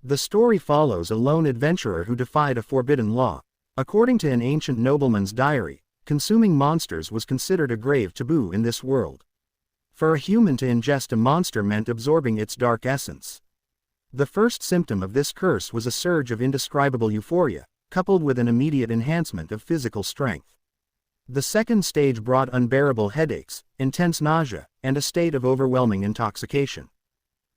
The story follows a lone adventurer who defied a forbidden law. According to an ancient nobleman's diary, consuming monsters was considered a grave taboo in this world. For a human to ingest a monster meant absorbing its dark essence. The first symptom of this curse was a surge of indescribable euphoria, coupled with an immediate enhancement of physical strength. The second stage brought unbearable headaches, intense nausea, and a state of overwhelming intoxication.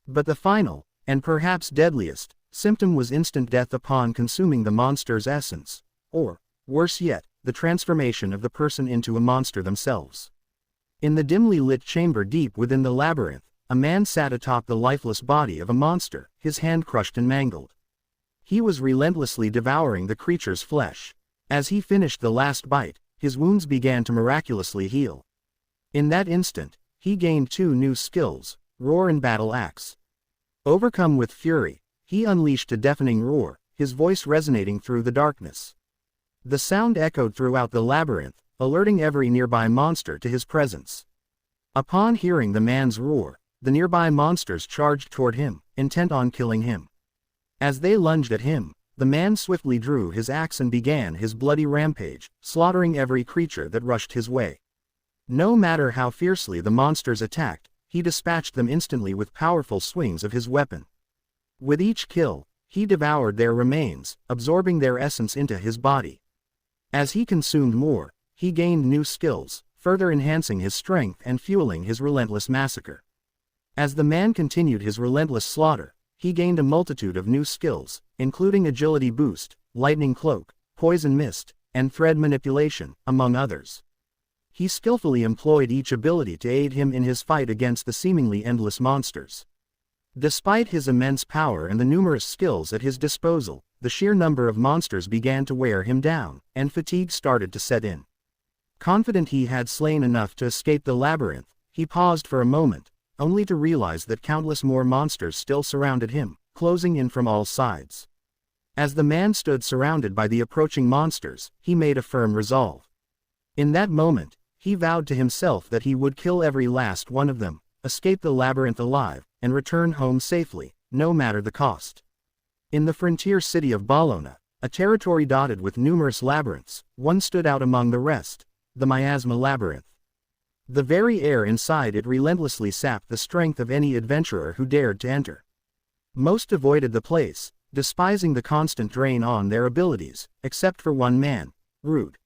But the final, and perhaps deadliest, symptom was instant death upon consuming the monster's essence, or, worse yet, the transformation of the person into a monster themselves. In the dimly lit chamber deep within the labyrinth, a man sat atop the lifeless body of a monster, his hand crushed and mangled. He was relentlessly devouring the creature's flesh. As he finished the last bite, his wounds began to miraculously heal. In that instant, he gained 2 new skills, Roar and Battle Axe. Overcome with fury, he unleashed a deafening roar, his voice resonating through the darkness. The sound echoed throughout the labyrinth, alerting every nearby monster to his presence. Upon hearing the man's roar, the nearby monsters charged toward him, intent on killing him. As they lunged at him, the man swiftly drew his axe and began his bloody rampage, slaughtering every creature that rushed his way. No matter how fiercely the monsters attacked, he dispatched them instantly with powerful swings of his weapon. With each kill, he devoured their remains, absorbing their essence into his body. As he consumed more, he gained new skills, further enhancing his strength and fueling his relentless massacre. As the man continued his relentless slaughter, he gained a multitude of new skills, including agility boost, lightning cloak, poison mist, and thread manipulation, among others. He skillfully employed each ability to aid him in his fight against the seemingly endless monsters. Despite his immense power and the numerous skills at his disposal, the sheer number of monsters began to wear him down, and fatigue started to set in. Confident he had slain enough to escape the labyrinth, he paused for a moment, only to realize that countless more monsters still surrounded him, closing in from all sides. As the man stood surrounded by the approaching monsters, he made a firm resolve. In that moment, he vowed to himself that he would kill every last one of them, escape the labyrinth alive, and return home safely, no matter the cost. In the frontier city of Bologna, a territory dotted with numerous labyrinths, one stood out among the rest, the miasma labyrinth. The very air inside it relentlessly sapped the strength of any adventurer who dared to enter. Most avoided the place, despising the constant drain on their abilities, except for one man, Rude.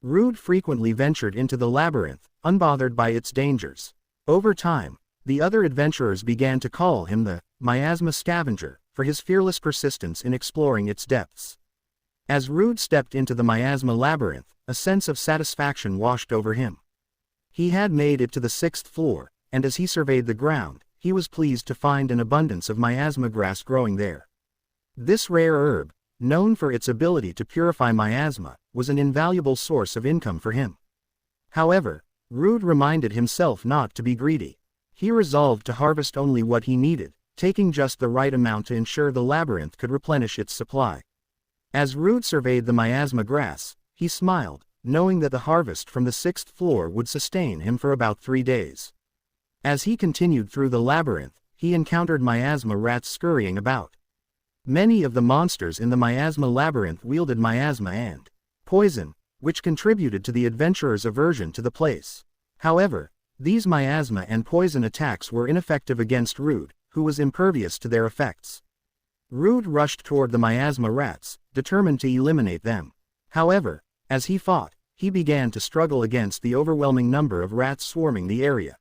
Rude frequently ventured into the labyrinth, unbothered by its dangers. Over time, the other adventurers began to call him the miasma scavenger, for his fearless persistence in exploring its depths. As Rude stepped into the miasma labyrinth, a sense of satisfaction washed over him. He had made it to the 6th floor, and as he surveyed the ground, he was pleased to find an abundance of miasma grass growing there. This rare herb, known for its ability to purify miasma, was an invaluable source of income for him. However, Rude reminded himself not to be greedy. He resolved to harvest only what he needed, taking just the right amount to ensure the labyrinth could replenish its supply. As Rude surveyed the miasma grass, he smiled, knowing that the harvest from the 6th floor would sustain him for about 3 days. As he continued through the labyrinth, he encountered miasma rats scurrying about. Many of the monsters in the miasma labyrinth wielded miasma and poison, which contributed to the adventurer's aversion to the place. However, these miasma and poison attacks were ineffective against Rude, who was impervious to their effects. Rude rushed toward the miasma rats, determined to eliminate them. However, as he fought, he began to struggle against the overwhelming number of rats swarming the area.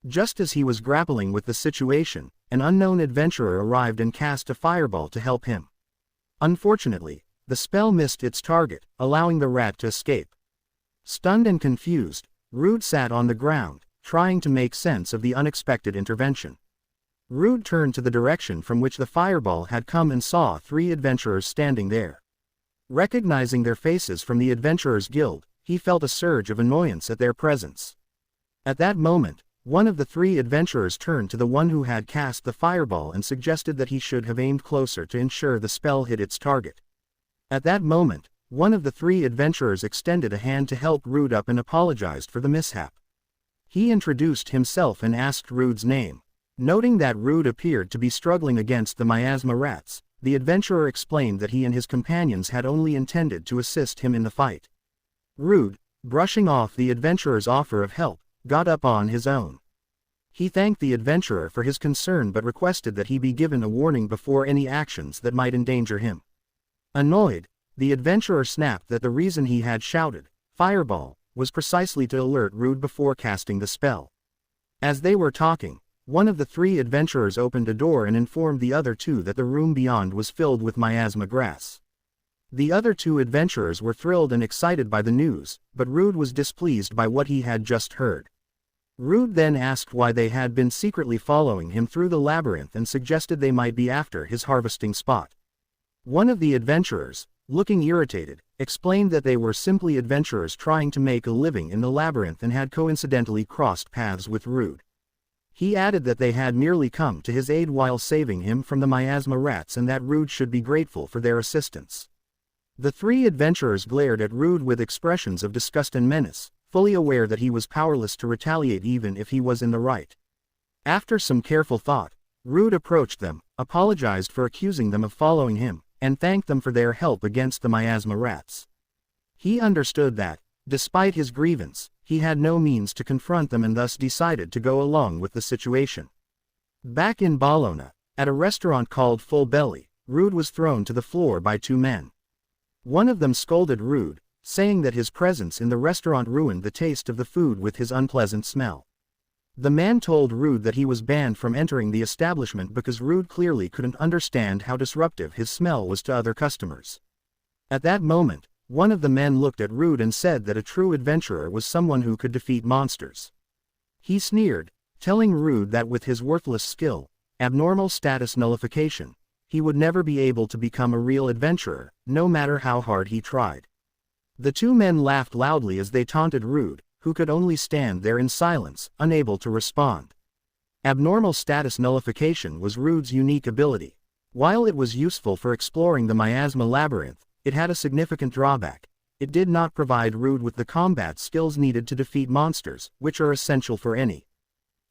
Just as he was grappling with the situation, an unknown adventurer arrived and cast a fireball to help him. Unfortunately, the spell missed its target, allowing the rat to escape. Stunned and confused, Rude sat on the ground, trying to make sense of the unexpected intervention. Rude turned to the direction from which the fireball had come and saw 3 adventurers standing there. Recognizing their faces from the Adventurers Guild, he felt a surge of annoyance at their presence. At that moment, one of the 3 adventurers turned to the one who had cast the fireball and suggested that he should have aimed closer to ensure the spell hit its target. At that moment, one of the 3 adventurers extended a hand to help Rude up and apologized for the mishap. He introduced himself and asked Rude's name. Noting that Rude appeared to be struggling against the miasma rats, the adventurer explained that he and his companions had only intended to assist him in the fight. Rude, brushing off the adventurer's offer of help, got up on his own. He thanked the adventurer for his concern but requested that he be given a warning before any actions that might endanger him. Annoyed, the adventurer snapped that the reason he had shouted, "Fireball," was precisely to alert Rude before casting the spell. As they were talking, one of the three adventurers opened a door and informed the other two that the room beyond was filled with miasma grass. The other two adventurers were thrilled and excited by the news, but Rude was displeased by what he had just heard. Rude then asked why they had been secretly following him through the labyrinth and suggested they might be after his harvesting spot. One of the adventurers, looking irritated, explained that they were simply adventurers trying to make a living in the labyrinth and had coincidentally crossed paths with Rude. He added that they had merely come to his aid while saving him from the miasma rats and that Rude should be grateful for their assistance. The three adventurers glared at Rude with expressions of disgust and menace, fully aware that he was powerless to retaliate even if he was in the right. After some careful thought, Rude approached them, apologized for accusing them of following him, and thanked them for their help against the miasma rats. He understood that, despite his grievance, he had no means to confront them and thus decided to go along with the situation. Back in Bologna, at a restaurant called Full Belly, Rude was thrown to the floor by two men. One of them scolded Rude, saying that his presence in the restaurant ruined the taste of the food with his unpleasant smell. The man told Rude that he was banned from entering the establishment because Rude clearly couldn't understand how disruptive his smell was to other customers. At that moment, one of the men looked at Rude and said that a true adventurer was someone who could defeat monsters. He sneered, telling Rude that with his worthless skill, abnormal status nullification, he would never be able to become a real adventurer, no matter how hard he tried. The two men laughed loudly as they taunted Rude, who could only stand there in silence, unable to respond. Abnormal status nullification was Rude's unique ability. While it was useful for exploring the miasma labyrinth, it had a significant drawback. It did not provide Rude with the combat skills needed to defeat monsters, which are essential for any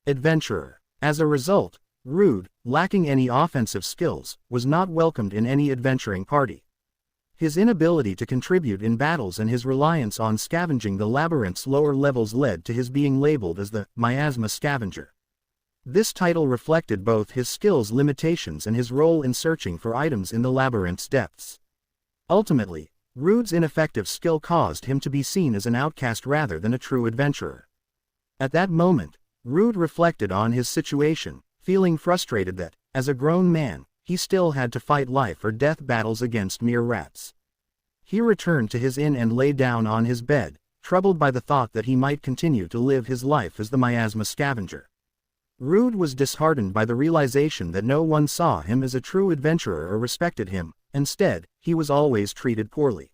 adventurer. As a result, Rude, lacking any offensive skills, was not welcomed in any adventuring party. His inability to contribute in battles and his reliance on scavenging the labyrinth's lower levels led to his being labeled as the miasma scavenger. This title reflected both his skills' limitations and his role in searching for items in the labyrinth's depths. Ultimately, Rude's ineffective skill caused him to be seen as an outcast rather than a true adventurer. At that moment, Rude reflected on his situation, feeling frustrated that, as a grown man, he still had to fight life or death battles against mere rats. He returned to his inn and lay down on his bed, troubled by the thought that he might continue to live his life as the miasma scavenger. Rude was disheartened by the realization that no one saw him as a true adventurer or respected him. Instead, he was always treated poorly.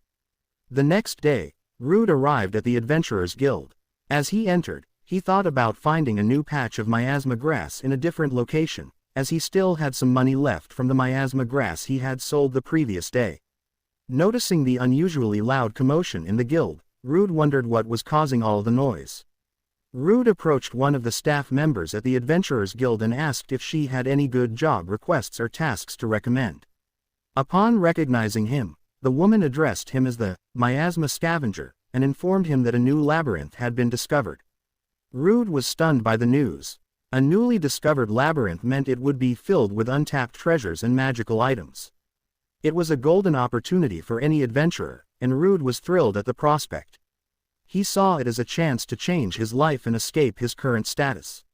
The next day, Rude arrived at the Adventurers Guild. As he entered, he thought about finding a new patch of miasma grass in a different location, as he still had some money left from the miasma grass he had sold the previous day. Noticing the unusually loud commotion in the guild, Rude wondered what was causing all the noise. Rude approached one of the staff members at the Adventurers Guild and asked if she had any good job requests or tasks to recommend. Upon recognizing him, the woman addressed him as the miasma scavenger and informed him that a new labyrinth had been discovered. Rude was stunned by the news. A newly discovered labyrinth meant it would be filled with untapped treasures and magical items. It was a golden opportunity for any adventurer, and Rude was thrilled at the prospect. He saw it as a chance to change his life and escape his current status.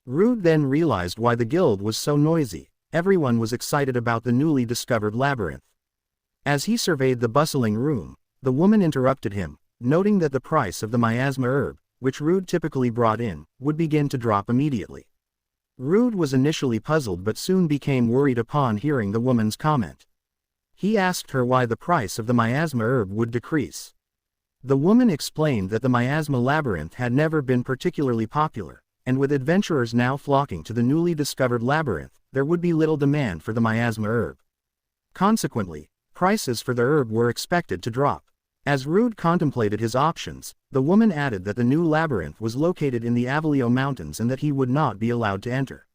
Rude then realized why the guild was so noisy. Everyone was excited about the newly discovered labyrinth. As he surveyed the bustling room, the woman interrupted him, noting that the price of the miasma herb, which Rude typically brought in, would begin to drop immediately. Rude was initially puzzled but soon became worried upon hearing the woman's comment. He asked her why the price of the miasma herb would decrease. The woman explained that the miasma labyrinth had never been particularly popular, and with adventurers now flocking to the newly discovered labyrinth, there would be little demand for the miasma herb. Consequently, prices for the herb were expected to drop. As Rude contemplated his options, the woman added that the new labyrinth was located in the Avellino Mountains and that he would not be allowed to enter.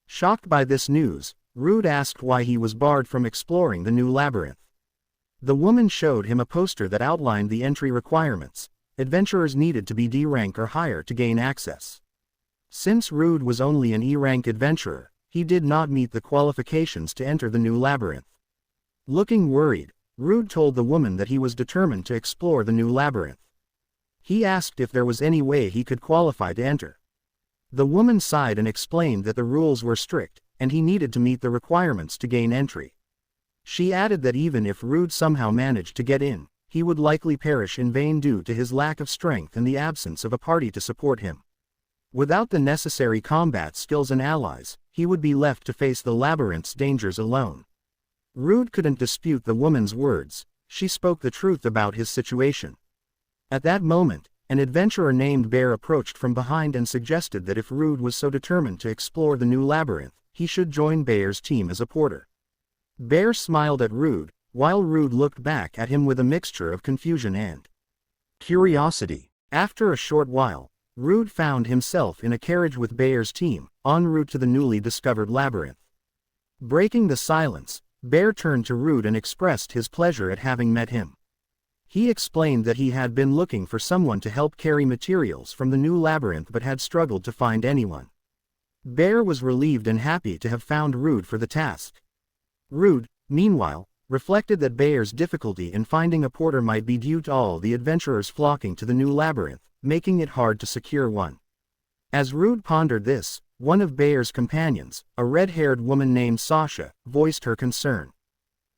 Shocked by this news, Rude asked why he was barred from exploring the new labyrinth. The woman showed him a poster that outlined the entry requirements. Adventurers needed to be D rank or higher to gain access. Since Rude was only an E rank adventurer, he did not meet the qualifications to enter the new labyrinth. Looking worried, Rude told the woman that he was determined to explore the new labyrinth. He asked if there was any way he could qualify to enter. The woman sighed and explained that the rules were strict, and he needed to meet the requirements to gain entry. She added that even if Rude somehow managed to get in, he would likely perish in vain due to his lack of strength and the absence of a party to support him. Without the necessary combat skills and allies, he would be left to face the labyrinth's dangers alone. Rude couldn't dispute the woman's words. She spoke the truth about his situation. At that moment, an adventurer named Bear approached from behind and suggested that if Rude was so determined to explore the new labyrinth, he should join Bear's team as a porter. Bear smiled at Rude, while Rude looked back at him with a mixture of confusion and curiosity. After a short while, Rude found himself in a carriage with Bear's team, en route to the newly discovered labyrinth. Breaking the silence, Bear turned to Rude and expressed his pleasure at having met him. He explained that he had been looking for someone to help carry materials from the new labyrinth but had struggled to find anyone. Bear was relieved and happy to have found Rude for the task. Rude, meanwhile, reflected that Bear's difficulty in finding a porter might be due to all the adventurers flocking to the new labyrinth, making it hard to secure one. As Rude pondered this, one of Bear's companions, a red-haired woman named Sasha, voiced her concern.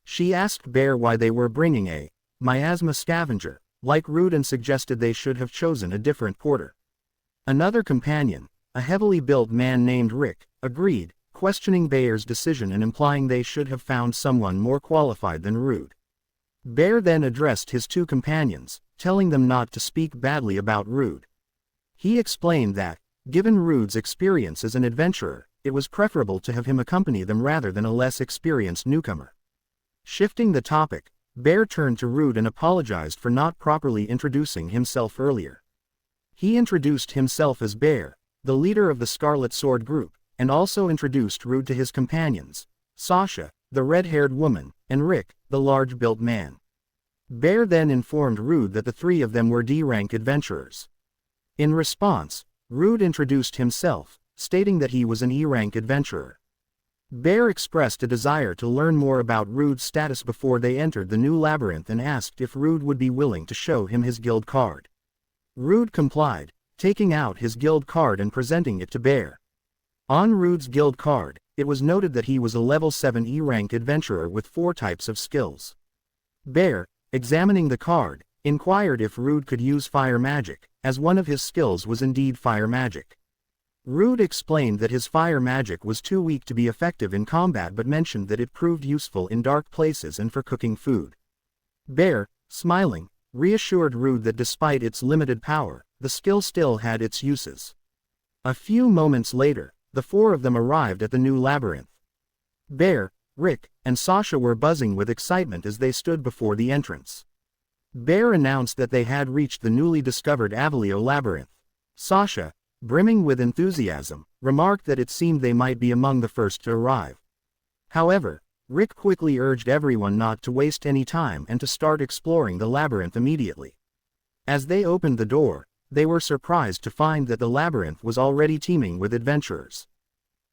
She asked Bear why they were bringing a miasma scavenger, like Rude, and suggested they should have chosen a different porter. Another companion, a heavily built man named Rick, agreed, questioning Bear's decision and implying they should have found someone more qualified than Rude. Bear then addressed his two companions, telling them not to speak badly about Rude. He explained that, given Rude's experience as an adventurer, it was preferable to have him accompany them rather than a less experienced newcomer. Shifting the topic, Bear turned to Rude and apologized for not properly introducing himself earlier. He introduced himself as Bear, the leader of the Scarlet Sword group, and also introduced Rude to his companions, Sasha, the red-haired woman, and Rick, the large-built man. Bear then informed Rude that the three of them were D-rank adventurers. In response, Rude introduced himself, stating that he was an E-rank adventurer. Bear expressed a desire to learn more about Rude's status before they entered the new labyrinth and asked if Rude would be willing to show him his guild card. Rude complied, taking out his guild card and presenting it to Bear. On Rude's guild card, it was noted that he was a level 7 E-rank adventurer with 4 types of skills. Bear, examining the card, inquired if Rude could use fire magic, as one of his skills was indeed fire magic. Rude explained that his fire magic was too weak to be effective in combat but mentioned that it proved useful in dark places and for cooking food. Bear, smiling, reassured Rude that despite its limited power, the skill still had its uses. A few moments later, the 4 of them arrived at the new labyrinth. Bear, Rick, and Sasha were buzzing with excitement as they stood before the entrance. Bear announced that they had reached the newly discovered Avalio labyrinth. Sasha, brimming with enthusiasm, remarked that it seemed they might be among the first to arrive. However, Rick quickly urged everyone not to waste any time and to start exploring the labyrinth immediately. As they opened the door, they were surprised to find that the labyrinth was already teeming with adventurers.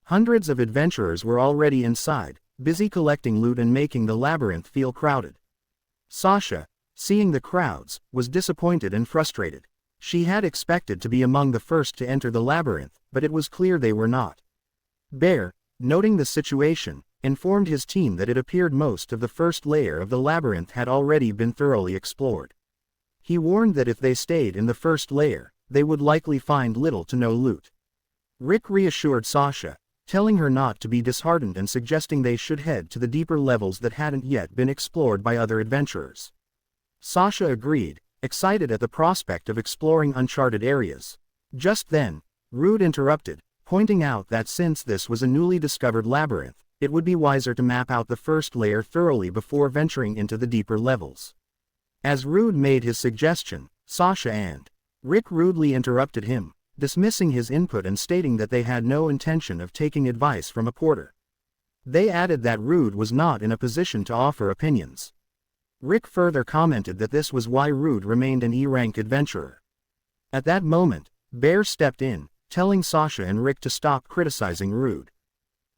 Hundreds of adventurers were already inside, busy collecting loot and making the labyrinth feel crowded. Sasha, seeing the crowds, was disappointed and frustrated. She had expected to be among the first to enter the labyrinth, but it was clear they were not. Bear, noting the situation, informed his team that it appeared most of the first layer of the labyrinth had already been thoroughly explored. He warned that if they stayed in the first layer, they would likely find little to no loot. Rick reassured Sasha, telling her not to be disheartened and suggesting they should head to the deeper levels that hadn't yet been explored by other adventurers. Sasha agreed, excited at the prospect of exploring uncharted areas. Just then, Rude interrupted, pointing out that since this was a newly discovered labyrinth, it would be wiser to map out the first layer thoroughly before venturing into the deeper levels. As Rude made his suggestion, Sasha and Rick rudely interrupted him, dismissing his input and stating that they had no intention of taking advice from a porter. They added that Rude was not in a position to offer opinions. Rick further commented that this was why Rude remained an E-rank adventurer. At that moment, Bear stepped in, telling Sasha and Rick to stop criticizing Rude.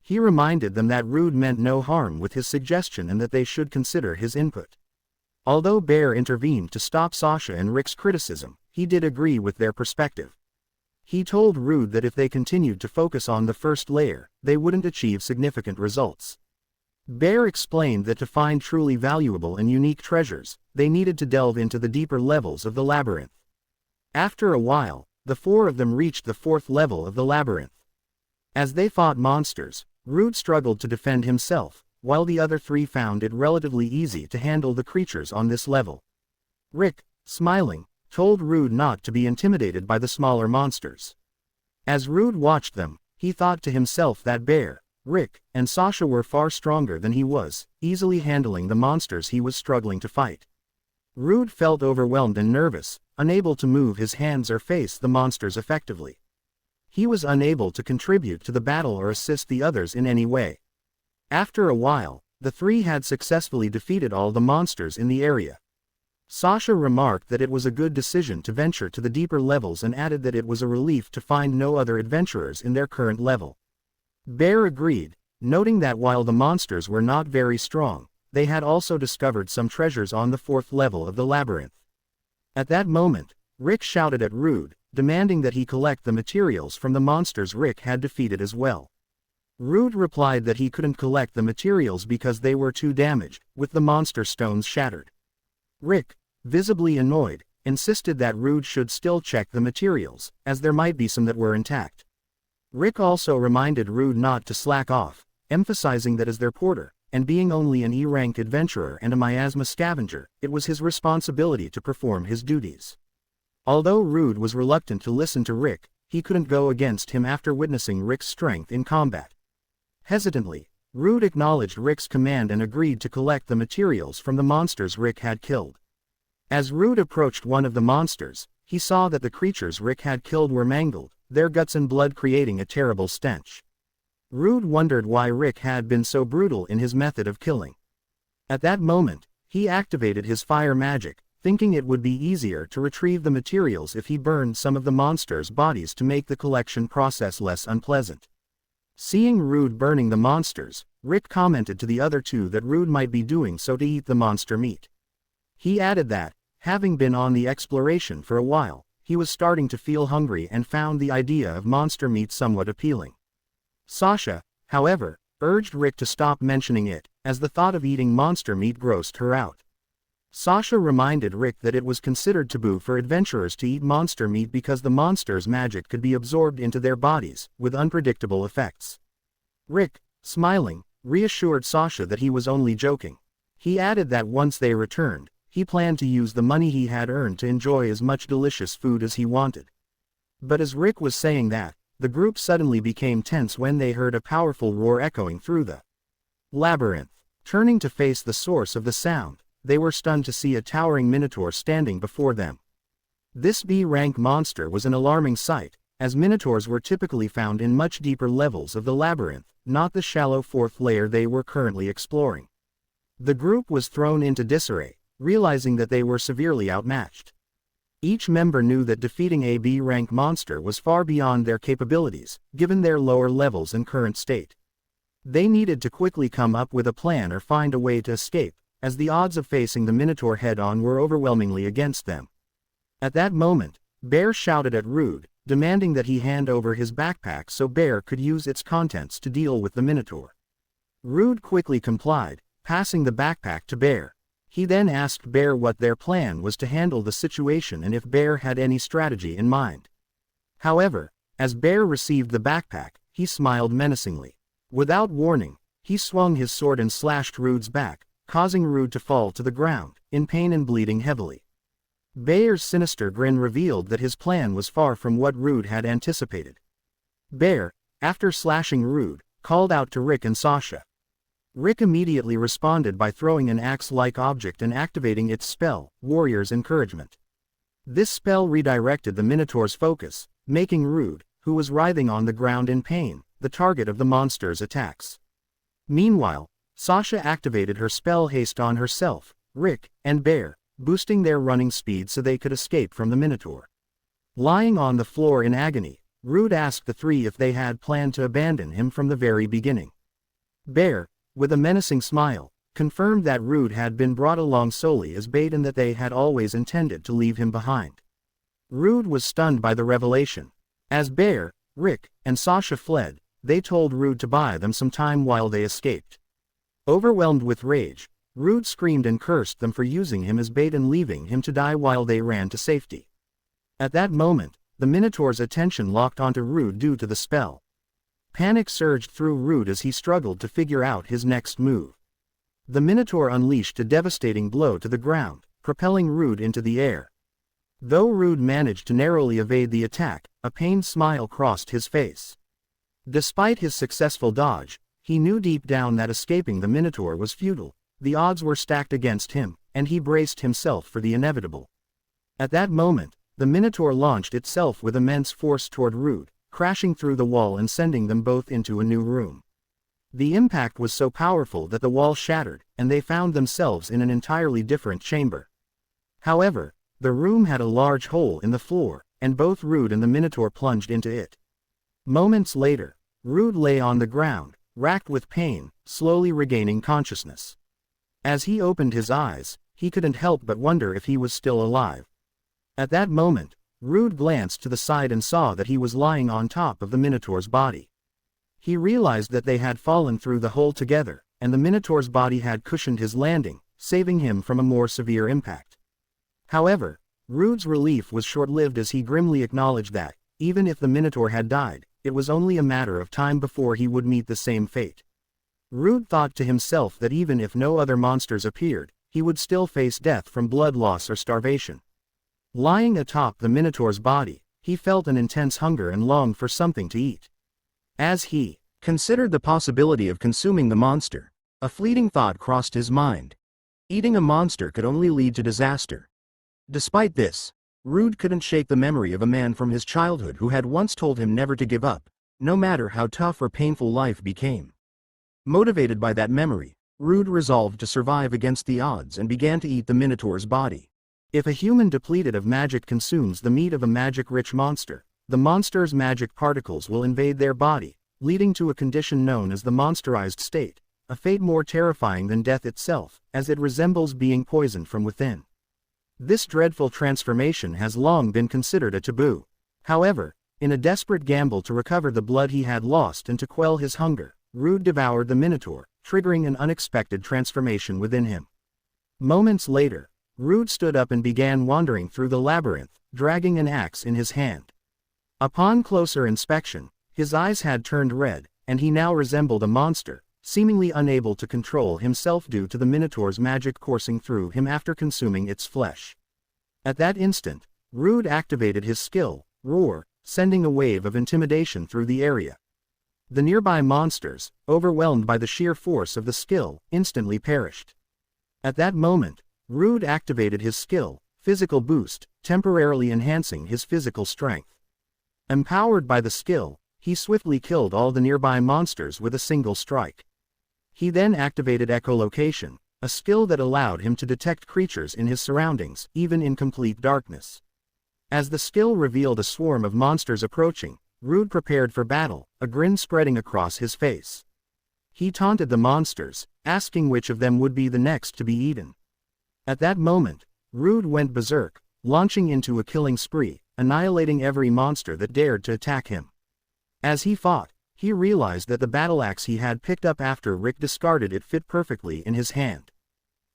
He reminded them that Rude meant no harm with his suggestion and that they should consider his input. Although Bear intervened to stop Sasha and Rick's criticism, he did agree with their perspective. He told Rude that if they continued to focus on the first layer, they wouldn't achieve significant results. Bear explained that to find truly valuable and unique treasures, they needed to delve into the deeper levels of the labyrinth. After a while, the four of them reached the fourth level of the labyrinth. As they fought monsters, Rude struggled to defend himself, while the other three found it relatively easy to handle the creatures on this level. Rick, smiling, told Rude not to be intimidated by the smaller monsters. As Rude watched them, he thought to himself that Bear, Rick, and Sasha were far stronger than he was, easily handling the monsters he was struggling to fight. Rude felt overwhelmed and nervous, unable to move his hands or face the monsters effectively. He was unable to contribute to the battle or assist the others in any way. After a while, the three had successfully defeated all the monsters in the area. Sasha remarked that it was a good decision to venture to the deeper levels and added that it was a relief to find no other adventurers in their current level. Bear agreed, noting that while the monsters were not very strong, they had also discovered some treasures on the fourth level of the labyrinth. At that moment, Rick shouted at Rude, demanding that he collect the materials from the monsters Rick had defeated as well. Rude replied that he couldn't collect the materials because they were too damaged, with the monster stones shattered. Rick, visibly annoyed, insisted that Rude should still check the materials, as there might be some that were intact. Rick also reminded Rude not to slack off, emphasizing that as their porter, and being only an E-rank adventurer and a miasma scavenger, it was his responsibility to perform his duties. Although Rude was reluctant to listen to Rick, he couldn't go against him after witnessing Rick's strength in combat. Hesitantly, Rude acknowledged Rick's command and agreed to collect the materials from the monsters Rick had killed. As Rude approached one of the monsters, he saw that the creatures Rick had killed were mangled, their guts and blood creating a terrible stench. Rude wondered why Rick had been so brutal in his method of killing. At that moment, he activated his fire magic, thinking it would be easier to retrieve the materials if he burned some of the monsters' bodies to make the collection process less unpleasant. Seeing Rude burning the monsters, Rick commented to the other two that Rude might be doing so to eat the monster meat. He added that, having been on the exploration for a while, he was starting to feel hungry and found the idea of monster meat somewhat appealing. Sasha, however, urged Rick to stop mentioning it, as the thought of eating monster meat grossed her out. Sasha reminded Rick that it was considered taboo for adventurers to eat monster meat because the monster's magic could be absorbed into their bodies, with unpredictable effects. Rick, smiling, reassured Sasha that he was only joking. He added that once they returned, he planned to use the money he had earned to enjoy as much delicious food as he wanted. But as Rick was saying that, the group suddenly became tense when they heard a powerful roar echoing through the labyrinth. Turning to face the source of the sound, they were stunned to see a towering minotaur standing before them. This B-rank monster was an alarming sight, as minotaurs were typically found in much deeper levels of the labyrinth, not the shallow fourth layer they were currently exploring. The group was thrown into disarray, realizing that they were severely outmatched. Each member knew that defeating a B-rank monster was far beyond their capabilities, given their lower levels and current state. They needed to quickly come up with a plan or find a way to escape, as the odds of facing the Minotaur head-on were overwhelmingly against them. At that moment, Bear shouted at Rude, demanding that he hand over his backpack so Bear could use its contents to deal with the Minotaur. Rude quickly complied, passing the backpack to Bear. He then asked Bear what their plan was to handle the situation and if Bear had any strategy in mind. However, as Bear received the backpack, he smiled menacingly. Without warning, he swung his sword and slashed Rude's back, causing Rude to fall to the ground, in pain and bleeding heavily. Bear's sinister grin revealed that his plan was far from what Rude had anticipated. Bear, after slashing Rude, called out to Rick and Sasha. Rick immediately responded by throwing an axe-like object and activating its spell, Warrior's Encouragement. This spell redirected the Minotaur's focus, making Rude, who was writhing on the ground in pain, the target of the monster's attacks. Meanwhile, Sasha activated her spell haste on herself, Rick, and Bear, boosting their running speed so they could escape from the Minotaur. Lying on the floor in agony, Rude asked the three if they had planned to abandon him from the very beginning. Bear, with a menacing smile, confirmed that Rude had been brought along solely as bait and that they had always intended to leave him behind. Rude was stunned by the revelation. As Bear, Rick, and Sasha fled, they told Rude to buy them some time while they escaped. Overwhelmed with rage, Rude screamed and cursed them for using him as bait and leaving him to die while they ran to safety. At that moment, the Minotaur's attention locked onto Rude due to the spell. Panic surged through Rude as he struggled to figure out his next move. The Minotaur unleashed a devastating blow to the ground, propelling Rude into the air. Though Rude managed to narrowly evade the attack, a pained smile crossed his face. Despite his successful dodge, he knew deep down that escaping the Minotaur was futile. The odds were stacked against him, and he braced himself for the inevitable. At that moment, the Minotaur launched itself with immense force toward Rude, crashing through the wall and sending them both into a new room. The impact was so powerful that the wall shattered, and they found themselves in an entirely different chamber. However, the room had a large hole in the floor, and both Rude and the Minotaur plunged into it. Moments later, Rude lay on the ground, racked with pain, slowly regaining consciousness. As he opened his eyes, he couldn't help but wonder if he was still alive. At that moment, Rude glanced to the side and saw that he was lying on top of the Minotaur's body. He realized that they had fallen through the hole together, and the Minotaur's body had cushioned his landing, saving him from a more severe impact. However, Rude's relief was short-lived as he grimly acknowledged that, even if the Minotaur had died, it was only a matter of time before he would meet the same fate. Rude thought to himself that even if no other monsters appeared, he would still face death from blood loss or starvation. Lying atop the Minotaur's body, he felt an intense hunger and longed for something to eat. As he considered the possibility of consuming the monster, a fleeting thought crossed his mind. Eating a monster could only lead to disaster. Despite this, Rude couldn't shake the memory of a man from his childhood who had once told him never to give up, no matter how tough or painful life became. Motivated by that memory, Rude resolved to survive against the odds and began to eat the Minotaur's body. If a human depleted of magic consumes the meat of a magic-rich monster, the monster's magic particles will invade their body, leading to a condition known as the monsterized state, a fate more terrifying than death itself, as it resembles being poisoned from within. This dreadful transformation has long been considered a taboo. However, in a desperate gamble to recover the blood he had lost and to quell his hunger, Rude devoured the Minotaur, triggering an unexpected transformation within him. Moments later, Rude stood up and began wandering through the labyrinth, dragging an axe in his hand. Upon closer inspection, his eyes had turned red, and he now resembled a monster, seemingly unable to control himself due to the Minotaur's magic coursing through him after consuming its flesh. At that instant, Rude activated his skill, Roar, sending a wave of intimidation through the area. The nearby monsters, overwhelmed by the sheer force of the skill, instantly perished. At that moment, Rude activated his skill, Physical Boost, temporarily enhancing his physical strength. Empowered by the skill, he swiftly killed all the nearby monsters with a single strike. He then activated echolocation, a skill that allowed him to detect creatures in his surroundings, even in complete darkness. As the skill revealed a swarm of monsters approaching, Rude prepared for battle, a grin spreading across his face. He taunted the monsters, asking which of them would be the next to be eaten. At that moment, Rude went berserk, launching into a killing spree, annihilating every monster that dared to attack him. As he fought, he realized that the battle axe he had picked up after Rick discarded it fit perfectly in his hand.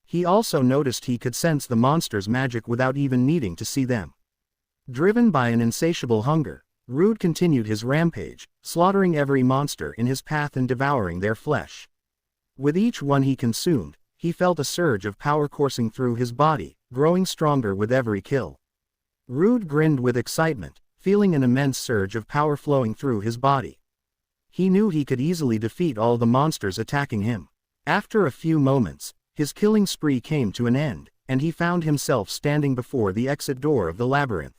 He also noticed he could sense the monsters' magic without even needing to see them. Driven by an insatiable hunger, Rude continued his rampage, slaughtering every monster in his path and devouring their flesh. With each one he consumed, he felt a surge of power coursing through his body, growing stronger with every kill. Rude grinned with excitement, feeling an immense surge of power flowing through his body. He knew he could easily defeat all the monsters attacking him. After a few moments, his killing spree came to an end, and he found himself standing before the exit door of the labyrinth.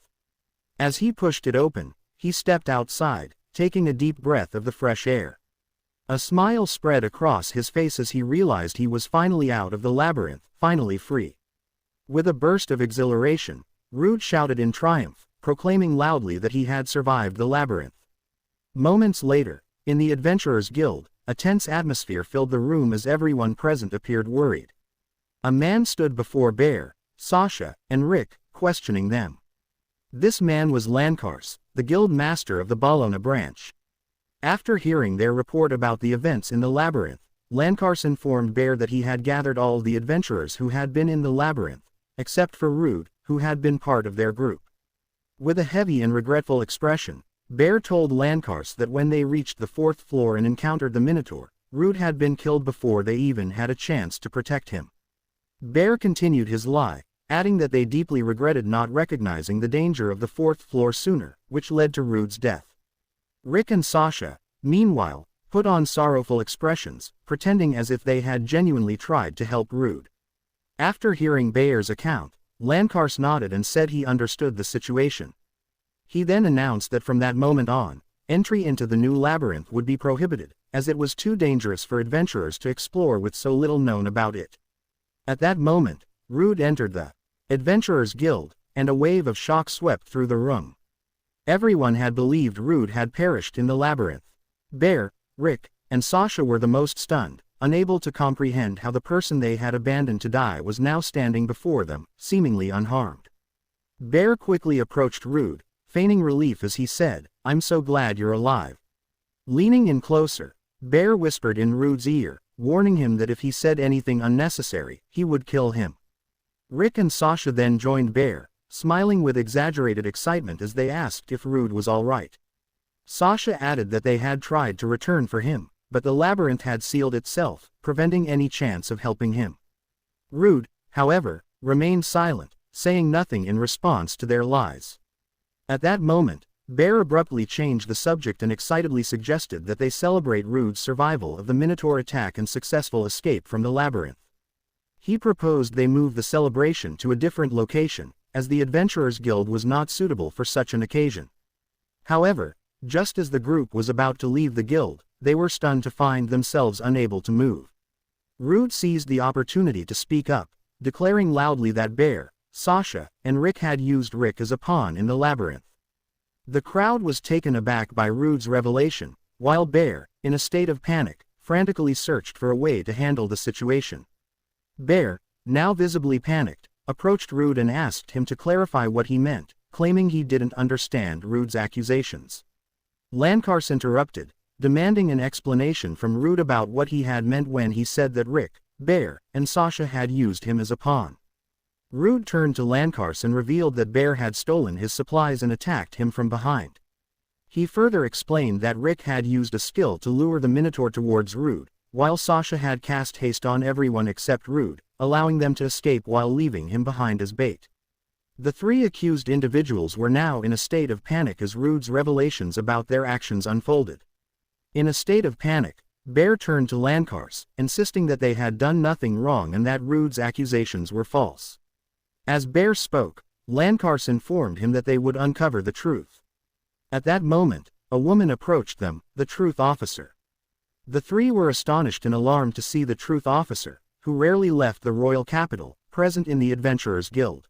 As he pushed it open, he stepped outside, taking a deep breath of the fresh air. A smile spread across his face as he realized he was finally out of the labyrinth, finally free. With a burst of exhilaration, Rude shouted in triumph, proclaiming loudly that he had survived the labyrinth. Moments later, in the Adventurers Guild, a tense atmosphere filled the room as everyone present appeared worried. A man stood before Bear, Sasha, and Rick, questioning them. This man was Lankars, the guild master of the Bologna branch. After hearing their report about the events in the labyrinth, Lankars informed Bear that he had gathered all the adventurers who had been in the labyrinth, except for Rude, who had been part of their group. With a heavy and regretful expression, Bear told Lankars that when they reached the 4th floor and encountered the Minotaur, Rude had been killed before they even had a chance to protect him. Bear continued his lie, adding that they deeply regretted not recognizing the danger of the 4th floor sooner, which led to Rude's death. Rick and Sasha, meanwhile, put on sorrowful expressions, pretending as if they had genuinely tried to help Rude. After hearing Bear's account, Lankars nodded and said he understood the situation. He then announced that from that moment on, entry into the new labyrinth would be prohibited, as it was too dangerous for adventurers to explore with so little known about it. At that moment, Rude entered the Adventurers Guild, and a wave of shock swept through the room. Everyone had believed Rude had perished in the labyrinth. Bear, Rick, and Sasha were the most stunned, unable to comprehend how the person they had abandoned to die was now standing before them, seemingly unharmed. Bear quickly approached Rude, feigning relief as he said, "I'm so glad you're alive." Leaning in closer, Bear whispered in Rude's ear, warning him that if he said anything unnecessary, he would kill him. Rick and Sasha then joined Bear, smiling with exaggerated excitement as they asked if Rude was all right. Sasha added that they had tried to return for him, but the labyrinth had sealed itself, preventing any chance of helping him. Rude, however, remained silent, saying nothing in response to their lies. At that moment, Bear abruptly changed the subject and excitedly suggested that they celebrate Rude's survival of the Minotaur attack and successful escape from the labyrinth. He proposed they move the celebration to a different location, as the Adventurers Guild was not suitable for such an occasion. However, just as the group was about to leave the guild, they were stunned to find themselves unable to move. Rude seized the opportunity to speak up, declaring loudly that Bear, Sasha, and Rick had used Rick as a pawn in the labyrinth. The crowd was taken aback by Rude's revelation, while Bear, in a state of panic, frantically searched for a way to handle the situation. Bear, now visibly panicked, approached Rude and asked him to clarify what he meant, claiming he didn't understand Rude's accusations. Lankars interrupted, demanding an explanation from Rude about what he had meant when he said that Rick, Bear, and Sasha had used him as a pawn. Rude turned to Lankars and revealed that Bear had stolen his supplies and attacked him from behind. He further explained that Rick had used a skill to lure the Minotaur towards Rude, while Sasha had cast haste on everyone except Rude, allowing them to escape while leaving him behind as bait. The three accused individuals were now in a state of panic as Rude's revelations about their actions unfolded. In a state of panic, Bear turned to Lankars, insisting that they had done nothing wrong and that Rude's accusations were false. As Bear spoke, Lankars informed him that they would uncover the truth. At that moment, a woman approached them, the truth officer. The three were astonished and alarmed to see the truth officer, who rarely left the royal capital, present in the Adventurers Guild.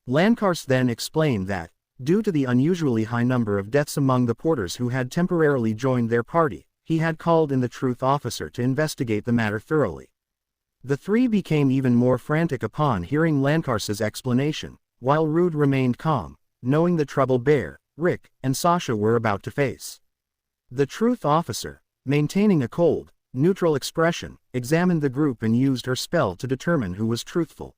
Lankars then explained that, due to the unusually high number of deaths among the porters who had temporarily joined their party, he had called in the truth officer to investigate the matter thoroughly. The three became even more frantic upon hearing Lankars's explanation, while Rude remained calm, knowing the trouble Bear, Rick, and Sasha were about to face. The truth officer, maintaining a cold, neutral expression, examined the group and used her spell to determine who was truthful.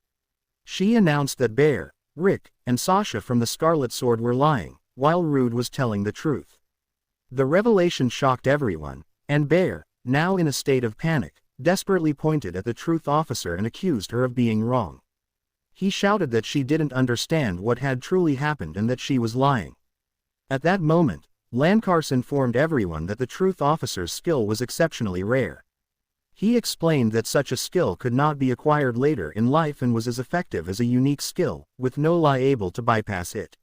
She announced that Bear, Rick, and Sasha from the Scarlet Sword were lying, while Rude was telling the truth. The revelation shocked everyone, and Bear, now in a state of panic, desperately pointed at the truth officer and accused her of being wrong. He shouted that she didn't understand what had truly happened and that she was lying. At that moment, Lankars informed everyone that the truth officer's skill was exceptionally rare. He explained that such a skill could not be acquired later in life and was as effective as a unique skill, with no lie able to bypass it.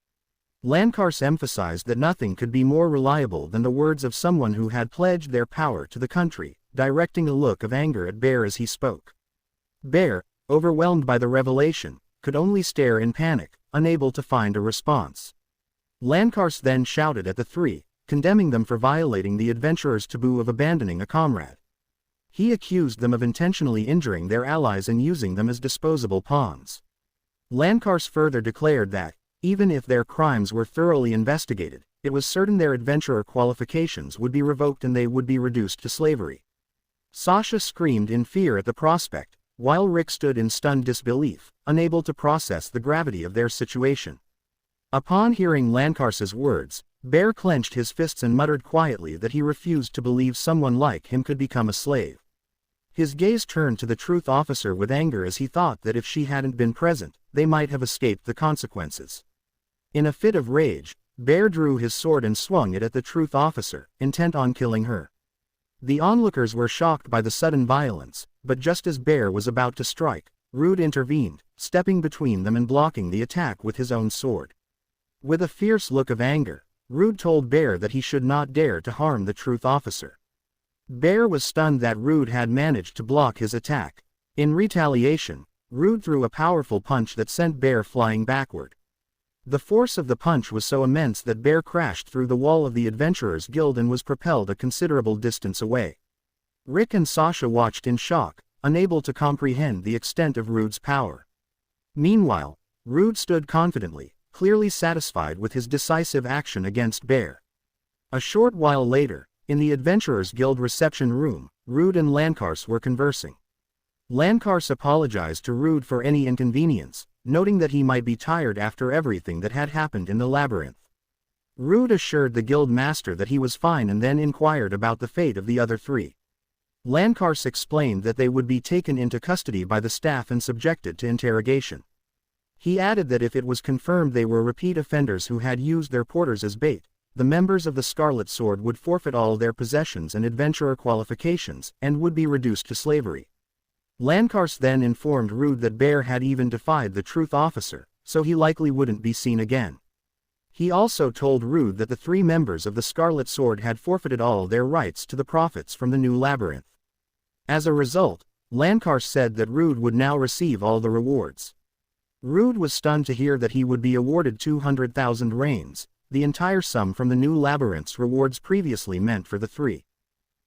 Lankar's emphasized that nothing could be more reliable than the words of someone who had pledged their power to the country, directing a look of anger at Bear as he spoke. Bear, overwhelmed by the revelation, could only stare in panic, unable to find a response. Lankars then shouted at the three, condemning them for violating the adventurer's taboo of abandoning a comrade. He accused them of intentionally injuring their allies and using them as disposable pawns. Lankars further declared that, even if their crimes were thoroughly investigated, it was certain their adventurer qualifications would be revoked and they would be reduced to slavery. Sasha screamed in fear at the prospect, while Rick stood in stunned disbelief, unable to process the gravity of their situation. Upon hearing Lankars's words, Bear clenched his fists and muttered quietly that he refused to believe someone like him could become a slave. His gaze turned to the truth officer with anger as he thought that if she hadn't been present, they might have escaped the consequences. In a fit of rage, Bear drew his sword and swung it at the truth officer, intent on killing her. The onlookers were shocked by the sudden violence, but just as Bear was about to strike, Rude intervened, stepping between them and blocking the attack with his own sword. With a fierce look of anger, Rude told Bear that he should not dare to harm the truth officer. Bear was stunned that Rude had managed to block his attack. In retaliation, Rude threw a powerful punch that sent Bear flying backward. The force of the punch was so immense that Bear crashed through the wall of the Adventurers Guild and was propelled a considerable distance away. Rick and Sasha watched in shock, unable to comprehend the extent of Rude's power. Meanwhile, Rude stood confidently, clearly satisfied with his decisive action against Bear. A short while later, in the Adventurers Guild reception room, Rude and Lankars were conversing. Lankars apologized to Rude for any inconvenience, noting that he might be tired after everything that had happened in the labyrinth. Rude assured the guild master that he was fine and then inquired about the fate of the other three. Lankars explained that they would be taken into custody by the staff and subjected to interrogation. He added that if it was confirmed they were repeat offenders who had used their porters as bait, the members of the Scarlet Sword would forfeit all their possessions and adventurer qualifications, and would be reduced to slavery. Lankars then informed Rude that Bear had even defied the truth officer, so he likely wouldn't be seen again. He also told Rude that the three members of the Scarlet Sword had forfeited all their rights to the profits from the new labyrinth. As a result, Lankars said that Rude would now receive all the rewards. Rude was stunned to hear that he would be awarded 200,000 reins, the entire sum from the new labyrinth's rewards previously meant for the three.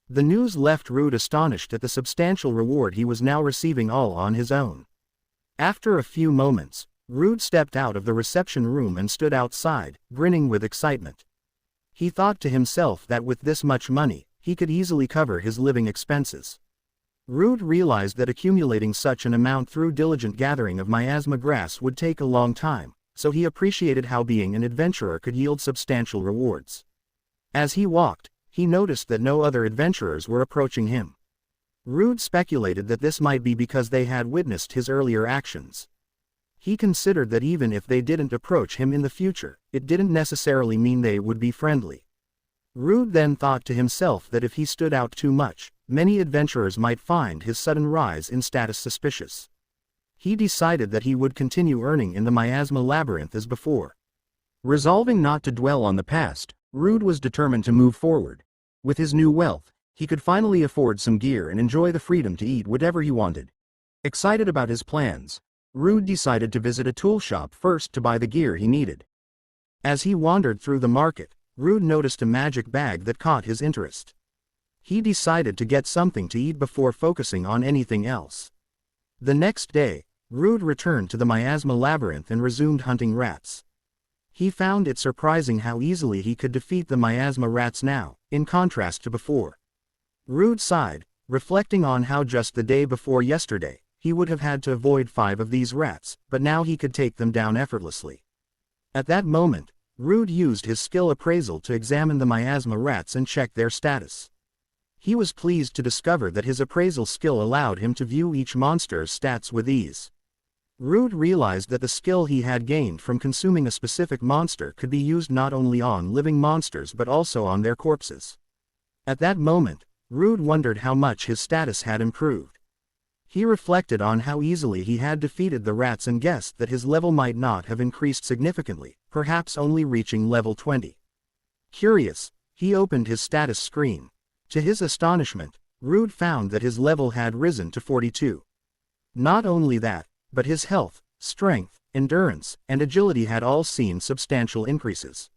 The news left Rude astonished at the substantial reward he was now receiving all on his own. After a few moments, Rude stepped out of the reception room and stood outside, grinning with excitement. He thought to himself that with this much money, he could easily cover his living expenses. Rude realized that accumulating such an amount through diligent gathering of miasma grass would take a long time, so he appreciated how being an adventurer could yield substantial rewards. As he walked, he noticed that no other adventurers were approaching him. Rude speculated that this might be because they had witnessed his earlier actions. He considered that even if they didn't approach him in the future, it didn't necessarily mean they would be friendly. Rude then thought to himself that if he stood out too much, many adventurers might find his sudden rise in status suspicious. He decided that he would continue earning in the miasma labyrinth as before. Resolving not to dwell on the past, Rude was determined to move forward. With his new wealth, he could finally afford some gear and enjoy the freedom to eat whatever he wanted. Excited about his plans, Rude decided to visit a tool shop first to buy the gear he needed. As he wandered through the market, Rude noticed a magic bag that caught his interest. He decided to get something to eat before focusing on anything else. The next day, Rude returned to the miasma labyrinth and resumed hunting rats. He found it surprising how easily he could defeat the miasma rats now, in contrast to before. Rude sighed, reflecting on how just the day before yesterday, he would have had to avoid 5 of these rats, but now he could take them down effortlessly. At that moment, Rude used his skill appraisal to examine the miasma rats and check their status. He was pleased to discover that his appraisal skill allowed him to view each monster's stats with ease. Rude realized that the skill he had gained from consuming a specific monster could be used not only on living monsters but also on their corpses. At that moment, Rude wondered how much his status had improved. He reflected on how easily he had defeated the rats and guessed that his level might not have increased significantly, perhaps only reaching level 20. Curious, he opened his status screen. To his astonishment, Rude found that his level had risen to 42. Not only that, but his health, strength, endurance, and agility had all seen substantial increases.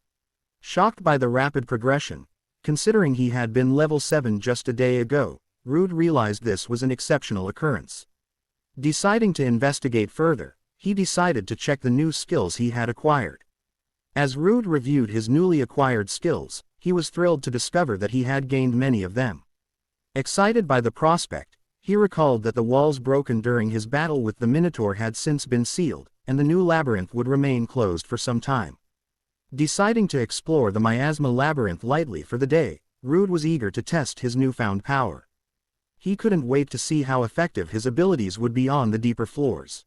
Shocked by the rapid progression, considering he had been level 7 just a day ago, Rude realized this was an exceptional occurrence. Deciding to investigate further, he decided to check the new skills he had acquired. As Rude reviewed his newly acquired skills, he was thrilled to discover that he had gained many of them. Excited by the prospect, he recalled that the walls broken during his battle with the Minotaur had since been sealed, and the new labyrinth would remain closed for some time. Deciding to explore the miasma labyrinth lightly for the day, Rude was eager to test his newfound power. He couldn't wait to see how effective his abilities would be on the deeper floors.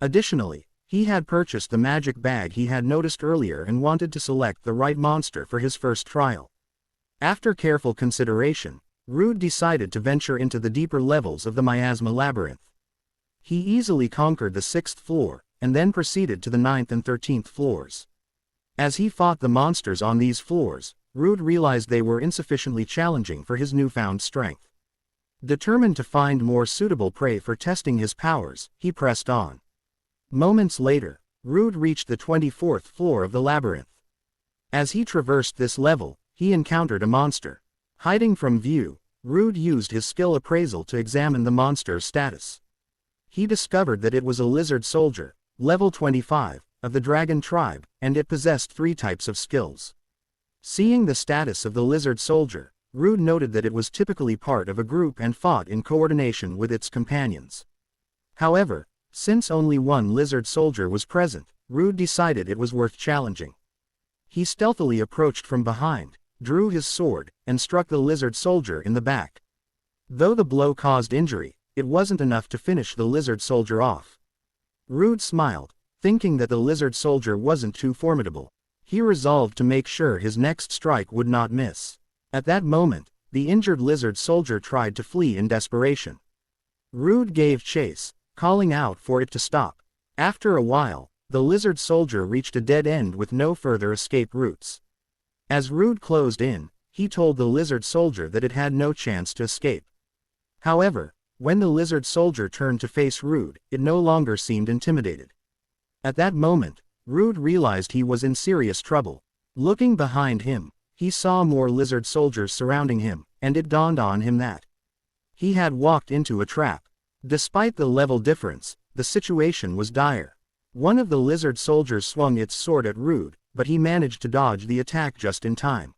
Additionally, he had purchased the magic bag he had noticed earlier and wanted to select the right monster for his first trial. After careful consideration, Rude decided to venture into the deeper levels of the miasma labyrinth. He easily conquered the 6th floor, and then proceeded to the 9th and 13th floors. As he fought the monsters on these floors, Rude realized they were insufficiently challenging for his newfound strength. Determined to find more suitable prey for testing his powers, he pressed on. Moments later, Rude reached the 24th floor of the labyrinth. As he traversed this level, he encountered a monster. Hiding from view, Rude used his skill appraisal to examine the monster's status. He discovered that it was a lizard soldier, level 25, of the dragon tribe, and it possessed 3 types of skills. Seeing the status of the lizard soldier, Rude noted that it was typically part of a group and fought in coordination with its companions. However, since only one lizard soldier was present, Rude decided it was worth challenging. He stealthily approached from behind, drew his sword, and struck the lizard soldier in the back. Though the blow caused injury, it wasn't enough to finish the lizard soldier off. Rude smiled, thinking that the lizard soldier wasn't too formidable. He resolved to make sure his next strike would not miss. At that moment, the injured lizard soldier tried to flee in desperation. Rude gave chase, calling out for it to stop. After a while, the lizard soldier reached a dead end with no further escape routes. As Rude closed in, he told the lizard soldier that it had no chance to escape. However, when the lizard soldier turned to face Rude, it no longer seemed intimidated. At that moment, Rude realized he was in serious trouble. Looking behind him, he saw more lizard soldiers surrounding him, and it dawned on him that he had walked into a trap. Despite the level difference, the situation was dire. One of the lizard soldiers swung its sword at Rude, but he managed to dodge the attack just in time.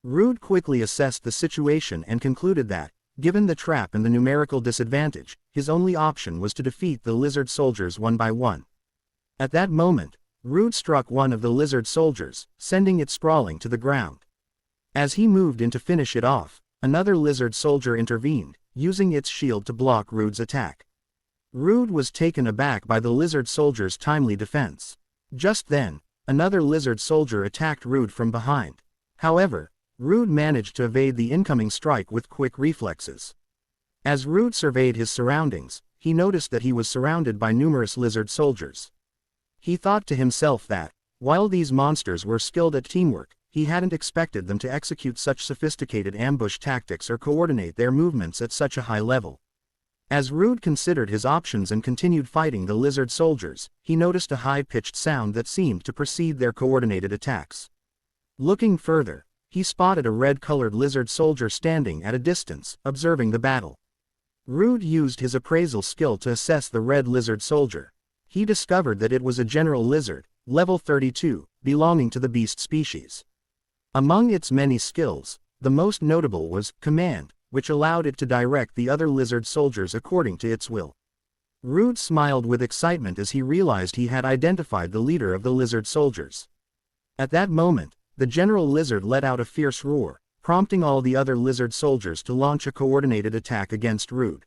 Rude quickly assessed the situation and concluded that, given the trap and the numerical disadvantage, his only option was to defeat the lizard soldiers one by one. At that moment, Rude struck one of the lizard soldiers, sending it sprawling to the ground. As he moved in to finish it off, another lizard soldier intervened, using its shield to block Rude's attack. Rude was taken aback by the lizard soldier's timely defense. Just then, another lizard soldier attacked Rude from behind. However, Rude managed to evade the incoming strike with quick reflexes. As Rude surveyed his surroundings, he noticed that he was surrounded by numerous lizard soldiers. He thought to himself that, while these monsters were skilled at teamwork, he hadn't expected them to execute such sophisticated ambush tactics or coordinate their movements at such a high level. As Rude considered his options and continued fighting the lizard soldiers, he noticed a high-pitched sound that seemed to precede their coordinated attacks. Looking further, he spotted a red-colored lizard soldier standing at a distance, observing the battle. Rude used his appraisal skill to assess the red lizard soldier. He discovered that it was a general lizard, level 32, belonging to the beast species. Among its many skills, the most notable was command, which allowed it to direct the other lizard soldiers according to its will. Rude smiled with excitement as he realized he had identified the leader of the lizard soldiers. At that moment, the general lizard let out a fierce roar, prompting all the other lizard soldiers to launch a coordinated attack against Rude.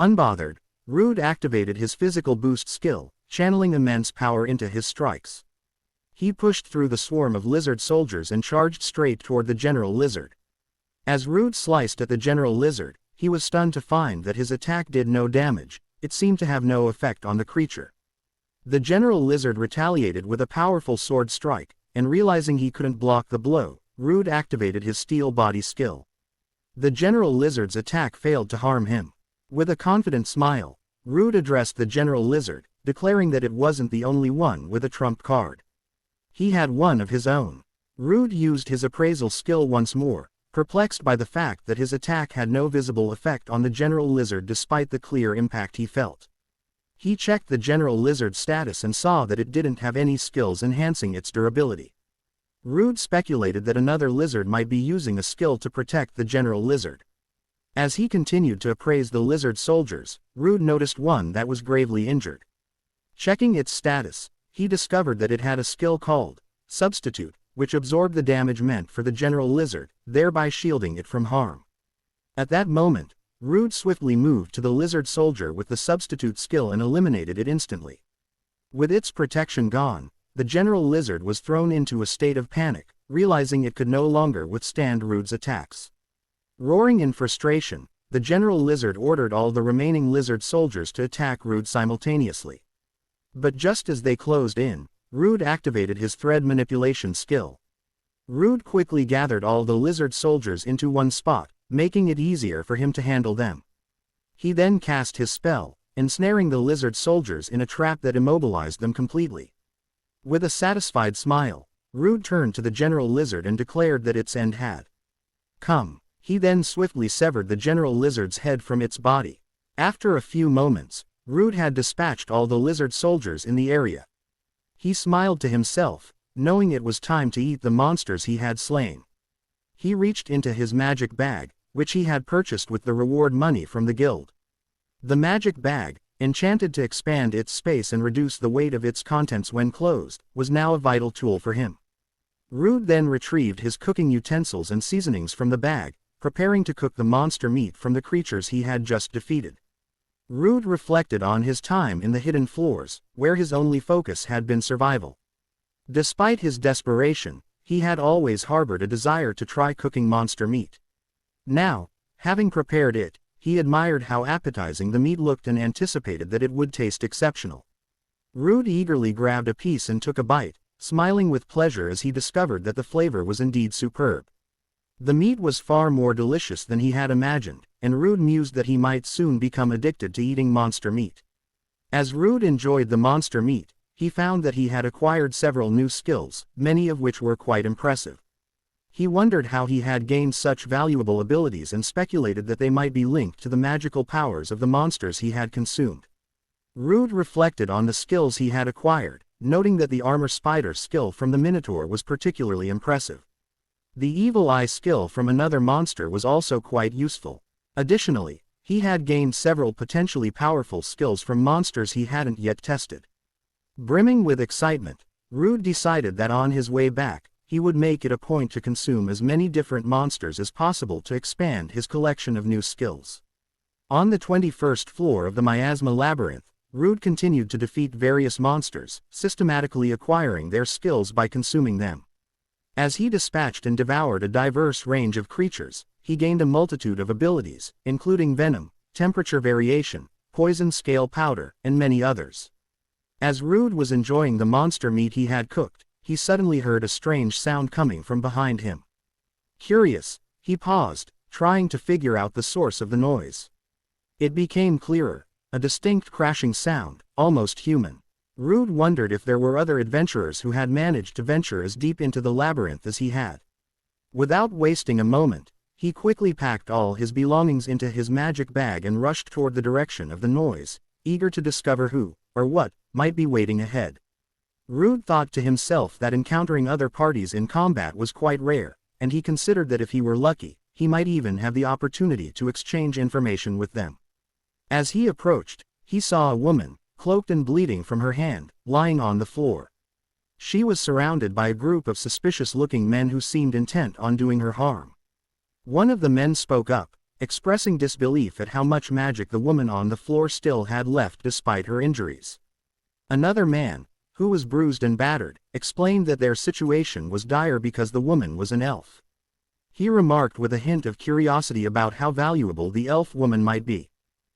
Unbothered, Rude activated his physical boost skill, channeling immense power into his strikes. He pushed through the swarm of lizard soldiers and charged straight toward the general lizard. As Rude sliced at the general lizard, he was stunned to find that his attack did no damage. It seemed to have no effect on the creature. The General Lizard retaliated with a powerful sword strike, and realizing he couldn't block the blow, Rude activated his steel body skill. The General Lizard's attack failed to harm him. With a confident smile, Rude addressed the General Lizard, declaring that it wasn't the only one with a trump card. He had one of his own. Rude used his appraisal skill once more, perplexed by the fact that his attack had no visible effect on the General Lizard despite the clear impact he felt. He checked the General Lizard's status and saw that it didn't have any skills enhancing its durability. Rude speculated that another lizard might be using a skill to protect the General Lizard. As he continued to appraise the lizard soldiers, Rude noticed one that was gravely injured. Checking its status, he discovered that it had a skill called Substitute, which absorbed the damage meant for the General Lizard, thereby shielding it from harm. At that moment, Rude swiftly moved to the lizard soldier with the Substitute skill and eliminated it instantly. With its protection gone, the General Lizard was thrown into a state of panic, realizing it could no longer withstand Rude's attacks. Roaring in frustration, the General Lizard ordered all the remaining lizard soldiers to attack Rude simultaneously. But just as they closed in, Rude activated his thread manipulation skill. Rude quickly gathered all the lizard soldiers into one spot, making it easier for him to handle them. He then cast his spell, ensnaring the lizard soldiers in a trap that immobilized them completely. With a satisfied smile, Rude turned to the General Lizard and declared that its end had come. He then swiftly severed the General Lizard's head from its body. After a few moments, Rude had dispatched all the lizard soldiers in the area. He smiled to himself, knowing it was time to eat the monsters he had slain. He reached into his magic bag, which he had purchased with the reward money from the guild. The magic bag, enchanted to expand its space and reduce the weight of its contents when closed, was now a vital tool for him. Rude then retrieved his cooking utensils and seasonings from the bag, preparing to cook the monster meat from the creatures he had just defeated. Rude reflected on his time in the hidden floors, where his only focus had been survival. Despite his desperation, he had always harbored a desire to try cooking monster meat. Now, having prepared it, he admired how appetizing the meat looked and anticipated that it would taste exceptional. Rude eagerly grabbed a piece and took a bite, smiling with pleasure as he discovered that the flavor was indeed superb. The meat was far more delicious than he had imagined, and Rude mused that he might soon become addicted to eating monster meat. As Rude enjoyed the monster meat, he found that he had acquired several new skills, many of which were quite impressive. He wondered how he had gained such valuable abilities and speculated that they might be linked to the magical powers of the monsters he had consumed. Rude reflected on the skills he had acquired, noting that the armor spider skill from the Minotaur was particularly impressive. The evil eye skill from another monster was also quite useful. Additionally, he had gained several potentially powerful skills from monsters he hadn't yet tested. Brimming with excitement, Rude decided that on his way back, he would make it a point to consume as many different monsters as possible to expand his collection of new skills. On the 21st floor of the Miasma Labyrinth, Rude continued to defeat various monsters, systematically acquiring their skills by consuming them. As he dispatched and devoured a diverse range of creatures, he gained a multitude of abilities, including venom, temperature variation, poison scale powder, and many others. As Rude was enjoying the monster meat he had cooked, he suddenly heard a strange sound coming from behind him. Curious, he paused, trying to figure out the source of the noise. It became clearer, a distinct crashing sound, almost human. Rude wondered if there were other adventurers who had managed to venture as deep into the labyrinth as he had. Without wasting a moment, he quickly packed all his belongings into his magic bag and rushed toward the direction of the noise, eager to discover who, or what, might be waiting ahead. Rude thought to himself that encountering other parties in combat was quite rare, and he considered that if he were lucky, he might even have the opportunity to exchange information with them. As he approached, he saw a woman, cloaked and bleeding from her hand, lying on the floor. She was surrounded by a group of suspicious-looking men who seemed intent on doing her harm. One of the men spoke up, expressing disbelief at how much magic the woman on the floor still had left despite her injuries. Another man, who was bruised and battered, explained that their situation was dire because the woman was an elf. He remarked with a hint of curiosity about how valuable the elf woman might be.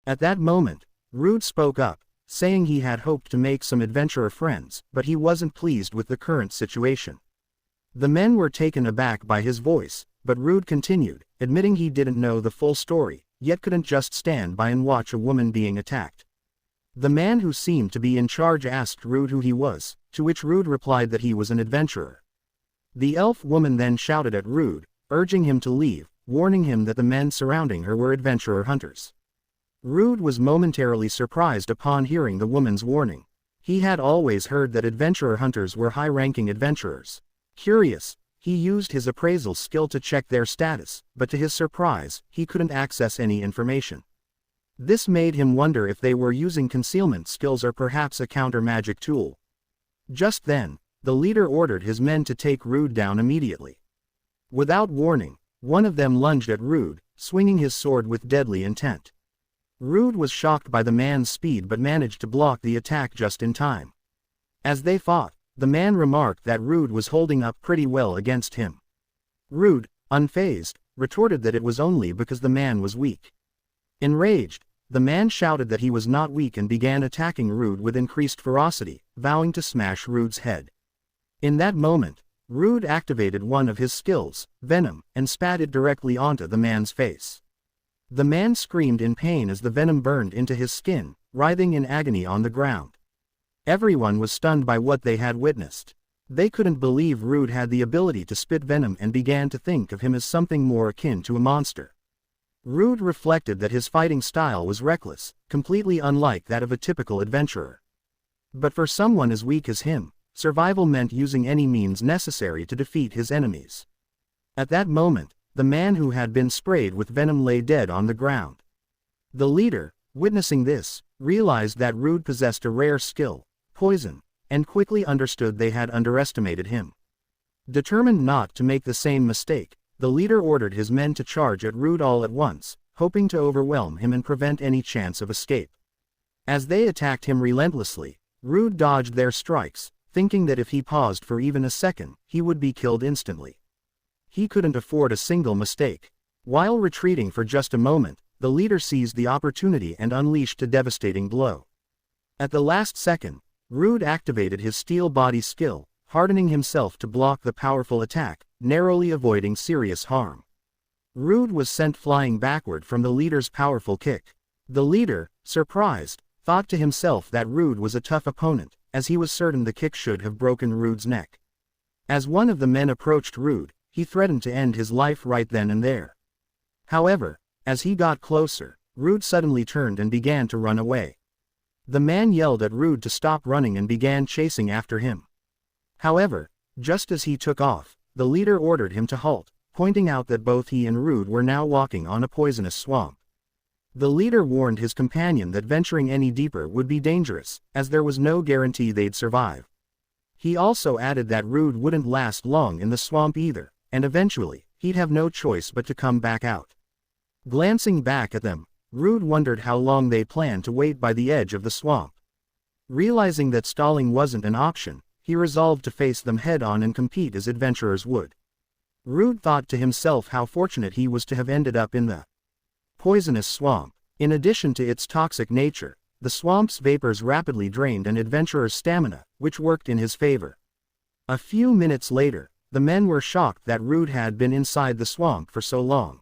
At that moment, Rude spoke up, saying he had hoped to make some adventurer friends, but he wasn't pleased with the current situation. The men were taken aback by his voice, but Rude continued, admitting he didn't know the full story, yet couldn't just stand by and watch a woman being attacked. The man who seemed to be in charge asked Rude who he was, to which Rude replied that he was an adventurer. The elf woman then shouted at Rude, urging him to leave, warning him that the men surrounding her were adventurer hunters. Rude was momentarily surprised upon hearing the woman's warning. He had always heard that adventurer hunters were high-ranking adventurers. Curious, he used his appraisal skill to check their status, but to his surprise, he couldn't access any information. This made him wonder if they were using concealment skills or perhaps a counter-magic tool. Just then, the leader ordered his men to take Rude down immediately. Without warning, one of them lunged at Rude, swinging his sword with deadly intent. Rude was shocked by the man's speed but managed to block the attack just in time. As they fought, the man remarked that Rude was holding up pretty well against him. Rude, unfazed, retorted that it was only because the man was weak. Enraged, the man shouted that he was not weak and began attacking Rude with increased ferocity, vowing to smash Rude's head. In that moment, Rude activated one of his skills, Venom, and spat it directly onto the man's face. The man screamed in pain as the venom burned into his skin, writhing in agony on the ground. Everyone was stunned by what they had witnessed. They couldn't believe Rude had the ability to spit venom and began to think of him as something more akin to a monster. Rude reflected that his fighting style was reckless, completely unlike that of a typical adventurer. But for someone as weak as him, survival meant using any means necessary to defeat his enemies. At that moment, the man who had been sprayed with venom lay dead on the ground. The leader, witnessing this, realized that Rude possessed a rare skill, poison, and quickly understood they had underestimated him. Determined not to make the same mistake, the leader ordered his men to charge at Rude all at once, hoping to overwhelm him and prevent any chance of escape. As they attacked him relentlessly, Rude dodged their strikes, thinking that if he paused for even a second, he would be killed instantly. He couldn't afford a single mistake. While retreating for just a moment, the leader seized the opportunity and unleashed a devastating blow. At the last second, Rude activated his steel body skill, hardening himself to block the powerful attack, narrowly avoiding serious harm. Rude was sent flying backward from the leader's powerful kick. The leader, surprised, thought to himself that Rude was a tough opponent, as he was certain the kick should have broken Rude's neck. As one of the men approached Rude, he threatened to end his life right then and there. However, as he got closer, Rude suddenly turned and began to run away. The man yelled at Rude to stop running and began chasing after him. However, just as he took off, the leader ordered him to halt, pointing out that both he and Rude were now walking on a poisonous swamp. The leader warned his companion that venturing any deeper would be dangerous, as there was no guarantee they'd survive. He also added that Rude wouldn't last long in the swamp either, and eventually, he'd have no choice but to come back out. Glancing back at them, Rude wondered how long they planned to wait by the edge of the swamp. Realizing that stalling wasn't an option, he resolved to face them head-on and compete as adventurers would. Rude thought to himself how fortunate he was to have ended up in the poisonous swamp. In addition to its toxic nature, the swamp's vapors rapidly drained an adventurer's stamina, which worked in his favor. A few minutes later, the men were shocked that Rude had been inside the swamp for so long.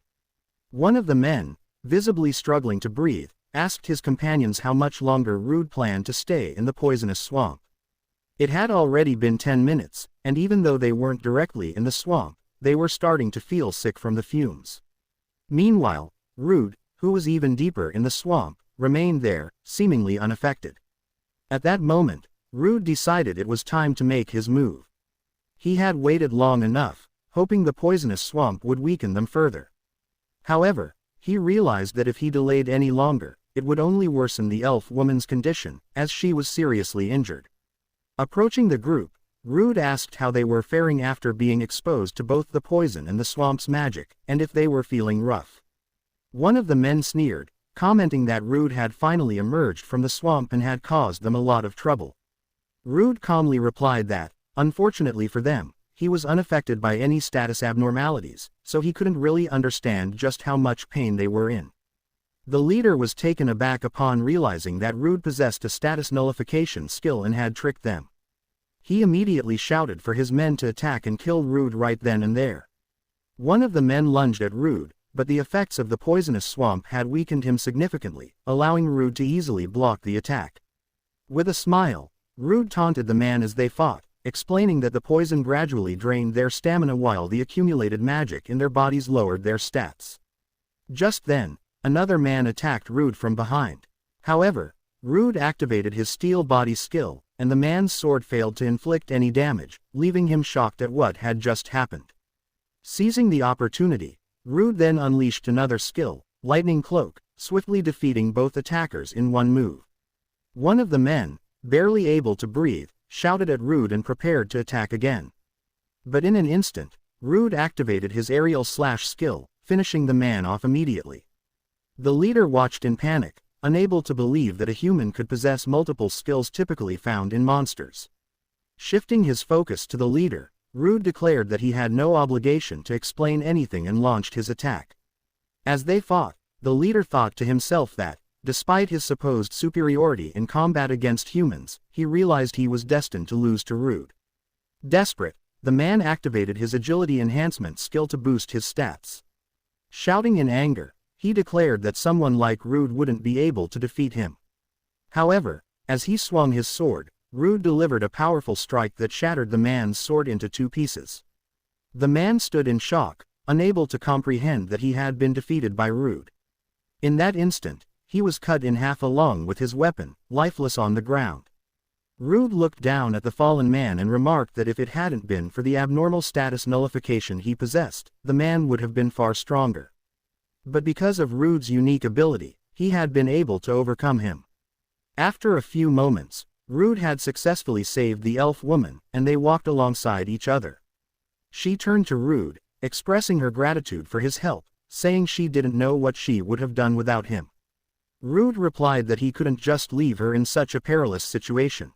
One of the men, visibly struggling to breathe, asked his companions how much longer Rude planned to stay in the poisonous swamp. It had already been 10 minutes, and even though they weren't directly in the swamp, they were starting to feel sick from the fumes. Meanwhile, Rude, who was even deeper in the swamp, remained there, seemingly unaffected. At that moment, Rude decided it was time to make his move. He had waited long enough, hoping the poisonous swamp would weaken them further. However, he realized that if he delayed any longer, it would only worsen the elf woman's condition, as she was seriously injured. Approaching the group, Rude asked how they were faring after being exposed to both the poison and the swamp's magic, and if they were feeling rough. One of the men sneered, commenting that Rude had finally emerged from the swamp and had caused them a lot of trouble. Rude calmly replied that, unfortunately for them, he was unaffected by any status abnormalities, so he couldn't really understand just how much pain they were in. The leader was taken aback upon realizing that Rude possessed a status nullification skill and had tricked them. He immediately shouted for his men to attack and kill Rude right then and there. One of the men lunged at Rude, but the effects of the poisonous swamp had weakened him significantly, allowing Rude to easily block the attack. With a smile, Rude taunted the man as they fought, explaining that the poison gradually drained their stamina while the accumulated magic in their bodies lowered their stats. Just then, another man attacked Rude from behind. However, Rude activated his steel body skill, and the man's sword failed to inflict any damage, leaving him shocked at what had just happened. Seizing the opportunity, Rude then unleashed another skill, Lightning Cloak, swiftly defeating both attackers in one move. One of the men, barely able to breathe, shouted at Rude and prepared to attack again. But in an instant, Rude activated his aerial slash skill, finishing the man off immediately. The leader watched in panic, unable to believe that a human could possess multiple skills typically found in monsters. Shifting his focus to the leader, Rude declared that he had no obligation to explain anything and launched his attack. As they fought, the leader thought to himself that, despite his supposed superiority in combat against humans, he realized he was destined to lose to Rude. Desperate, the man activated his agility enhancement skill to boost his stats. Shouting in anger, he declared that someone like Rude wouldn't be able to defeat him. However, as he swung his sword, Rude delivered a powerful strike that shattered the man's sword into two pieces. The man stood in shock, unable to comprehend that he had been defeated by Rude. In that instant, he was cut in half along with his weapon, lifeless on the ground. Rude looked down at the fallen man and remarked that if it hadn't been for the abnormal status nullification he possessed, the man would have been far stronger. But because of Rude's unique ability, he had been able to overcome him. After a few moments, Rude had successfully saved the elf woman, and they walked alongside each other. She turned to Rude, expressing her gratitude for his help, saying she didn't know what she would have done without him. Rude replied that he couldn't just leave her in such a perilous situation.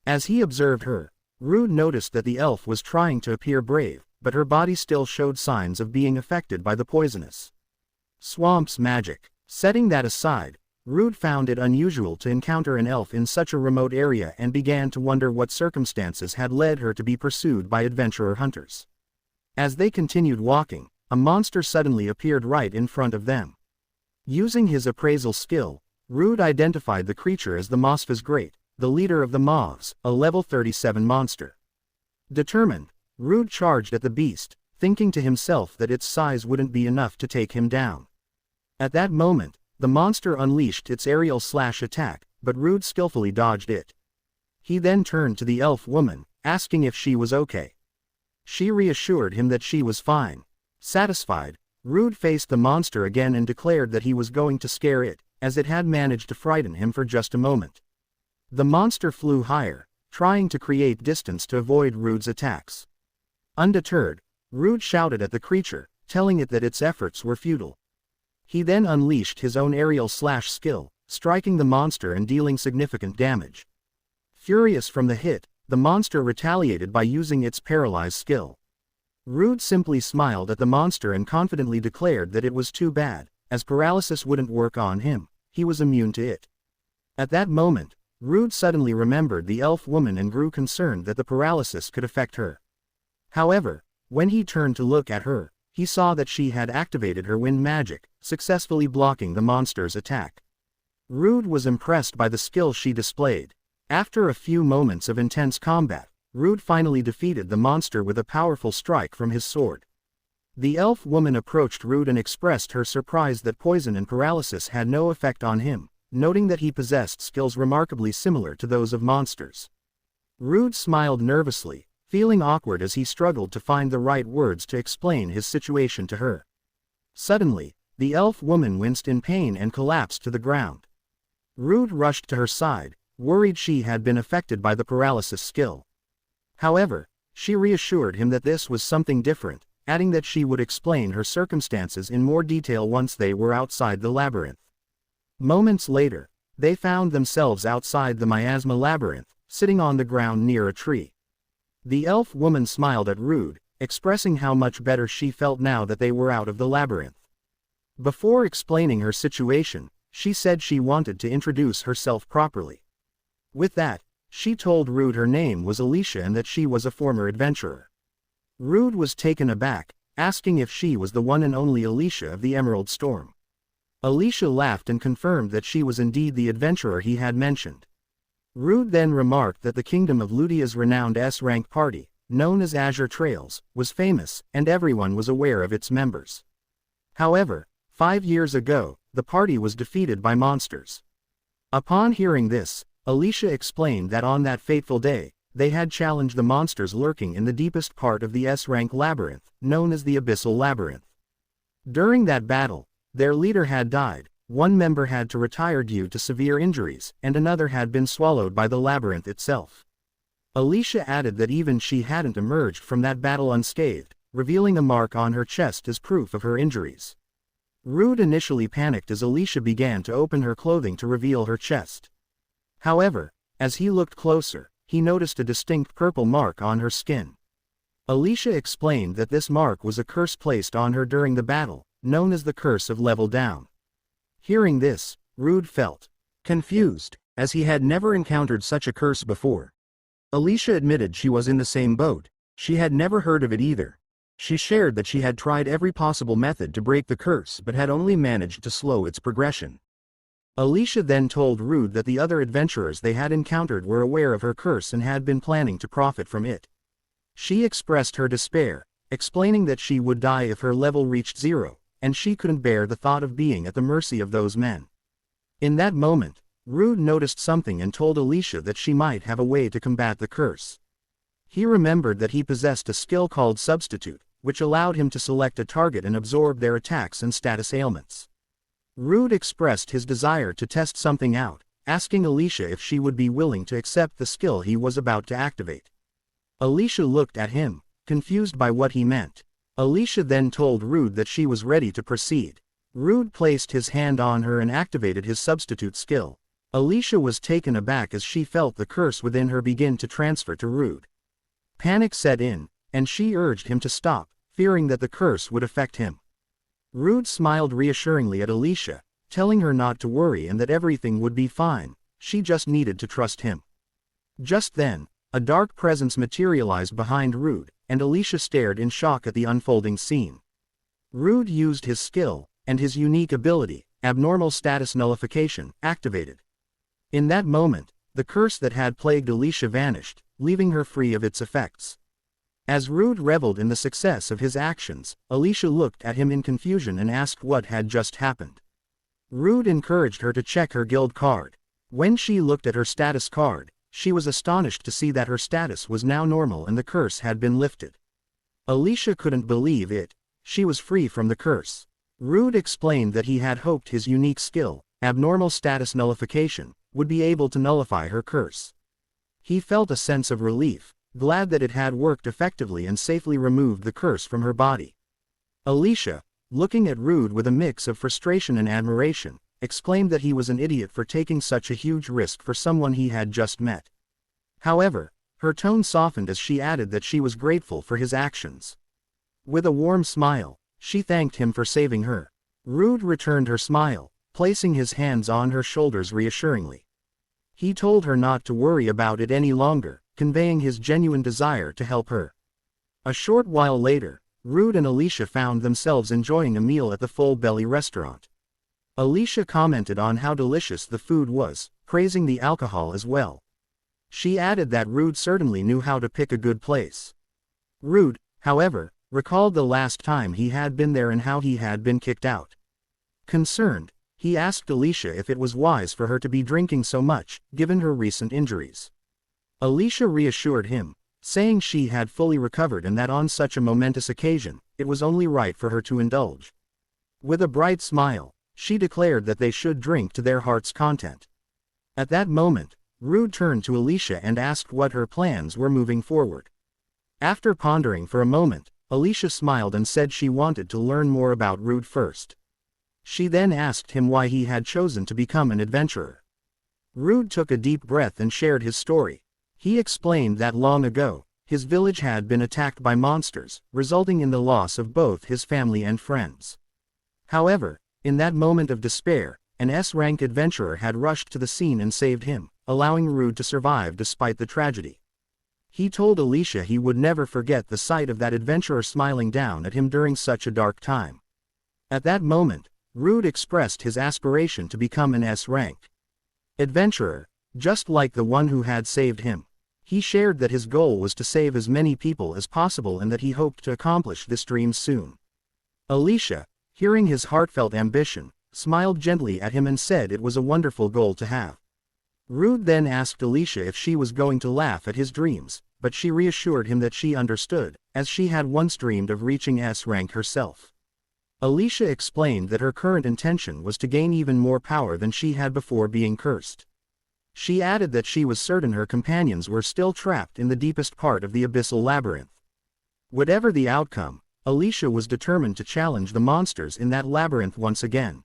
As he observed her, Rude noticed that the elf was trying to appear brave, but her body still showed signs of being affected by the poisonous swamp's magic. Setting that aside, Rude found it unusual to encounter an elf in such a remote area and began to wonder what circumstances had led her to be pursued by adventurer hunters. As they continued walking, a monster suddenly appeared right in front of them. Using his appraisal skill, Rude identified the creature as the Mosfa's Great, the leader of the Moths, a level 37 monster. Determined, Rude charged at the beast, thinking to himself that its size wouldn't be enough to take him down. At that moment, the monster unleashed its aerial slash attack, but Rude skillfully dodged it. He then turned to the elf woman, asking if she was okay. She reassured him that she was fine. Satisfied, Rude faced the monster again and declared that he was going to scare it, as it had managed to frighten him for just a moment. The monster flew higher, trying to create distance to avoid Rude's attacks. Undeterred, Rude shouted at the creature, telling it that its efforts were futile. He then unleashed his own aerial slash skill, striking the monster and dealing significant damage. Furious from the hit, the monster retaliated by using its paralyze skill. Rude simply smiled at the monster and confidently declared that it was too bad, as paralysis wouldn't work on him, he was immune to it. At that moment, Rude suddenly remembered the elf woman and grew concerned that the paralysis could affect her. However, when he turned to look at her, he saw that she had activated her wind magic, successfully blocking the monster's attack. Rude was impressed by the skill she displayed. After a few moments of intense combat, Rude finally defeated the monster with a powerful strike from his sword. The elf woman approached Rude and expressed her surprise that poison and paralysis had no effect on him, noting that he possessed skills remarkably similar to those of monsters. Rude smiled nervously, feeling awkward as he struggled to find the right words to explain his situation to her. Suddenly, the elf woman winced in pain and collapsed to the ground. Rude rushed to her side, worried she had been affected by the paralysis skill. However, she reassured him that this was something different, adding that she would explain her circumstances in more detail once they were outside the labyrinth. Moments later, they found themselves outside the miasma labyrinth, sitting on the ground near a tree. The elf woman smiled at Rude, expressing how much better she felt now that they were out of the labyrinth. Before explaining her situation, she said she wanted to introduce herself properly. With that, she told Rude her name was Alicia and that she was a former adventurer. Rude was taken aback, asking if she was the one and only Alicia of the Emerald Storm. Alicia laughed and confirmed that she was indeed the adventurer he had mentioned. Rude then remarked that the kingdom of Ludia's renowned S-rank party, known as Azure Trails, was famous, and everyone was aware of its members. However, 5 years ago, the party was defeated by monsters. Upon hearing this, Alicia explained that on that fateful day, they had challenged the monsters lurking in the deepest part of the S-rank labyrinth, known as the Abyssal Labyrinth. During that battle, their leader had died, one member had to retire due to severe injuries, and another had been swallowed by the labyrinth itself. Alicia added that even she hadn't emerged from that battle unscathed, revealing a mark on her chest as proof of her injuries. Rude initially panicked as Alicia began to open her clothing to reveal her chest. However, as he looked closer, he noticed a distinct purple mark on her skin. Alicia explained that this mark was a curse placed on her during the battle, known as the Curse of Level Down. Hearing this, Rude felt confused, as he had never encountered such a curse before. Alicia admitted she was in the same boat, she had never heard of it either. She shared that she had tried every possible method to break the curse but had only managed to slow its progression. Alicia then told Rude that the other adventurers they had encountered were aware of her curse and had been planning to profit from it. She expressed her despair, explaining that she would die if her level reached 0, and she couldn't bear the thought of being at the mercy of those men. In that moment, Rude noticed something and told Alicia that she might have a way to combat the curse. He remembered that he possessed a skill called Substitute, which allowed him to select a target and absorb their attacks and status ailments. Rude expressed his desire to test something out, asking Alicia if she would be willing to accept the skill he was about to activate. Alicia looked at him, confused by what he meant. Alicia then told Rude that she was ready to proceed. Rude placed his hand on her and activated his substitute skill. Alicia was taken aback as she felt the curse within her begin to transfer to Rude. Panic set in, and she urged him to stop, fearing that the curse would affect him. Rude smiled reassuringly at Alicia, telling her not to worry and that everything would be fine, she just needed to trust him. Just then, a dark presence materialized behind Rude, and Alicia stared in shock at the unfolding scene. Rude used his skill, and his unique ability, Abnormal Status Nullification, activated. In that moment, the curse that had plagued Alicia vanished, leaving her free of its effects. As Rude reveled in the success of his actions, Alicia looked at him in confusion and asked what had just happened. Rude encouraged her to check her guild card. When she looked at her status card, she was astonished to see that her status was now normal and the curse had been lifted. Alicia couldn't believe it, she was free from the curse. Rude explained that he had hoped his unique skill, Abnormal Status Nullification, would be able to nullify her curse. He felt a sense of relief, glad that it had worked effectively and safely removed the curse from her body. Alicia, looking at Rude with a mix of frustration and admiration, exclaimed that he was an idiot for taking such a huge risk for someone he had just met. However, her tone softened as she added that she was grateful for his actions. With a warm smile, she thanked him for saving her. Rude returned her smile, placing his hands on her shoulders reassuringly. He told her not to worry about it any longer, conveying his genuine desire to help her. A short while later, Rude and Alicia found themselves enjoying a meal at the Full Belly restaurant. Alicia commented on how delicious the food was, praising the alcohol as well. She added that Rude certainly knew how to pick a good place. Rude, however, recalled the last time he had been there and how he had been kicked out. Concerned, he asked Alicia if it was wise for her to be drinking so much, given her recent injuries. Alicia reassured him, saying she had fully recovered and that on such a momentous occasion, it was only right for her to indulge. With a bright smile, she declared that they should drink to their heart's content. At that moment, Rude turned to Alicia and asked what her plans were moving forward. After pondering for a moment, Alicia smiled and said she wanted to learn more about Rude first. She then asked him why he had chosen to become an adventurer. Rude took a deep breath and shared his story. He explained that long ago, his village had been attacked by monsters, resulting in the loss of both his family and friends. However, In that moment of despair, an S-rank adventurer had rushed to the scene and saved him, allowing Rude to survive despite the tragedy. He told Alicia he would never forget the sight of that adventurer smiling down at him during such a dark time. At that moment, Rude expressed his aspiration to become an S-rank adventurer, just like the one who had saved him. He shared that his goal was to save as many people as possible and that he hoped to accomplish this dream soon. Alicia, hearing his heartfelt ambition, smiled gently at him and said it was a wonderful goal to have. Rude then asked Alicia if she was going to laugh at his dreams, but she reassured him that she understood, as she had once dreamed of reaching S-rank herself. Alicia explained that her current intention was to gain even more power than she had before being cursed. She added that she was certain her companions were still trapped in the deepest part of the abyssal labyrinth. Whatever the outcome, Alicia was determined to challenge the monsters in that labyrinth once again.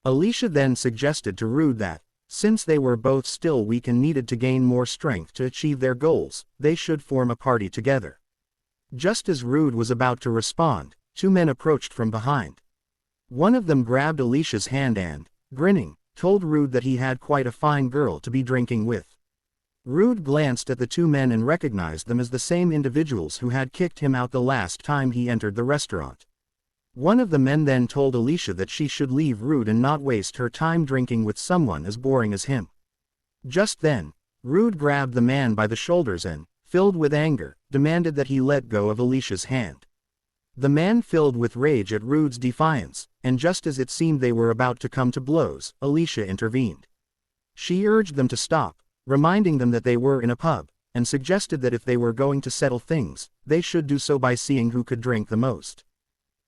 Alicia then suggested to Rude that, since they were both still weak and needed to gain more strength to achieve their goals, they should form a party together. Just as Rude was about to respond, two men approached from behind. One of them grabbed Alicia's hand and, grinning, told Rude that he had quite a fine girl to be drinking with. Rude glanced at the two men and recognized them as the same individuals who had kicked him out the last time he entered the restaurant. One of the men then told Alicia that she should leave Rude and not waste her time drinking with someone as boring as him. Just then, Rude grabbed the man by the shoulders and, filled with anger, demanded that he let go of Alicia's hand. The man filled with rage at Rude's defiance, and just as it seemed they were about to come to blows, Alicia intervened. She urged them to stop, reminding them that they were in a pub, and suggested that if they were going to settle things, they should do so by seeing who could drink the most.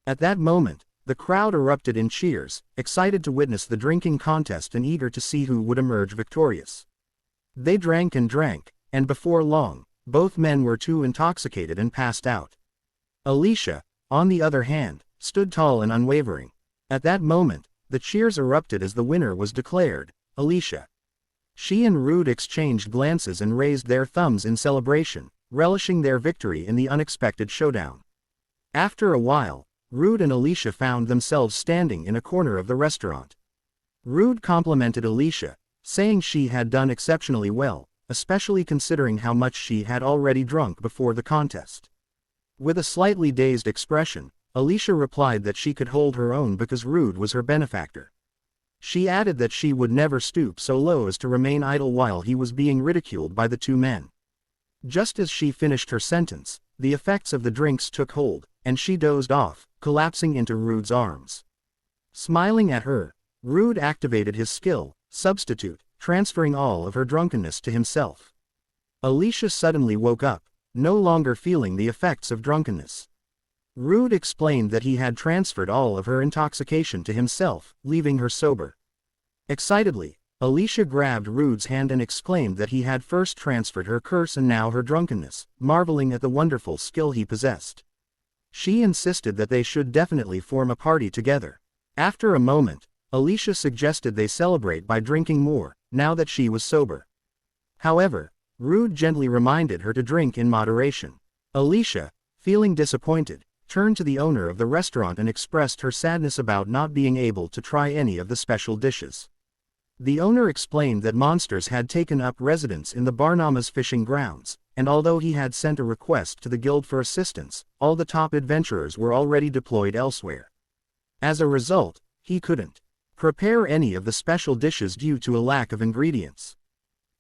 At that moment, the crowd erupted in cheers, excited to witness the drinking contest and eager to see who would emerge victorious. They drank, and before long, both men were too intoxicated and passed out. Alicia, on the other hand, stood tall and unwavering. At that moment, the cheers erupted as the winner was declared, Alicia. She and Rude exchanged glances and raised their thumbs in celebration, relishing their victory in the unexpected showdown. After a while, Rude and Alicia found themselves standing in a corner of the restaurant. Rude complimented Alicia, saying she had done exceptionally well, especially considering how much she had already drunk before the contest. With a slightly dazed expression, Alicia replied that she could hold her own because Rude was her benefactor. She added that she would never stoop so low as to remain idle while he was being ridiculed by the two men. Just as she finished her sentence, the effects of the drinks took hold, and she dozed off, collapsing into Rude's arms. Smiling at her, Rude activated his skill, Substitute, transferring all of her drunkenness to himself. Alicia suddenly woke up, no longer feeling the effects of drunkenness. Rude explained that he had transferred all of her intoxication to himself, leaving her sober. Excitedly, Alicia grabbed Rude's hand and exclaimed that he had first transferred her curse and now her drunkenness, marveling at the wonderful skill he possessed. She insisted that they should definitely form a party together. After a moment, Alicia suggested they celebrate by drinking more, now that she was sober. However, Rude gently reminded her to drink in moderation. Alicia, feeling disappointed, turned to the owner of the restaurant and expressed her sadness about not being able to try any of the special dishes. The owner explained that monsters had taken up residence in the Barnama's fishing grounds, and although he had sent a request to the guild for assistance, all the top adventurers were already deployed elsewhere. As a result, he couldn't prepare any of the special dishes due to a lack of ingredients.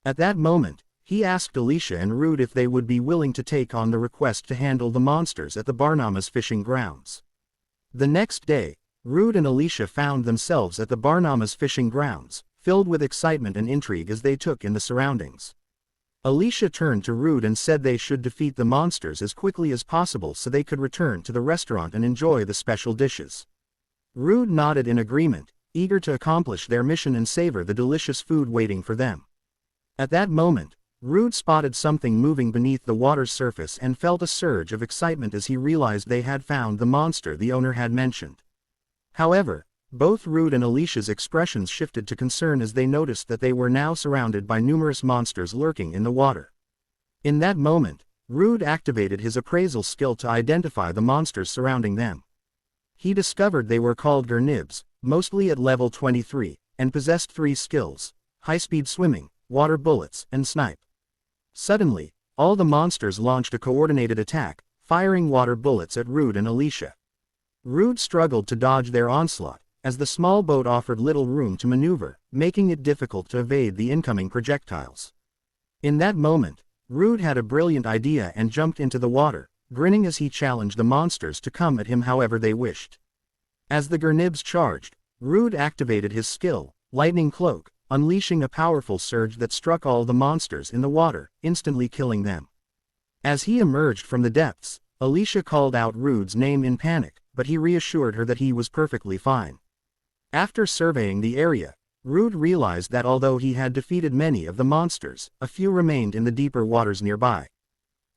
At that moment, he asked Alicia and Rude if they would be willing to take on the request to handle the monsters at the Barnama's fishing grounds. The next day, Rude and Alicia found themselves at the Barnama's fishing grounds, filled with excitement and intrigue as they took in the surroundings. Alicia turned to Rude and said they should defeat the monsters as quickly as possible so they could return to the restaurant and enjoy the special dishes. Rude nodded in agreement, eager to accomplish their mission and savor the delicious food waiting for them. At that moment, Rude spotted something moving beneath the water's surface and felt a surge of excitement as he realized they had found the monster the owner had mentioned. However, both Rude and Alicia's expressions shifted to concern as they noticed that they were now surrounded by numerous monsters lurking in the water. In that moment, Rude activated his appraisal skill to identify the monsters surrounding them. He discovered they were called gurnibs, mostly at level 23, and possessed 3 skills: high-speed swimming, water bullets, and snipe. Suddenly, all the monsters launched a coordinated attack, firing water bullets at Rude and Alicia. Rude struggled to dodge their onslaught, as the small boat offered little room to maneuver, making it difficult to evade the incoming projectiles. In that moment, Rude had a brilliant idea and jumped into the water, grinning as he challenged the monsters to come at him however they wished. As the Gurnibs charged, Rude activated his skill, Lightning Cloak, unleashing a powerful surge that struck all the monsters in the water, instantly killing them. As he emerged from the depths, Alicia called out Rude's name in panic, but he reassured her that he was perfectly fine. After surveying the area, Rude realized that although he had defeated many of the monsters, a few remained in the deeper waters nearby.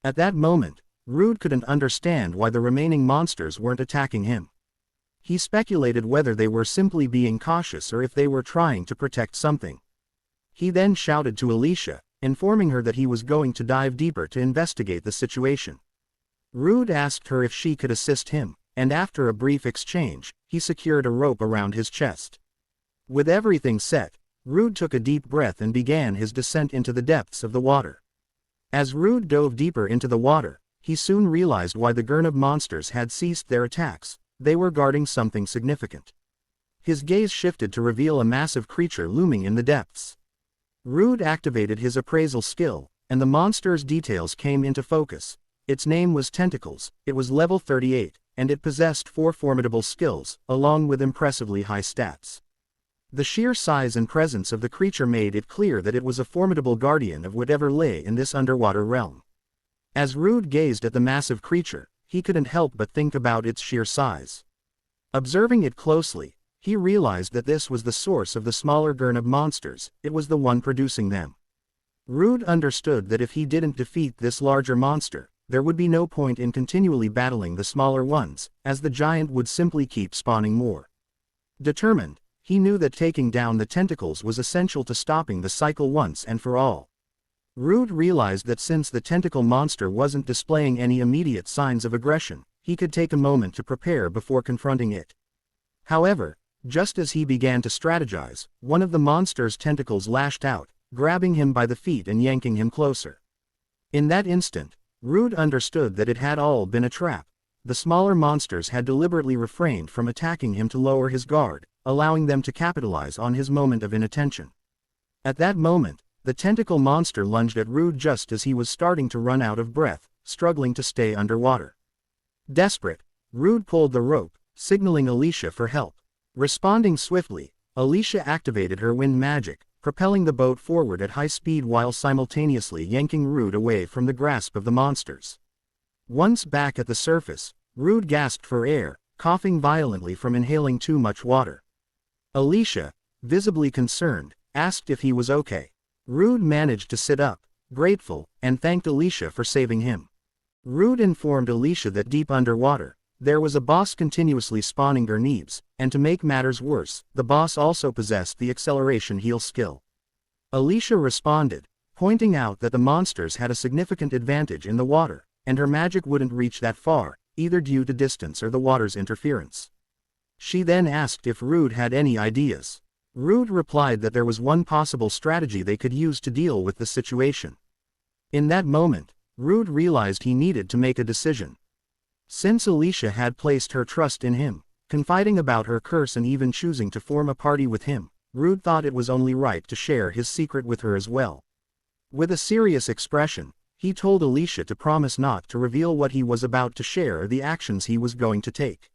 At that moment, Rude couldn't understand why the remaining monsters weren't attacking him. He speculated whether they were simply being cautious or if they were trying to protect something. He then shouted to Alicia, informing her that he was going to dive deeper to investigate the situation. Rude asked her if she could assist him, and after a brief exchange, he secured a rope around his chest. With everything set, Rude took a deep breath and began his descent into the depths of the water. As Rude dove deeper into the water, he soon realized why the Gurnib monsters had ceased their attacks. They were guarding something significant. His gaze shifted to reveal a massive creature looming in the depths. Rude activated his appraisal skill, and the monster's details came into focus. Its name was Tentacles, it was level 38, and it possessed 4 formidable skills, along with impressively high stats. The sheer size and presence of the creature made it clear that it was a formidable guardian of whatever lay in this underwater realm. As Rude gazed at the massive creature, he couldn't help but think about its sheer size. Observing it closely, he realized that this was the source of the smaller Gurnib monsters, it was the one producing them. Rude understood that if he didn't defeat this larger monster, there would be no point in continually battling the smaller ones, as the giant would simply keep spawning more. Determined, he knew that taking down the tentacles was essential to stopping the cycle once and for all. Rude realized that since the tentacle monster wasn't displaying any immediate signs of aggression, he could take a moment to prepare before confronting it. However, just as he began to strategize, one of the monster's tentacles lashed out, grabbing him by the feet and yanking him closer. In that instant, Rude understood that it had all been a trap. The smaller monsters had deliberately refrained from attacking him to lower his guard, allowing them to capitalize on his moment of inattention. At that moment, the tentacle monster lunged at Rude just as he was starting to run out of breath, struggling to stay underwater. Desperate, Rude pulled the rope, signaling Alicia for help. Responding swiftly, Alicia activated her wind magic, propelling the boat forward at high speed while simultaneously yanking Rude away from the grasp of the monsters. Once back at the surface, Rude gasped for air, coughing violently from inhaling too much water. Alicia, visibly concerned, asked if he was okay. Rude managed to sit up, grateful, and thanked Alicia for saving him. Rude informed Alicia that deep underwater, there was a boss continuously spawning Gurnibs, and to make matters worse, the boss also possessed the acceleration heal skill. Alicia responded, pointing out that the monsters had a significant advantage in the water, and her magic wouldn't reach that far, either due to distance or the water's interference. She then asked if Rude had any ideas. Rude replied that there was one possible strategy they could use to deal with the situation. In that moment, Rude realized he needed to make a decision. Since Alicia had placed her trust in him, confiding about her curse and even choosing to form a party with him, Rude thought it was only right to share his secret with her as well. With a serious expression, he told Alicia to promise not to reveal what he was about to share or the actions he was going to take.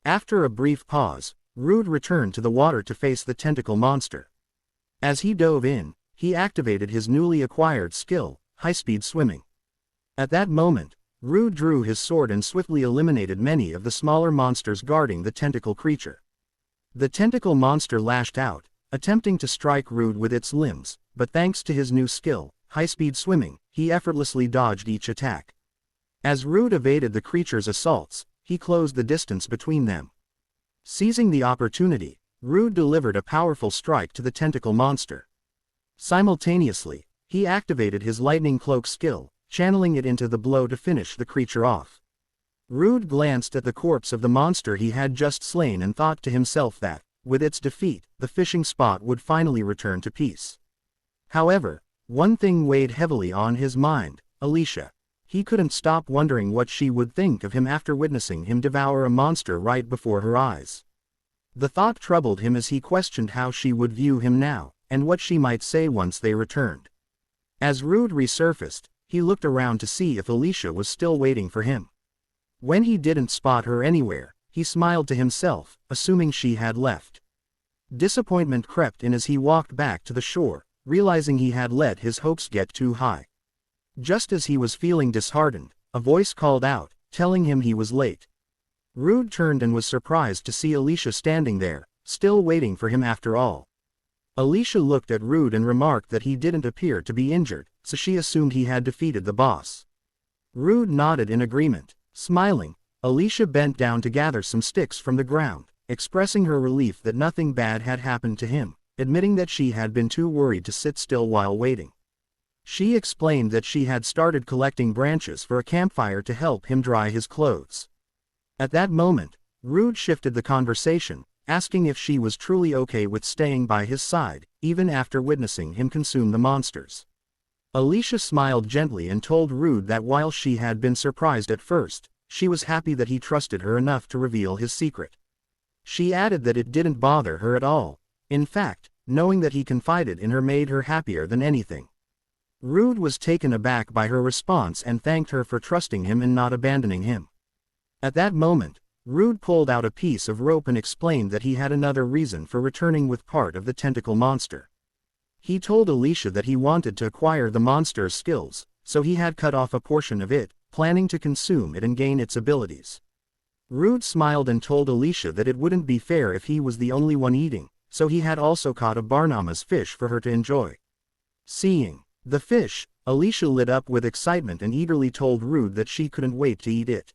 After a brief pause, Rude returned to the water to face the tentacle monster. As he dove in, he activated his newly acquired skill, high-speed swimming. At that moment, Rude drew his sword and swiftly eliminated many of the smaller monsters guarding the tentacle creature. The tentacle monster lashed out, attempting to strike Rude with its limbs, but thanks to his new skill, high-speed swimming, he effortlessly dodged each attack. As Rude evaded the creature's assaults, he closed the distance between them. Seizing the opportunity, Rude delivered a powerful strike to the tentacle monster. Simultaneously, he activated his lightning cloak skill, channeling it into the blow to finish the creature off. Rude glanced at the corpse of the monster he had just slain and thought to himself that, with its defeat, the fishing spot would finally return to peace. However, one thing weighed heavily on his mind: Alicia. He couldn't stop wondering what she would think of him after witnessing him devour a monster right before her eyes. The thought troubled him as he questioned how she would view him now, and what she might say once they returned. As Rude resurfaced, he looked around to see if Alicia was still waiting for him. When he didn't spot her anywhere, he smiled to himself, assuming she had left. Disappointment crept in as he walked back to the shore, realizing he had let his hopes get too high. Just as he was feeling disheartened, a voice called out, telling him he was late. Rude turned and was surprised to see Alicia standing there, still waiting for him after all. Alicia looked at Rude and remarked that he didn't appear to be injured, so she assumed he had defeated the boss. Rude nodded in agreement. Smiling, Alicia bent down to gather some sticks from the ground, expressing her relief that nothing bad had happened to him, admitting that she had been too worried to sit still while waiting. She explained that she had started collecting branches for a campfire to help him dry his clothes. At that moment, Rude shifted the conversation, asking if she was truly okay with staying by his side, even after witnessing him consume the monsters. Alicia smiled gently and told Rude that while she had been surprised at first, she was happy that he trusted her enough to reveal his secret. She added that it didn't bother her at all. In fact, knowing that he confided in her made her happier than anything. Rude was taken aback by her response and thanked her for trusting him and not abandoning him. At that moment, Rude pulled out a piece of rope and explained that he had another reason for returning with part of the tentacle monster. He told Alicia that he wanted to acquire the monster's skills, so he had cut off a portion of it, planning to consume it and gain its abilities. Rude smiled and told Alicia that it wouldn't be fair if he was the only one eating, so he had also caught a Barnama's fish for her to enjoy. Seeing the fish, Alicia lit up with excitement and eagerly told Rude that she couldn't wait to eat it.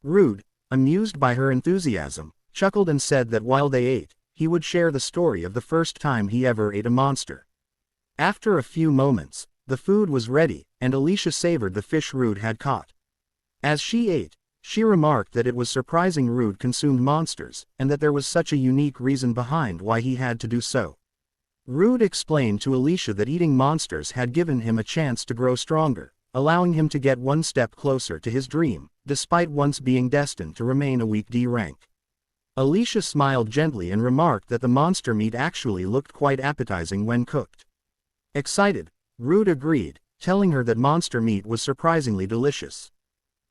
Rude, amused by her enthusiasm, chuckled and said that while they ate, he would share the story of the first time he ever ate a monster. After a few moments, the food was ready, and Alicia savored the fish Rude had caught. As she ate, she remarked that it was surprising Rude consumed monsters, and that there was such a unique reason behind why he had to do so. Rude explained to Alicia that eating monsters had given him a chance to grow stronger, allowing him to get one step closer to his dream, despite once being destined to remain a weak D rank. Alicia smiled gently and remarked that the monster meat actually looked quite appetizing when cooked. Excited, Rude agreed, telling her that monster meat was surprisingly delicious.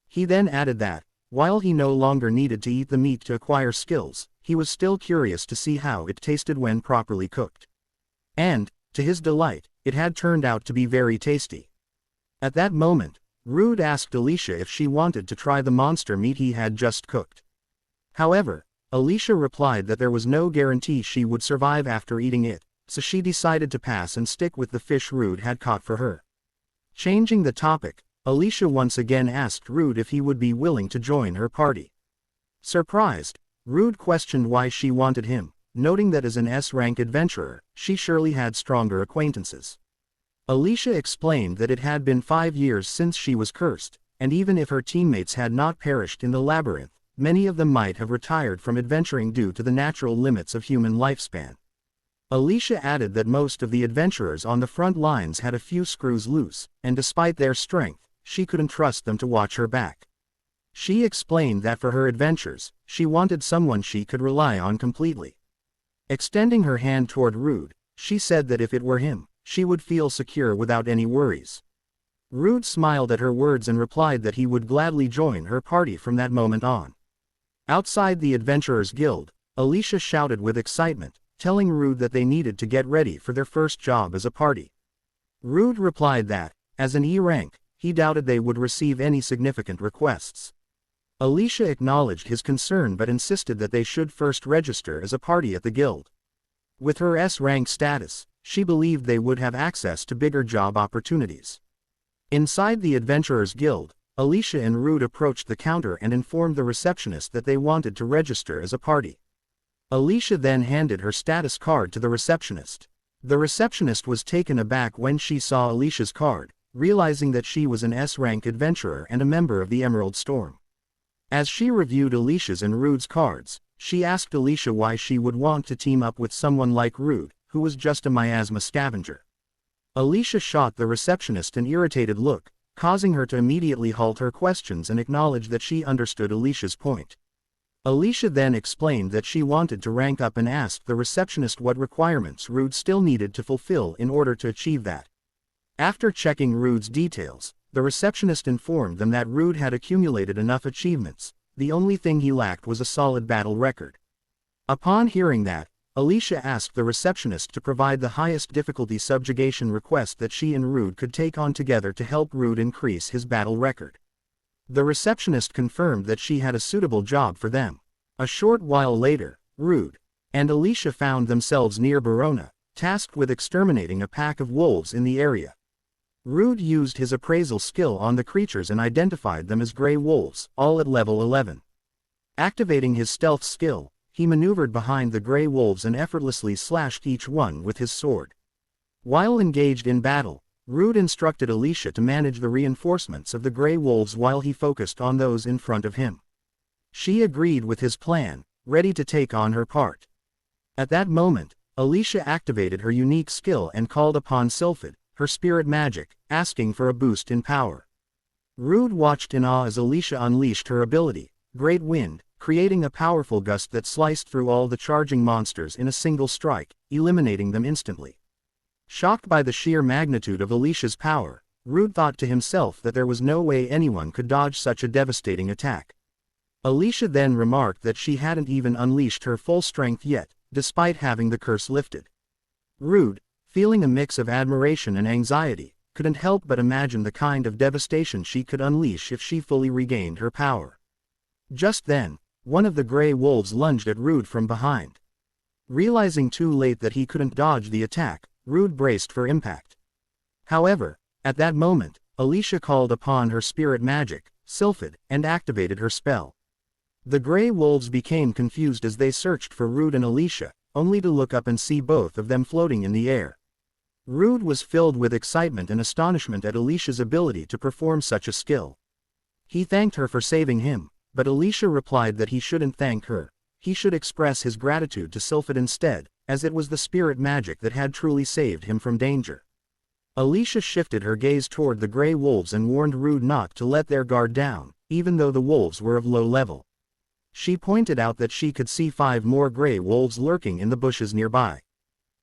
He then added that, while he no longer needed to eat the meat to acquire skills, he was still curious to see how it tasted when properly cooked. And, to his delight, it had turned out to be very tasty. At that moment, Rude asked Alicia if she wanted to try the monster meat he had just cooked. However, Alicia replied that there was no guarantee she would survive after eating it, so she decided to pass and stick with the fish Rude had caught for her. Changing the topic, Alicia once again asked Rude if he would be willing to join her party. Surprised, Rude questioned why she wanted him, noting that as an S-rank adventurer, she surely had stronger acquaintances. Alicia explained that it had been 5 years since she was cursed, and even if her teammates had not perished in the labyrinth, many of them might have retired from adventuring due to the natural limits of human lifespan. Alicia added that most of the adventurers on the front lines had a few screws loose, and despite their strength, she couldn't trust them to watch her back. She explained that for her adventures, she wanted someone she could rely on completely. Extending her hand toward Rude, she said that if it were him, she would feel secure without any worries. Rude smiled at her words and replied that he would gladly join her party from that moment on. Outside the Adventurers Guild, Alicia shouted with excitement, telling Rude that they needed to get ready for their first job as a party. Rude replied that, as an E rank, he doubted they would receive any significant requests. Alicia acknowledged his concern but insisted that they should first register as a party at the guild. With her S-rank status, she believed they would have access to bigger job opportunities. Inside the Adventurers Guild, Alicia and Rude approached the counter and informed the receptionist that they wanted to register as a party. Alicia then handed her status card to the receptionist. The receptionist was taken aback when she saw Alicia's card, realizing that she was an S-rank adventurer and a member of the Emerald Storm. As she reviewed Alicia's and Rude's cards, she asked Alicia why she would want to team up with someone like Rude, who was just a miasma scavenger. Alicia shot the receptionist an irritated look, causing her to immediately halt her questions and acknowledge that she understood Alicia's point. Alicia then explained that she wanted to rank up and asked the receptionist what requirements Rude still needed to fulfill in order to achieve that. After checking Rude's details, the receptionist informed them that Rude had accumulated enough achievements, the only thing he lacked was a solid battle record. Upon hearing that, Alicia asked the receptionist to provide the highest difficulty subjugation request that she and Rude could take on together to help Rude increase his battle record. The receptionist confirmed that she had a suitable job for them. A short while later, Rude and Alicia found themselves near Verona, tasked with exterminating a pack of wolves in the area. Rude used his appraisal skill on the creatures and identified them as gray wolves, all at level 11. Activating his stealth skill, he maneuvered behind the gray wolves and effortlessly slashed each one with his sword. While engaged in battle, Rude instructed Alicia to manage the reinforcements of the gray wolves while he focused on those in front of him. She agreed with his plan, ready to take on her part. At that moment, Alicia activated her unique skill and called upon Sylphid, her spirit magic, asking for a boost in power. Rude watched in awe as Alicia unleashed her ability, Great Wind, creating a powerful gust that sliced through all the charging monsters in a single strike, eliminating them instantly. Shocked by the sheer magnitude of Alicia's power, Rude thought to himself that there was no way anyone could dodge such a devastating attack. Alicia then remarked that she hadn't even unleashed her full strength yet, despite having the curse lifted. Rude, feeling a mix of admiration and anxiety, couldn't help but imagine the kind of devastation she could unleash if she fully regained her power. Just then, one of the gray wolves lunged at Rude from behind. Realizing too late that he couldn't dodge the attack, Rude braced for impact. However, at that moment, Alicia called upon her spirit magic, Sylphid, and activated her spell. The gray wolves became confused as they searched for Rude and Alicia, only to look up and see both of them floating in the air. Rude was filled with excitement and astonishment at Alicia's ability to perform such a skill. He thanked her for saving him, but Alicia replied that he shouldn't thank her, he should express his gratitude to Sylphid instead, as it was the spirit magic that had truly saved him from danger. Alicia shifted her gaze toward the gray wolves and warned Rude not to let their guard down, even though the wolves were of low level. She pointed out that she could see 5 more gray wolves lurking in the bushes nearby.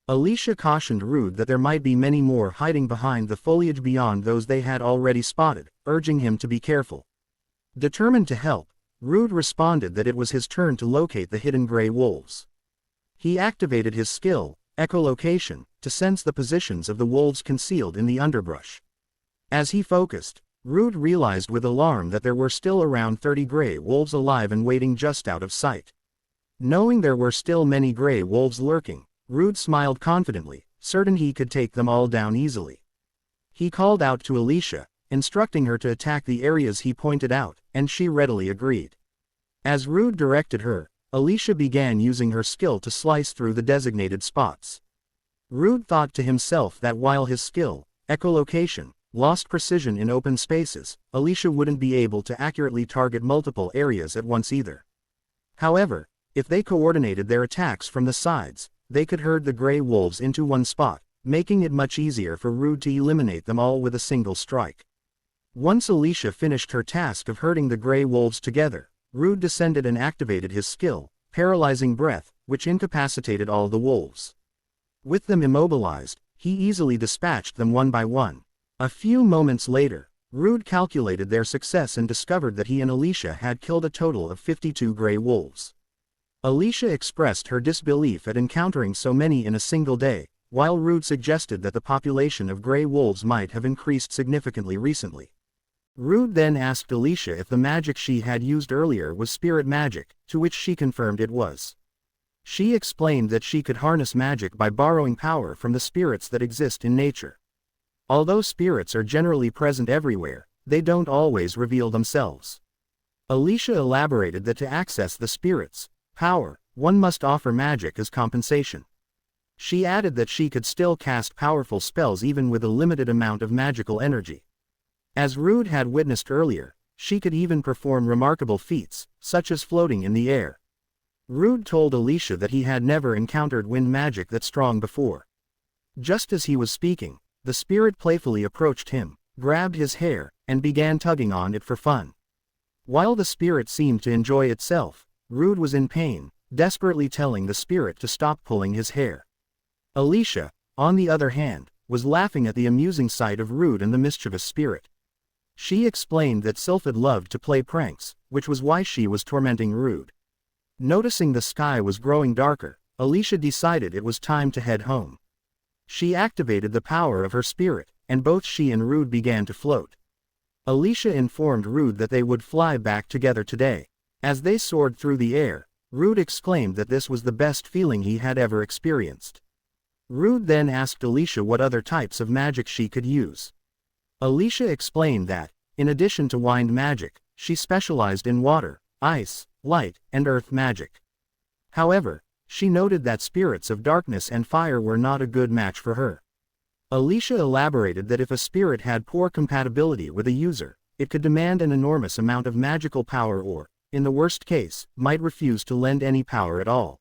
Alicia cautioned Rude that there might be many more hiding behind the foliage beyond those they had already spotted, urging him to be careful. Determined to help, Rude responded that it was his turn to locate the hidden gray wolves. He activated his skill, echolocation, to sense the positions of the wolves concealed in the underbrush. As he focused, Rude realized with alarm that there were still around 30 gray wolves alive and waiting just out of sight. Knowing there were still many gray wolves lurking, Rude smiled confidently, certain he could take them all down easily. He called out to Alicia, instructing her to attack the areas he pointed out, and she readily agreed. As Rude directed her, Alicia began using her skill to slice through the designated spots. Rude thought to himself that while his skill, echolocation, lost precision in open spaces, Alicia wouldn't be able to accurately target multiple areas at once either. However, if they coordinated their attacks from the sides, they could herd the gray wolves into one spot, making it much easier for Rude to eliminate them all with a single strike. Once Alicia finished her task of herding the gray wolves together, Rude descended and activated his skill, Paralyzing Breath, which incapacitated all the wolves. With them immobilized, he easily dispatched them one by one. A few moments later, Rude calculated their success and discovered that he and Alicia had killed a total of 52 gray wolves. Alicia expressed her disbelief at encountering so many in a single day, while Rude suggested that the population of gray wolves might have increased significantly recently. Rude then asked Alicia if the magic she had used earlier was spirit magic, to which she confirmed it was. She explained that she could harness magic by borrowing power from the spirits that exist in nature. Although spirits are generally present everywhere, they don't always reveal themselves. Alicia elaborated that to access the spirits' power, one must offer magic as compensation. She added that she could still cast powerful spells even with a limited amount of magical energy. As Rude had witnessed earlier, she could even perform remarkable feats, such as floating in the air. Rude told Alicia that he had never encountered wind magic that strong before. Just as he was speaking, the spirit playfully approached him, grabbed his hair, and began tugging on it for fun. While the spirit seemed to enjoy itself, Rude was in pain, desperately telling the spirit to stop pulling his hair. Alicia, on the other hand, was laughing at the amusing sight of Rude and the mischievous spirit. She explained that Sylphid loved to play pranks, which was why she was tormenting Rude. Noticing the sky was growing darker, Alicia decided it was time to head home. She activated the power of her spirit, and both she and Rude began to float. Alicia informed Rude that they would fly back together today. As they soared through the air, Rude exclaimed that this was the best feeling he had ever experienced. Rude then asked Alicia what other types of magic she could use. Alicia explained that, in addition to wind magic, she specialized in water, ice, light, and earth magic. However, she noted that spirits of darkness and fire were not a good match for her. Alicia elaborated that if a spirit had poor compatibility with a user, it could demand an enormous amount of magical power or, in the worst case, might refuse to lend any power at all.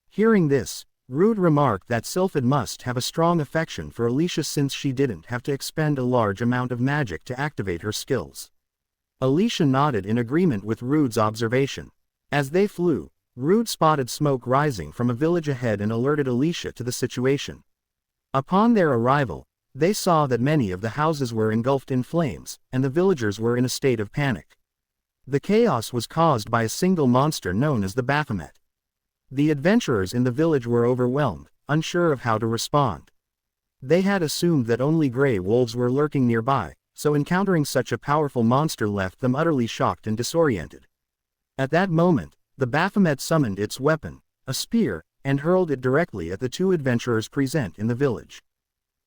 Hearing this, Rude remarked that Sylphid must have a strong affection for Alicia since she didn't have to expend a large amount of magic to activate her skills. Alicia nodded in agreement with Rude's observation. As they flew, Rude spotted smoke rising from a village ahead and alerted Alicia to the situation. Upon their arrival, they saw that many of the houses were engulfed in flames, and the villagers were in a state of panic. The chaos was caused by a single monster known as the Baphomet. The adventurers in the village were overwhelmed, unsure of how to respond. They had assumed that only gray wolves were lurking nearby, so encountering such a powerful monster left them utterly shocked and disoriented. At that moment, the Baphomet summoned its weapon, a spear, and hurled it directly at the two adventurers present in the village.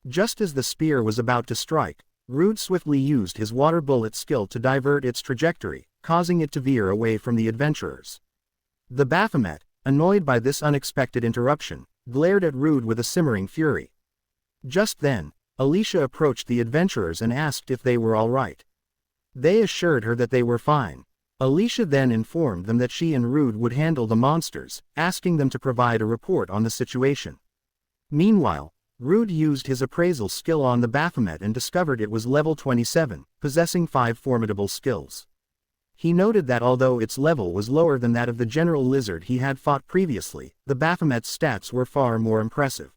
Just as the spear was about to strike, Rude swiftly used his water bullet skill to divert its trajectory, causing it to veer away from the adventurers. The Baphomet, annoyed by this unexpected interruption, glared at Rude with a simmering fury. Just then, Alicia approached the adventurers and asked if they were all right. They assured her that they were fine. Alicia then informed them that she and Rude would handle the monsters, asking them to provide a report on the situation. Meanwhile, Rude used his appraisal skill on the Baphomet and discovered it was level 27, possessing 5 formidable skills. He noted that although its level was lower than that of the general lizard he had fought previously, the Baphomet's stats were far more impressive.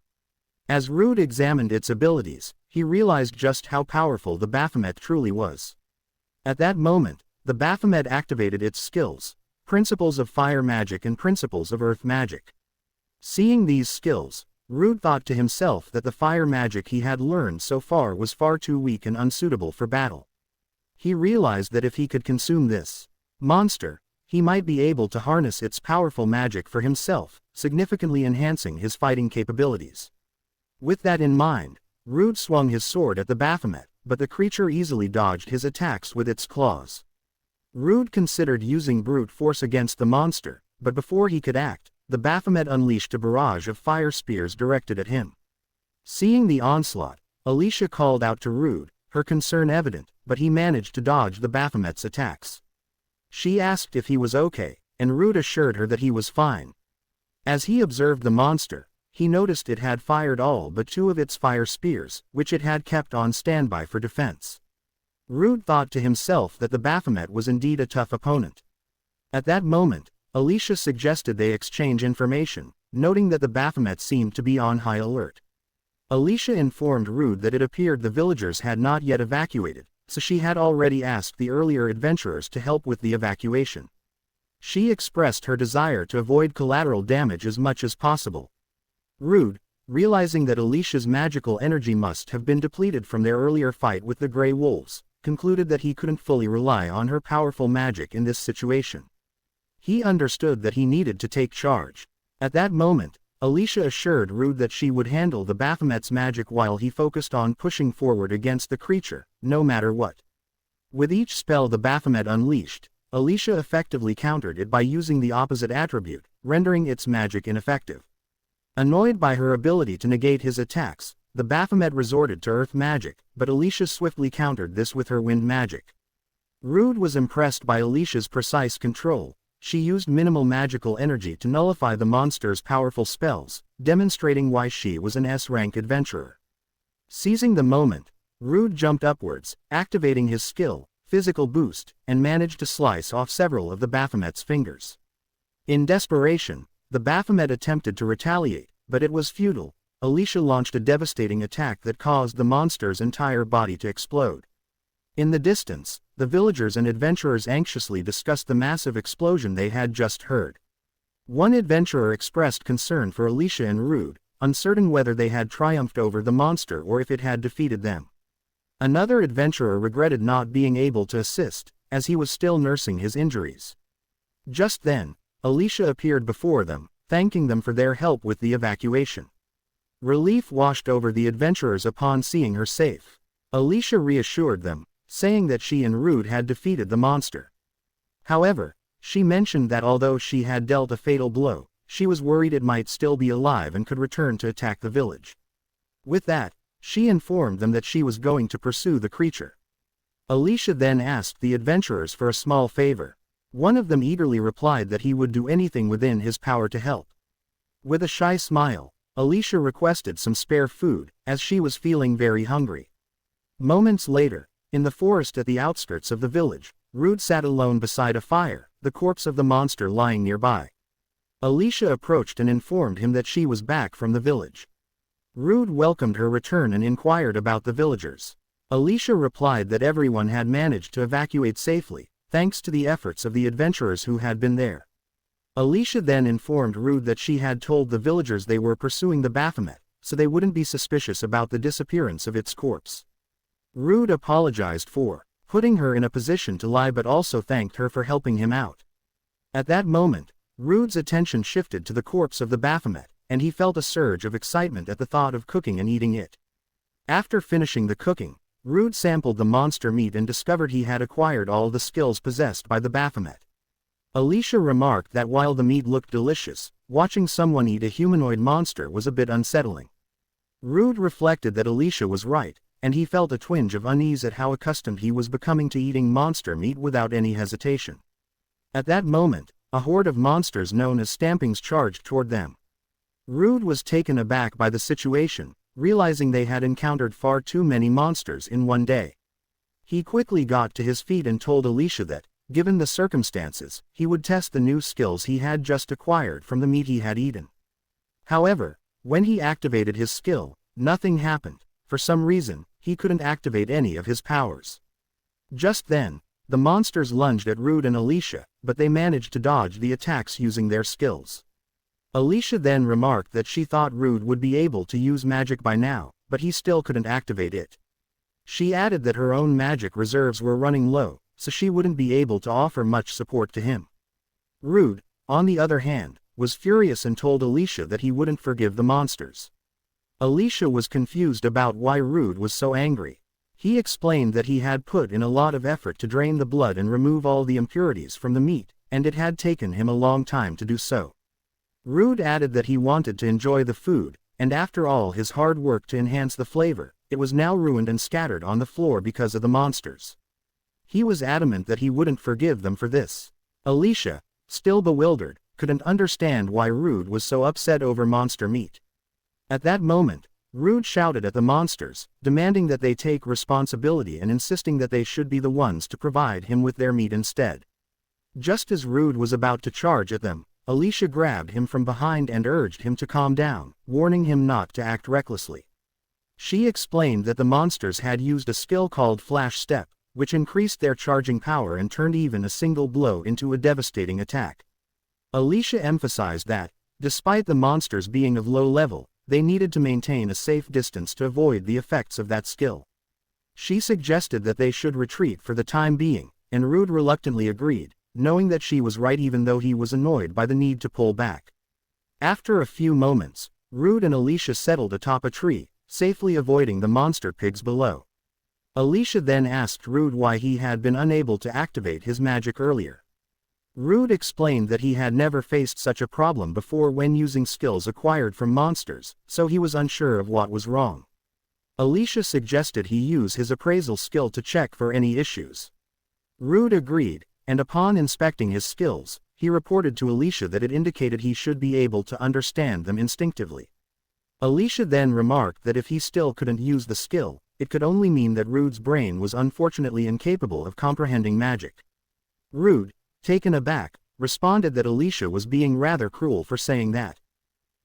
As Rude examined its abilities, he realized just how powerful the Baphomet truly was. At that moment, the Baphomet activated its skills, Principles of Fire Magic and Principles of Earth Magic. Seeing these skills, Rude thought to himself that the fire magic he had learned so far was far too weak and unsuitable for battle. He realized that if he could consume this monster, he might be able to harness its powerful magic for himself, significantly enhancing his fighting capabilities. With that in mind, Rude swung his sword at the Baphomet, but the creature easily dodged his attacks with its claws. Rude considered using brute force against the monster, but before he could act, the Baphomet unleashed a barrage of fire spears directed at him. Seeing the onslaught, Alicia called out to Rude, her concern evident, but he managed to dodge the Baphomet's attacks. She asked if he was okay, and Rude assured her that he was fine. As he observed the monster, he noticed it had fired all but 2 of its fire spears, which it had kept on standby for defense. Rude thought to himself that the Baphomet was indeed a tough opponent. At that moment, Alicia suggested they exchange information, noting that the Baphomet seemed to be on high alert. Alicia informed Rude that it appeared the villagers had not yet evacuated, so she had already asked the earlier adventurers to help with the evacuation. She expressed her desire to avoid collateral damage as much as possible. Rude, realizing that Alicia's magical energy must have been depleted from their earlier fight with the Grey Wolves, concluded that he couldn't fully rely on her powerful magic in this situation. He understood that he needed to take charge. At that moment, Alicia assured Rude that she would handle the Baphomet's magic while he focused on pushing forward against the creature, no matter what. With each spell the Baphomet unleashed, Alicia effectively countered it by using the opposite attribute, rendering its magic ineffective. Annoyed by her ability to negate his attacks, the Baphomet resorted to earth magic, but Alicia swiftly countered this with her wind magic. Rude was impressed by Alicia's precise control, she used minimal magical energy to nullify the monster's powerful spells, demonstrating why she was an S-rank adventurer. Seizing the moment, Rude jumped upwards, activating his skill, Physical Boost, and managed to slice off several of the Baphomet's fingers. In desperation, the Baphomet attempted to retaliate, but it was futile. Alicia launched a devastating attack that caused the monster's entire body to explode. In the distance, the villagers and adventurers anxiously discussed the massive explosion they had just heard. One adventurer expressed concern for Alicia and Rude, uncertain whether they had triumphed over the monster or if it had defeated them. Another adventurer regretted not being able to assist, as he was still nursing his injuries. Just then, Alicia appeared before them, thanking them for their help with the evacuation. Relief washed over the adventurers upon seeing her safe. Alicia reassured them, saying that she and Rude had defeated the monster. However, she mentioned that although she had dealt a fatal blow, she was worried it might still be alive and could return to attack the village. With that, she informed them that she was going to pursue the creature. Alicia then asked the adventurers for a small favor. One of them eagerly replied that he would do anything within his power to help. With a shy smile, Alicia requested some spare food, as she was feeling very hungry. Moments later, in the forest at the outskirts of the village, Rude sat alone beside a fire, the corpse of the monster lying nearby. Alicia approached and informed him that she was back from the village. Rude welcomed her return and inquired about the villagers. Alicia replied that everyone had managed to evacuate safely, thanks to the efforts of the adventurers who had been there. Alicia then informed Rude that she had told the villagers they were pursuing the Baphomet, so they wouldn't be suspicious about the disappearance of its corpse. Rude apologized for putting her in a position to lie but also thanked her for helping him out. At that moment, Rude's attention shifted to the corpse of the Baphomet, and he felt a surge of excitement at the thought of cooking and eating it. After finishing the cooking, Rude sampled the monster meat and discovered he had acquired all the skills possessed by the Baphomet. Alicia remarked that while the meat looked delicious, watching someone eat a humanoid monster was a bit unsettling. Rude reflected that Alicia was right, and he felt a twinge of unease at how accustomed he was becoming to eating monster meat without any hesitation. At that moment, a horde of monsters known as stampings charged toward them. Rude was taken aback by the situation, realizing they had encountered far too many monsters in one day. He quickly got to his feet and told Alicia that, given the circumstances, he would test the new skills he had just acquired from the meat he had eaten. However, when he activated his skill, nothing happened. For some reason, he couldn't activate any of his powers. Just then, the monsters lunged at Rude and Alicia, but they managed to dodge the attacks using their skills. Alicia then remarked that she thought Rude would be able to use magic by now, but he still couldn't activate it. She added that her own magic reserves were running low, so she wouldn't be able to offer much support to him. Rude, on the other hand, was furious and told Alicia that he wouldn't forgive the monsters. Alicia was confused about why Rude was so angry. He explained that he had put in a lot of effort to drain the blood and remove all the impurities from the meat, and it had taken him a long time to do so. Rude added that he wanted to enjoy the food, and after all his hard work to enhance the flavor, it was now ruined and scattered on the floor because of the monsters. He was adamant that he wouldn't forgive them for this. Alicia, still bewildered, couldn't understand why Rude was so upset over monster meat. At that moment, Rude shouted at the monsters, demanding that they take responsibility and insisting that they should be the ones to provide him with their meat instead. Just as Rude was about to charge at them, Alicia grabbed him from behind and urged him to calm down, warning him not to act recklessly. She explained that the monsters had used a skill called Flash Step, which increased their charging power and turned even a single blow into a devastating attack. Alicia emphasized that, despite the monsters being of low level, they needed to maintain a safe distance to avoid the effects of that skill. She suggested that they should retreat for the time being, and Rude reluctantly agreed, knowing that she was right even though he was annoyed by the need to pull back. After a few moments, Rude and Alicia settled atop a tree, safely avoiding the monster pigs below. Alicia then asked Rude why he had been unable to activate his magic earlier. Rude explained that he had never faced such a problem before when using skills acquired from monsters, so he was unsure of what was wrong. Alicia suggested he use his appraisal skill to check for any issues. Rude agreed, and upon inspecting his skills, he reported to Alicia that it indicated he should be able to understand them instinctively. Alicia then remarked that if he still couldn't use the skill, it could only mean that Rude's brain was unfortunately incapable of comprehending magic. Rude, taken aback, responded that Alicia was being rather cruel for saying that.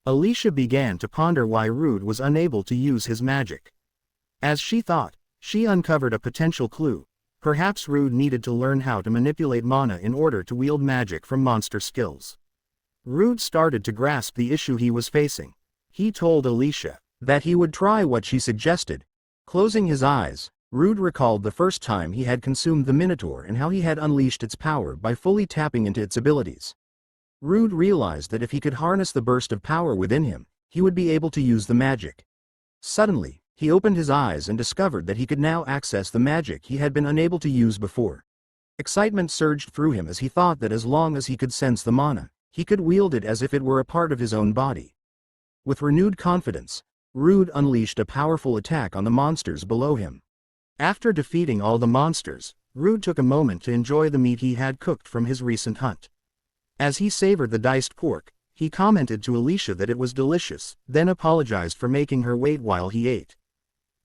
Alicia began to ponder why Rude was unable to use his magic. As she thought, she uncovered a potential clue. Perhaps Rude needed to learn how to manipulate mana in order to wield magic from monster skills. Rude started to grasp the issue he was facing. He told Alicia that he would try what she suggested. Closing his eyes, Rude recalled the first time he had consumed the Minotaur and how he had unleashed its power by fully tapping into its abilities. Rude realized that if he could harness the burst of power within him, he would be able to use the magic. Suddenly, he opened his eyes and discovered that he could now access the magic he had been unable to use before. Excitement surged through him as he thought that as long as he could sense the mana, he could wield it as if it were a part of his own body. With renewed confidence, Rude unleashed a powerful attack on the monsters below him. After defeating all the monsters, Rude took a moment to enjoy the meat he had cooked from his recent hunt. As he savored the diced pork, he commented to Alicia that it was delicious, then apologized for making her wait while he ate.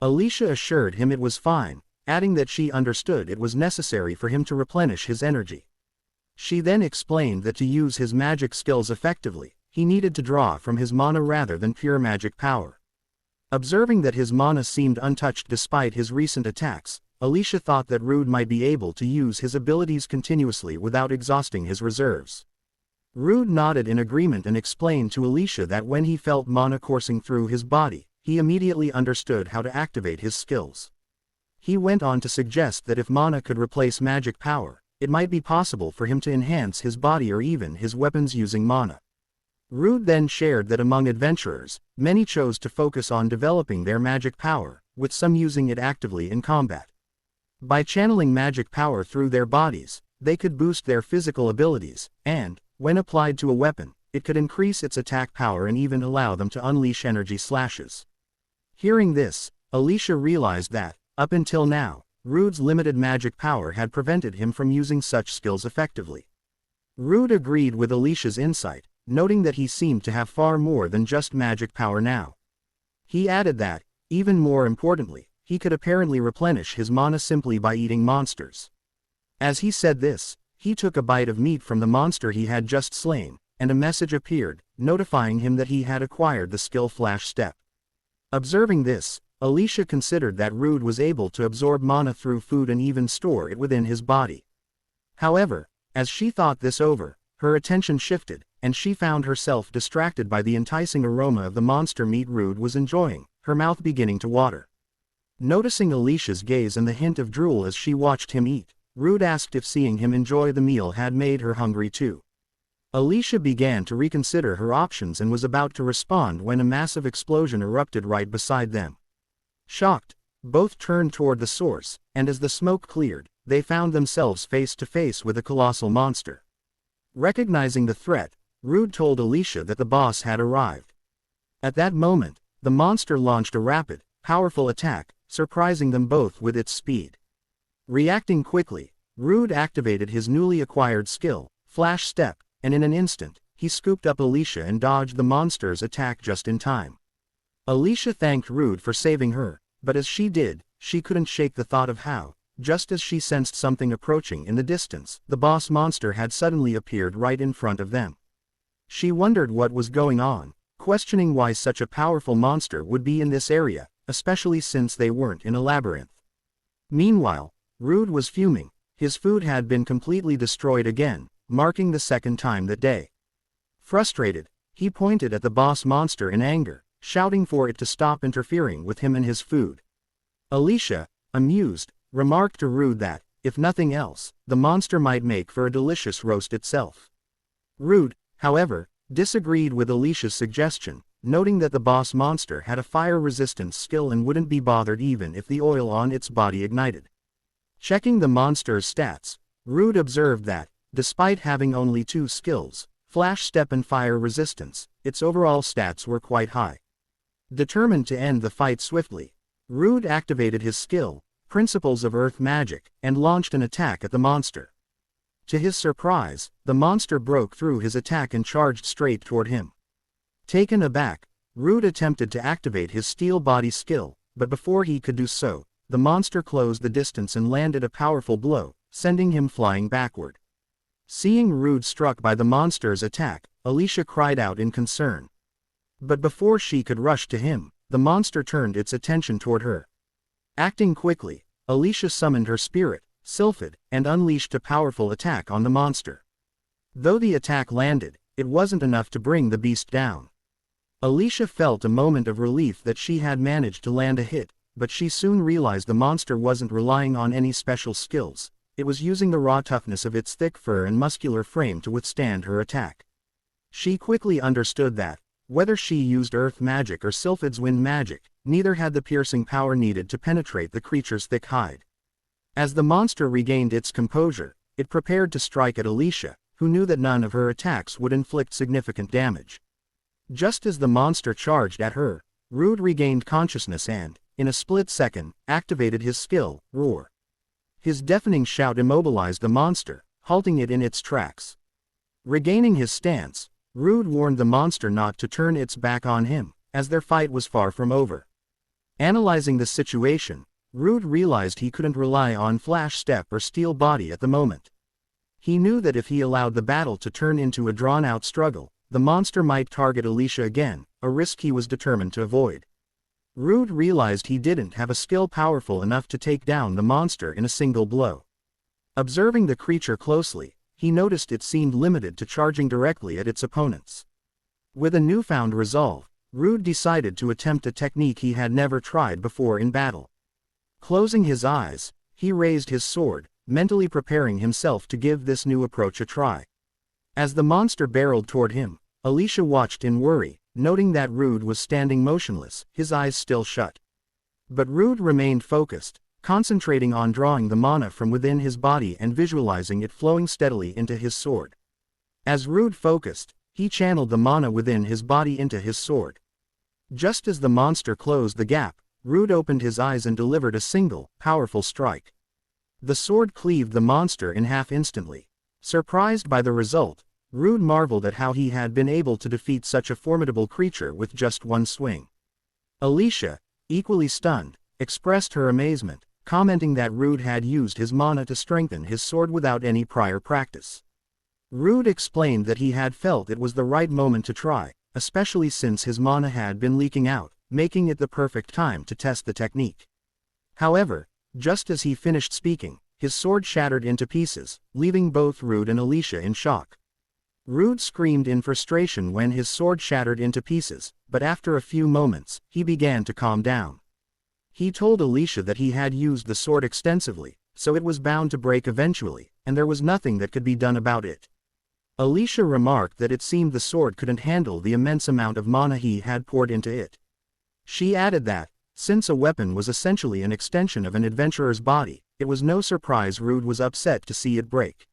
Alicia assured him it was fine, adding that she understood it was necessary for him to replenish his energy. She then explained that to use his magic skills effectively, he needed to draw from his mana rather than pure magic power. Observing that his mana seemed untouched despite his recent attacks, Alicia thought that Rude might be able to use his abilities continuously without exhausting his reserves. Rude nodded in agreement and explained to Alicia that when he felt mana coursing through his body, he immediately understood how to activate his skills. He went on to suggest that if mana could replace magic power, it might be possible for him to enhance his body or even his weapons using mana. Rude then shared that among adventurers, many chose to focus on developing their magic power, with some using it actively in combat. By channeling magic power through their bodies, they could boost their physical abilities, and, when applied to a weapon, it could increase its attack power and even allow them to unleash energy slashes. Hearing this, Alicia realized that, up until now, Rude's limited magic power had prevented him from using such skills effectively. Rude agreed with Alicia's insight, noting that he seemed to have far more than just magic power now. He added that, even more importantly, he could apparently replenish his mana simply by eating monsters. As he said this, he took a bite of meat from the monster he had just slain, and a message appeared, notifying him that he had acquired the skill Flash Step. Observing this, Alicia considered that Rude was able to absorb mana through food and even store it within his body. However, as she thought this over, her attention shifted, and she found herself distracted by the enticing aroma of the monster meat Rude was enjoying, her mouth beginning to water. Noticing Alicia's gaze and the hint of drool as she watched him eat, Rude asked if seeing him enjoy the meal had made her hungry too. Alicia began to reconsider her options and was about to respond when a massive explosion erupted right beside them. Shocked, both turned toward the source, and as the smoke cleared, they found themselves face to face with a colossal monster. Recognizing the threat, Rude told Alicia that the boss had arrived. At that moment, the monster launched a rapid, powerful attack, surprising them both with its speed. Reacting quickly, Rude activated his newly acquired skill, Flash Step, and in an instant, he scooped up Alicia and dodged the monster's attack just in time. Alicia thanked Rude for saving her, but as she did, she couldn't shake the thought of how, just as she sensed something approaching in the distance, the boss monster had suddenly appeared right in front of them. She wondered what was going on, questioning why such a powerful monster would be in this area, especially since they weren't in a labyrinth. Meanwhile, Rude was fuming. His food had been completely destroyed again, marking the second time that day. Frustrated, he pointed at the boss monster in anger, shouting for it to stop interfering with him and his food. Alicia, amused, remarked to Rude that, if nothing else, the monster might make for a delicious roast itself. Rude, however, disagreed with Alicia's suggestion, noting that the boss monster had a fire-resistance skill and wouldn't be bothered even if the oil on its body ignited. Checking the monster's stats, Rude observed that, despite having only 2 skills, Flash Step and Fire Resistance, its overall stats were quite high. Determined to end the fight swiftly, Rude activated his skill, Principles of Earth Magic, and launched an attack at the monster. To his surprise, the monster broke through his attack and charged straight toward him. Taken aback, Rude attempted to activate his steel body skill, but before he could do so, the monster closed the distance and landed a powerful blow, sending him flying backward. Seeing Rude struck by the monster's attack, Alicia cried out in concern. But before she could rush to him, the monster turned its attention toward her. Acting quickly, Alicia summoned her spirit, Sylphid, and unleashed a powerful attack on the monster. Though the attack landed, it wasn't enough to bring the beast down. Alicia felt a moment of relief that she had managed to land a hit, but she soon realized the monster wasn't relying on any special skills. It was using the raw toughness of its thick fur and muscular frame to withstand her attack. She quickly understood that, whether she used earth magic or Sylphid's wind magic, neither had the piercing power needed to penetrate the creature's thick hide. As the monster regained its composure, it prepared to strike at Alicia, who knew that none of her attacks would inflict significant damage. Just as the monster charged at her, Rude regained consciousness and, in a split second, activated his skill, Roar. His deafening shout immobilized the monster, halting it in its tracks. Regaining his stance, Rude warned the monster not to turn its back on him, as their fight was far from over. Analyzing the situation, Rude realized he couldn't rely on Flash Step or Steel Body at the moment. He knew that if he allowed the battle to turn into a drawn-out struggle, the monster might target Alicia again, a risk he was determined to avoid. Rude realized he didn't have a skill powerful enough to take down the monster in a single blow. Observing the creature closely, he noticed it seemed limited to charging directly at its opponents. With a newfound resolve, Rude decided to attempt a technique he had never tried before in battle. Closing his eyes, he raised his sword, mentally preparing himself to give this new approach a try. As the monster barreled toward him, Alicia watched in worry, noting that Rude was standing motionless, his eyes still shut. But Rude remained focused, concentrating on drawing the mana from within his body and visualizing it flowing steadily into his sword. As Rude focused, he channeled the mana within his body into his sword. Just as the monster closed the gap, Rude opened his eyes and delivered a single, powerful strike. The sword cleaved the monster in half instantly. Surprised by the result, Rude marveled at how he had been able to defeat such a formidable creature with just one swing. Alicia, equally stunned, expressed her amazement, commenting that Rude had used his mana to strengthen his sword without any prior practice. Rude explained that he had felt it was the right moment to try, especially since his mana had been leaking out, making it the perfect time to test the technique. However, just as he finished speaking, his sword shattered into pieces, leaving both Rude and Alicia in shock. Rude screamed in frustration when his sword shattered into pieces, but after a few moments, he began to calm down. He told Alicia that he had used the sword extensively, so it was bound to break eventually, and there was nothing that could be done about it. Alicia remarked that it seemed the sword couldn't handle the immense amount of mana he had poured into it. She added that, since a weapon was essentially an extension of an adventurer's body, it was no surprise Rude was upset to see it break.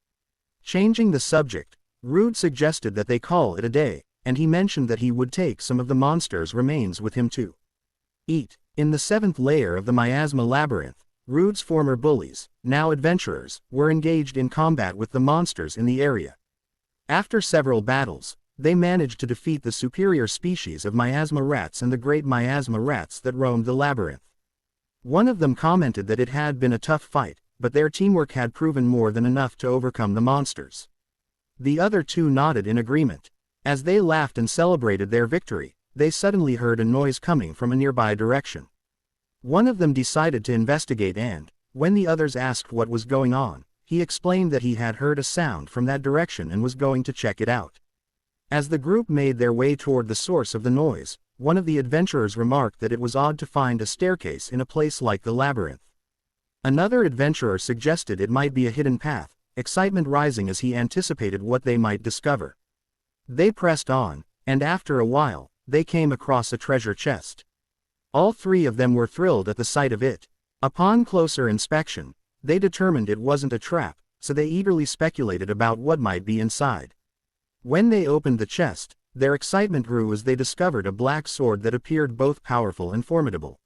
Changing the subject, Rude suggested that they call it a day, and he mentioned that he would take some of the monster's remains with him to eat. In the 7th layer of the miasma labyrinth, Rude's former bullies, now adventurers, were engaged in combat with the monsters in the area. After several battles, they managed to defeat the superior species of miasma rats and the great miasma rats that roamed the labyrinth. One of them commented that it had been a tough fight, but their teamwork had proven more than enough to overcome the monsters. The other two nodded in agreement. As they laughed and celebrated their victory, they suddenly heard a noise coming from a nearby direction. One of them decided to investigate and, when the others asked what was going on, he explained that he had heard a sound from that direction and was going to check it out. As the group made their way toward the source of the noise, one of the adventurers remarked that it was odd to find a staircase in a place like the labyrinth. Another adventurer suggested it might be a hidden path, excitement rising as he anticipated what they might discover. They pressed on, and after a while, they came across a treasure chest. All three of them were thrilled at the sight of it. Upon closer inspection, they determined it wasn't a trap, so they eagerly speculated about what might be inside. When they opened the chest, their excitement grew as they discovered a black sword that appeared both powerful and formidable.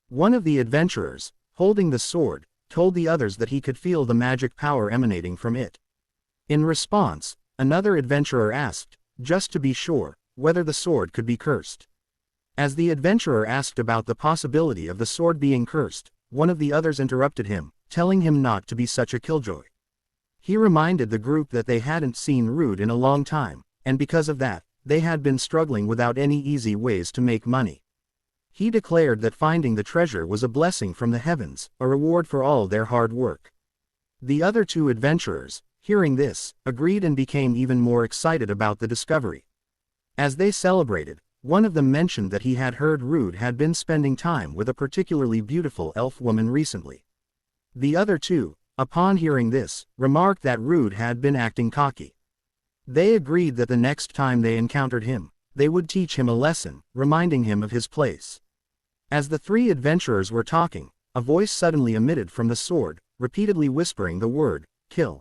One of the adventurers, holding the sword, told the others that he could feel the magic power emanating from it. In response, another adventurer asked, just to be sure, whether the sword could be cursed. As the adventurer asked about the possibility of the sword being cursed, one of the others interrupted him, telling him not to be such a killjoy. He reminded the group that they hadn't seen Rude in a long time, and because of that, they had been struggling without any easy ways to make money. He declared that finding the treasure was a blessing from the heavens, a reward for all their hard work. The other two adventurers, hearing this, agreed and became even more excited about the discovery. As they celebrated, one of them mentioned that he had heard Rude had been spending time with a particularly beautiful elf woman recently. The other two, upon hearing this, remarked that Rude had been acting cocky. They agreed that the next time they encountered him, they would teach him a lesson, reminding him of his place. As the three adventurers were talking, a voice suddenly emitted from the sword, repeatedly whispering the word, kill.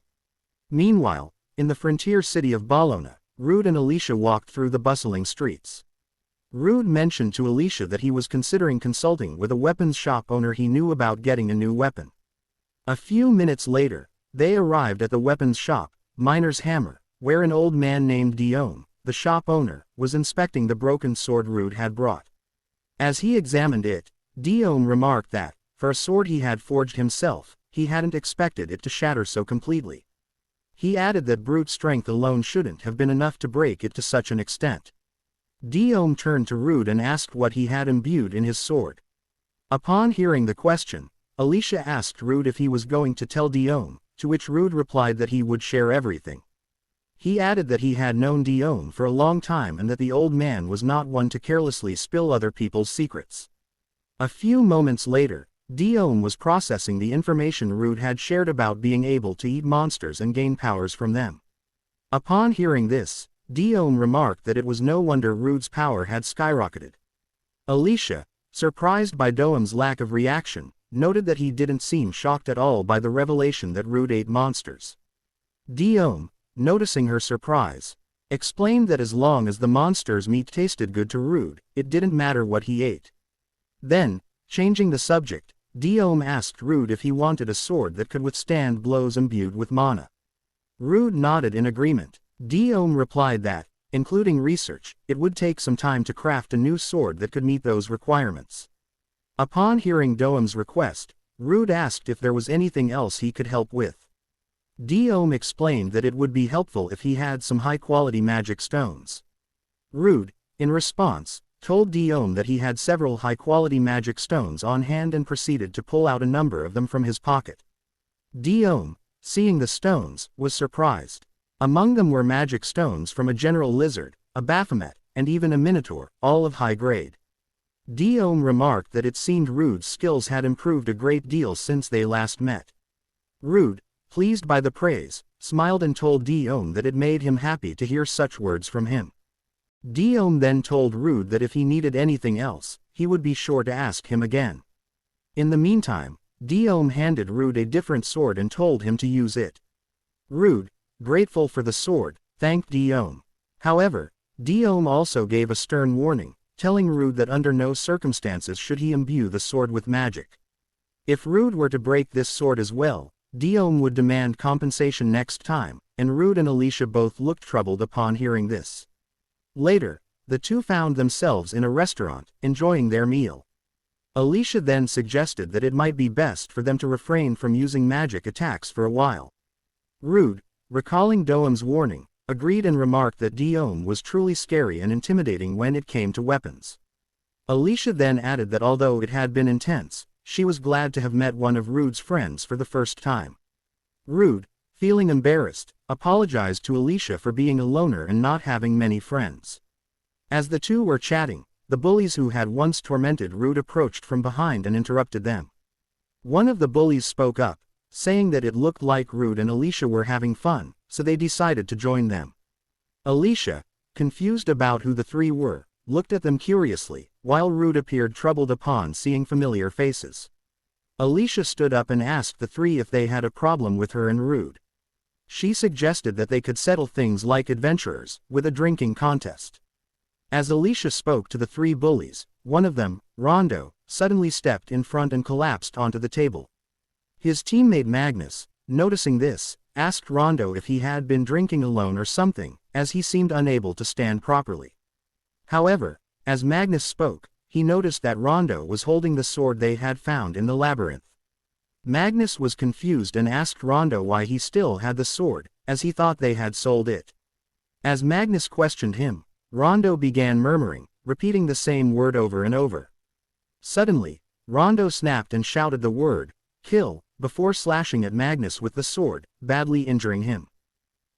Meanwhile, in the frontier city of Bologna, Rude and Alicia walked through the bustling streets. Rude mentioned to Alicia that he was considering consulting with a weapons shop owner he knew about getting a new weapon. A few minutes later, they arrived at the weapons shop, Miner's Hammer, where an old man named Dion, the shop owner, was inspecting the broken sword Rude had brought. As he examined it, Dion remarked that, for a sword he had forged himself, he hadn't expected it to shatter so completely. He added that brute strength alone shouldn't have been enough to break it to such an extent. Dion turned to Rude and asked what he had imbued in his sword. Upon hearing the question, Alicia asked Rude if he was going to tell Dion, to which Rude replied that he would share everything. He added that he had known Dion for a long time and that the old man was not one to carelessly spill other people's secrets. A few moments later, Dion was processing the information Rude had shared about being able to eat monsters and gain powers from them. Upon hearing this, Dion remarked that it was no wonder Rude's power had skyrocketed. Alicia, surprised by Doem's lack of reaction, noted that he didn't seem shocked at all by the revelation that Rude ate monsters. Dion, noticing her surprise, explained that as long as the monster's meat tasted good to Rude, it didn't matter what he ate. Then, changing the subject, Dion asked Rude if he wanted a sword that could withstand blows imbued with mana. Rude nodded in agreement. Dion replied that, including research, it would take some time to craft a new sword that could meet those requirements. Upon hearing Doem's request, Rude asked if there was anything else he could help with. Dion explained that it would be helpful if he had some high-quality magic stones. Rude, in response, told Dion that he had several high-quality magic stones on hand and proceeded to pull out a number of them from his pocket. Dion, seeing the stones, was surprised. Among them were magic stones from a general lizard, a Baphomet, and even a minotaur, all of high grade. Dion remarked that it seemed Rude's skills had improved a great deal since they last met. Rude, pleased by the praise, smiled and told Dion that it made him happy to hear such words from him. Dion then told Rude that if he needed anything else, he would be sure to ask him again. In the meantime, Dion handed Rude a different sword and told him to use it. Rude, grateful for the sword, thanked Dion. However, Dion also gave a stern warning, telling Rude that under no circumstances should he imbue the sword with magic. If Rude were to break this sword as well, Dion would demand compensation next time, and Rude and Alicia both looked troubled upon hearing this. Later, the two found themselves in a restaurant, enjoying their meal. Alicia then suggested that it might be best for them to refrain from using magic attacks for a while. Rude, recalling Doem's warning, agreed and remarked that Dion was truly scary and intimidating when it came to weapons. Alicia then added that although it had been intense, she was glad to have met one of Rude's friends for the first time. Rude, feeling embarrassed, apologized to Alicia for being a loner and not having many friends. As the two were chatting, the bullies who had once tormented Rude approached from behind and interrupted them. One of the bullies spoke up, saying that it looked like Rude and Alicia were having fun, so they decided to join them. Alicia, confused about who the three were, looked at them curiously, while Rude appeared troubled upon seeing familiar faces. Alicia stood up and asked the three if they had a problem with her and Rude. She suggested that they could settle things like adventurers, with a drinking contest. As Alicia spoke to the three bullies, one of them, Rondo, suddenly stepped in front and collapsed onto the table. His teammate Magnus, noticing this, asked Rondo if he had been drinking alone or something, as he seemed unable to stand properly. However, as Magnus spoke, he noticed that Rondo was holding the sword they had found in the labyrinth. Magnus was confused and asked Rondo why he still had the sword, as he thought they had sold it. As Magnus questioned him, Rondo began murmuring, repeating the same word over and over. Suddenly, Rondo snapped and shouted the word, "Kill," before slashing at Magnus with the sword, badly injuring him.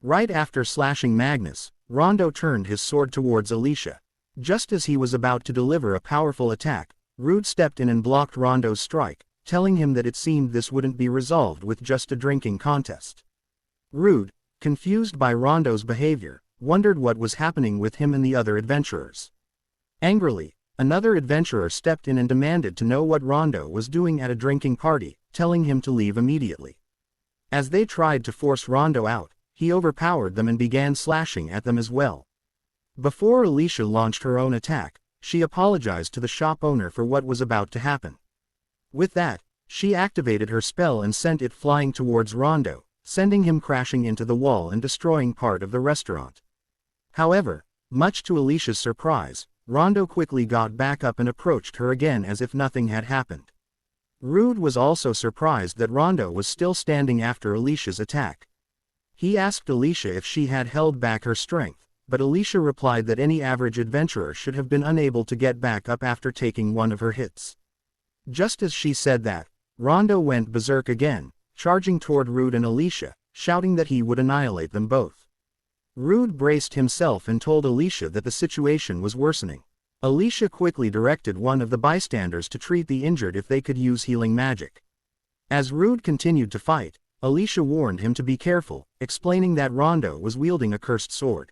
Right after slashing Magnus, Rondo turned his sword towards Alicia. Just as he was about to deliver a powerful attack, Rude stepped in and blocked Rondo's strike, telling him that it seemed this wouldn't be resolved with just a drinking contest. Rude, confused by Rondo's behavior, wondered what was happening with him and the other adventurers. Angrily, another adventurer stepped in and demanded to know what Rondo was doing at a drinking party, telling him to leave immediately. As they tried to force Rondo out, he overpowered them and began slashing at them as well. Before Alicia launched her own attack, she apologized to the shop owner for what was about to happen. With that, she activated her spell and sent it flying towards Rondo, sending him crashing into the wall and destroying part of the restaurant. However, much to Alicia's surprise, Rondo quickly got back up and approached her again as if nothing had happened. Rude was also surprised that Rondo was still standing after Alicia's attack. He asked Alicia if she had held back her strength, but Alicia replied that any average adventurer should have been unable to get back up after taking one of her hits. Just as she said that, Rondo went berserk again, charging toward Rude and Alicia, shouting that he would annihilate them both. Rude braced himself and told Alicia that the situation was worsening. Alicia quickly directed one of the bystanders to treat the injured if they could use healing magic. As Rude continued to fight, Alicia warned him to be careful, explaining that Rondo was wielding a cursed sword.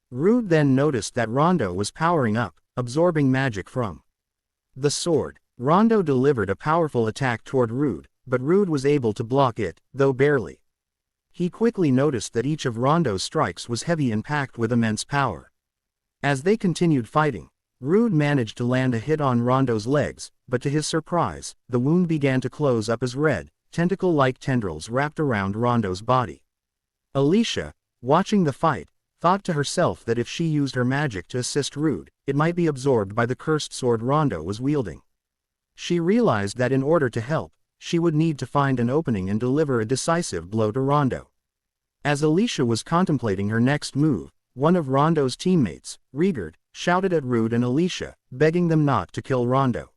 Rude then noticed that Rondo was powering up, absorbing magic from the sword. Rondo delivered a powerful attack toward Rude, but Rude was able to block it, though barely. He quickly noticed that each of Rondo's strikes was heavy and packed with immense power. As they continued fighting, Rude managed to land a hit on Rondo's legs, but to his surprise, the wound began to close up as red, tentacle-like tendrils wrapped around Rondo's body. Alicia, watching the fight, thought to herself that if she used her magic to assist Rude, it might be absorbed by the cursed sword Rondo was wielding. She realized that in order to help, she would need to find an opening and deliver a decisive blow to Rondo. As Alicia was contemplating her next move, one of Rondo's teammates, Rigard, shouted at Rude and Alicia, begging them not to kill Rondo.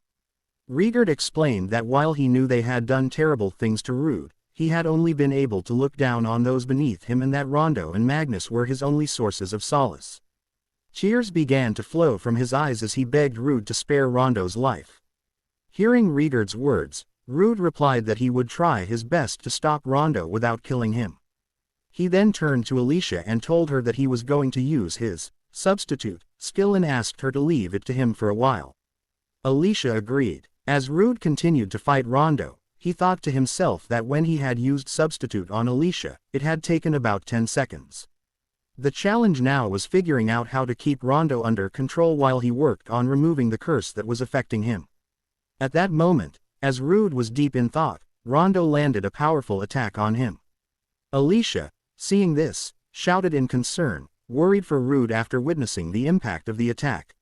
Rigard explained that while he knew they had done terrible things to Rude, he had only been able to look down on those beneath him and that Rondo and Magnus were his only sources of solace. Tears began to flow from his eyes as he begged Rude to spare Rondo's life. Hearing Rigard's words, Rude replied that he would try his best to stop Rondo without killing him. He then turned to Alicia and told her that he was going to use his substitute skill and asked her to leave it to him for a while. Alicia agreed. As Rude continued to fight Rondo, he thought to himself that when he had used substitute on Alicia, it had taken about 10 seconds. The challenge now was figuring out how to keep Rondo under control while he worked on removing the curse that was affecting him. At that moment, as Rude was deep in thought, Rondo landed a powerful attack on him. Alicia, seeing this, shouted in concern, worried for Rude after witnessing the impact of the attack.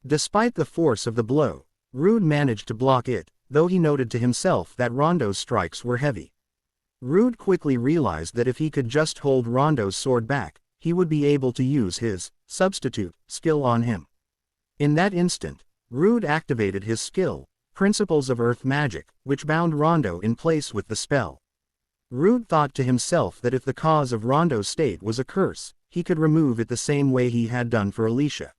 Despite the force of the blow, Rude managed to block it, though he noted to himself that Rondo's strikes were heavy. Rude quickly realized that if he could just hold Rondo's sword back, he would be able to use his substitute skill on him. In that instant, Rude activated his skill, Principles of Earth Magic, which bound Rondo in place with the spell. Rude thought to himself that if the cause of Rondo's state was a curse, he could remove it the same way he had done for Alicia.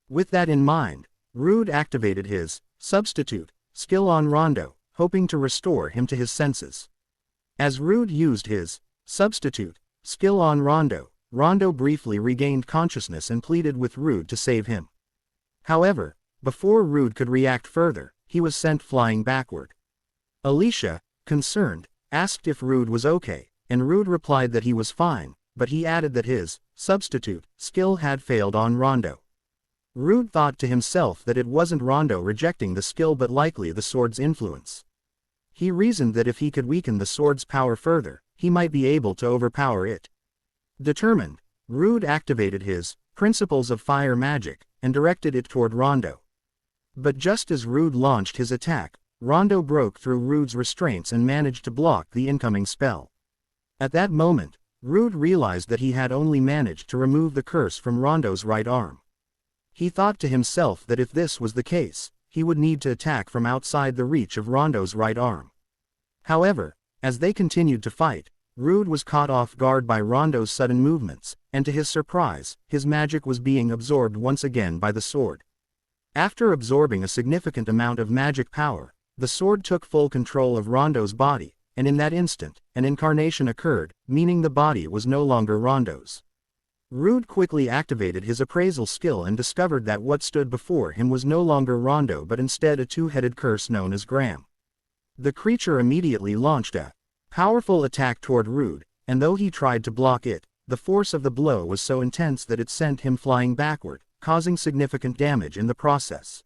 With that in mind, Rude activated his substitute skill on Rondo, hoping to restore him to his senses. As Rude used his substitute skill on Rondo, Rondo briefly regained consciousness and pleaded with Rude to save him. However, before Rude could react further, he was sent flying backward. Alicia, concerned, asked if Rude was okay, and Rude replied that he was fine, but he added that his substitute skill had failed on Rondo. Rude thought to himself that it wasn't Rondo rejecting the skill but likely the sword's influence. He reasoned that if he could weaken the sword's power further, he might be able to overpower it. Determined, Rude activated his principles of fire magic and directed it toward Rondo. But just as Rude launched his attack, Rondo broke through Rude's restraints and managed to block the incoming spell. At that moment, Rude realized that he had only managed to remove the curse from Rondo's right arm. He thought to himself that if this was the case, he would need to attack from outside the reach of Rondo's right arm. However, as they continued to fight, Rude was caught off guard by Rondo's sudden movements, and to his surprise, his magic was being absorbed once again by the sword. After absorbing a significant amount of magic power, the sword took full control of Rondo's body, and in that instant, an incarnation occurred, meaning the body was no longer Rondo's. Rude quickly activated his appraisal skill and discovered that what stood before him was no longer Rondo but instead a two-headed curse known as Gram. The creature immediately launched a powerful attack toward Rude, and though he tried to block it, the force of the blow was so intense that it sent him flying backward, causing significant damage in the process.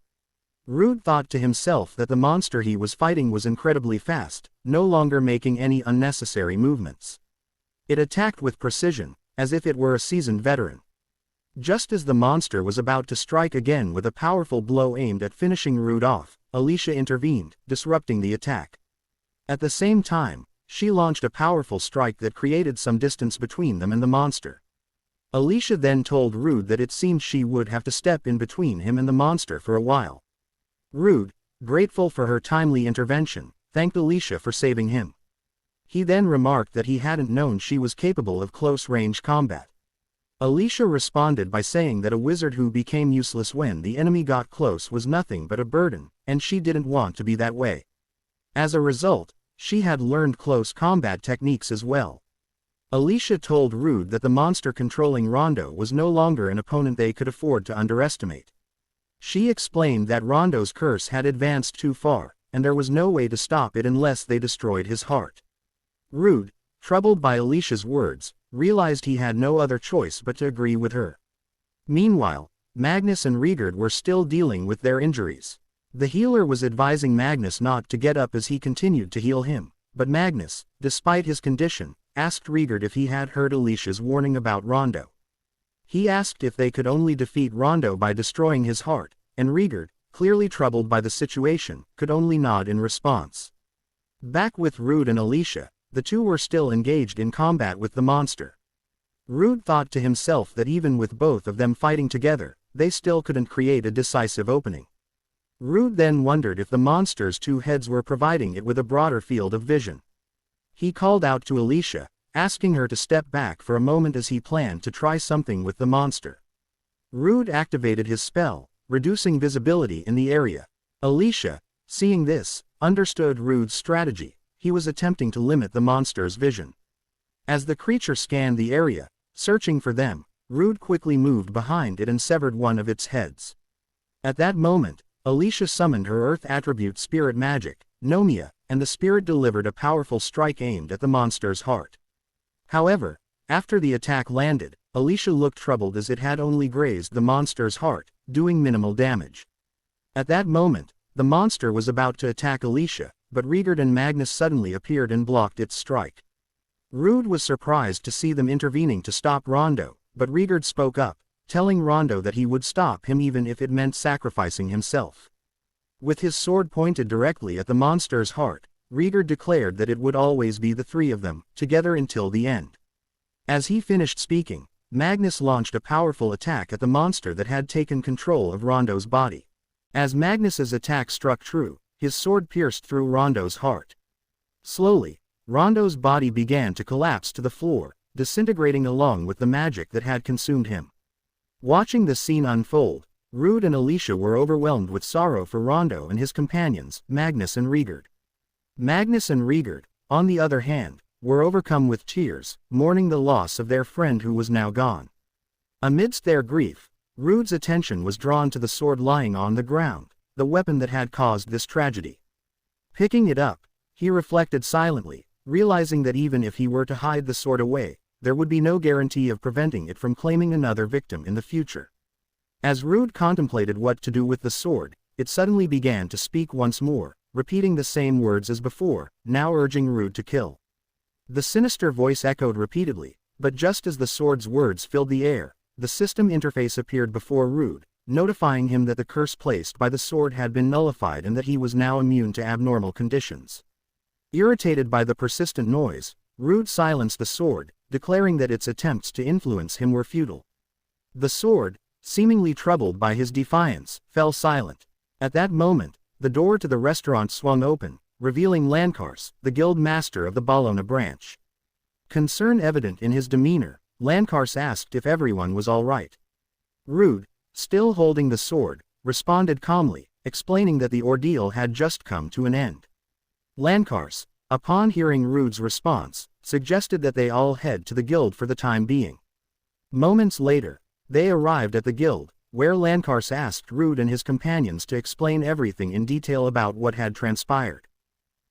Rude thought to himself that the monster he was fighting was incredibly fast, no longer making any unnecessary movements. It attacked with precision, as if it were a seasoned veteran. Just as the monster was about to strike again with a powerful blow aimed at finishing Rude off, Alicia intervened, disrupting the attack. At the same time, she launched a powerful strike that created some distance between them and the monster. Alicia then told Rude that it seemed she would have to step in between him and the monster for a while. Rude, grateful for her timely intervention, thanked Alicia for saving him. He then remarked that he hadn't known she was capable of close-range combat. Alicia responded by saying that a wizard who became useless when the enemy got close was nothing but a burden, and she didn't want to be that way. As a result, she had learned close combat techniques as well. Alicia told Rude that the monster controlling Rondo was no longer an opponent they could afford to underestimate. She explained that Rondo's curse had advanced too far, and there was no way to stop it unless they destroyed his heart. Rude, troubled by Alicia's words, realized he had no other choice but to agree with her. Meanwhile, Magnus and Rigurd were still dealing with their injuries. The healer was advising Magnus not to get up as he continued to heal him, but Magnus, despite his condition, asked Rigurd if he had heard Alicia's warning about Rondo. He asked if they could only defeat Rondo by destroying his heart, and Rigurd, clearly troubled by the situation, could only nod in response. Back with Rude and Alicia, the two were still engaged in combat with the monster. Rude thought to himself that even with both of them fighting together, they still couldn't create a decisive opening. Rude then wondered if the monster's two heads were providing it with a broader field of vision. He called out to Alicia, asking her to step back for a moment as he planned to try something with the monster. Rude activated his spell, reducing visibility in the area. Alicia, seeing this, understood Rude's strategy. He was attempting to limit the monster's vision. As the creature scanned the area, searching for them, Rude quickly moved behind it and severed one of its heads. At that moment, Alicia summoned her earth attribute spirit magic, Nomia, and the spirit delivered a powerful strike aimed at the monster's heart. However, after the attack landed, Alicia looked troubled as it had only grazed the monster's heart, doing minimal damage. At that moment, the monster was about to attack Alicia, but Rigurd and Magnus suddenly appeared and blocked its strike. Rude was surprised to see them intervening to stop Rondo, but Rigurd spoke up, telling Rondo that he would stop him even if it meant sacrificing himself. With his sword pointed directly at the monster's heart, Rigurd declared that it would always be the three of them, together until the end. As he finished speaking, Magnus launched a powerful attack at the monster that had taken control of Rondo's body. As Magnus's attack struck true, his sword pierced through Rondo's heart. Slowly, Rondo's body began to collapse to the floor, disintegrating along with the magic that had consumed him. Watching the scene unfold, Rude and Alicia were overwhelmed with sorrow for Rondo and his companions, Magnus and Rigurd. Magnus and Rigurd, on the other hand, were overcome with tears, mourning the loss of their friend who was now gone. Amidst their grief, Rude's attention was drawn to the sword lying on the ground, the weapon that had caused this tragedy. Picking it up, he reflected silently, realizing that even if he were to hide the sword away, there would be no guarantee of preventing it from claiming another victim in the future. As Rude contemplated what to do with the sword, it suddenly began to speak once more, repeating the same words as before, now urging Rude to kill. The sinister voice echoed repeatedly, but just as the sword's words filled the air, the system interface appeared before Rude, notifying him that the curse placed by the sword had been nullified and that he was now immune to abnormal conditions. Irritated by the persistent noise, Rude silenced the sword, declaring that its attempts to influence him were futile. The sword, seemingly troubled by his defiance, fell silent. At that moment, the door to the restaurant swung open, revealing Lankars, the guild master of the Bologna branch. Concern evident in his demeanor, Lankars asked if everyone was all right. Rude, still holding the sword, responded calmly, explaining that the ordeal had just come to an end. Lankars, upon hearing Rude's response, suggested that they all head to the guild for the time being. Moments later, they arrived at the guild, where Lankars asked Rude and his companions to explain everything in detail about what had transpired.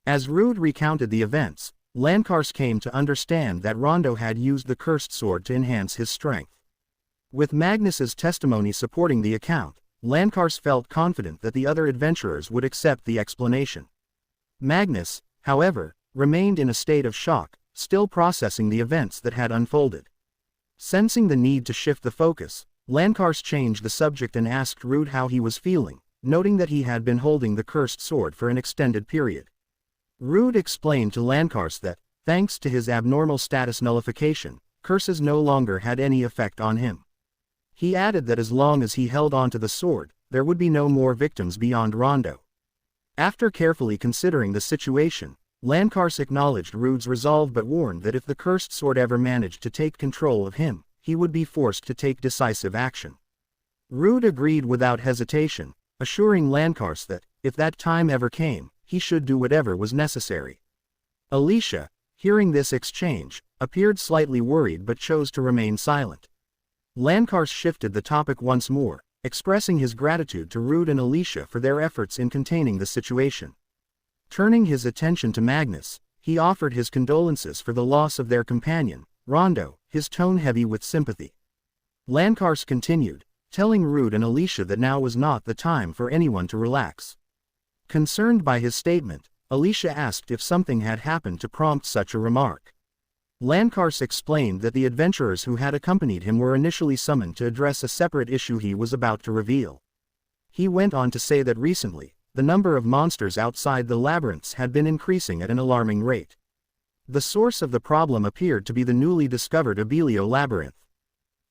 As Rude recounted the events, Lankars came to understand that Rondo had used the cursed sword to enhance his strength. With Magnus's testimony supporting the account, Lankars felt confident that the other adventurers would accept the explanation. Magnus, however, remained in a state of shock, still processing the events that had unfolded. Sensing the need to shift the focus, Lankars changed the subject and asked Rude how he was feeling, noting that he had been holding the cursed sword for an extended period. Rude explained to Lankars that, thanks to his abnormal status nullification, curses no longer had any effect on him. He added that as long as he held onto the sword, there would be no more victims beyond Rondo. After carefully considering the situation, Lankars acknowledged Rude's resolve but warned that if the cursed sword ever managed to take control of him, he would be forced to take decisive action. Rude agreed without hesitation, assuring Lankars that, if that time ever came, he should do whatever was necessary. Alicia, hearing this exchange, appeared slightly worried but chose to remain silent. Lankars shifted the topic once more, expressing his gratitude to Rude and Alicia for their efforts in containing the situation. Turning his attention to Magnus, he offered his condolences for the loss of their companion, Rondo, his tone heavy with sympathy. Lankars continued, telling Rude and Alicia that now was not the time for anyone to relax. Concerned by his statement, Alicia asked if something had happened to prompt such a remark. Lankars explained that the adventurers who had accompanied him were initially summoned to address a separate issue he was about to reveal. He went on to say that recently, the number of monsters outside the labyrinths had been increasing at an alarming rate. The source of the problem appeared to be the newly discovered Abelio labyrinth.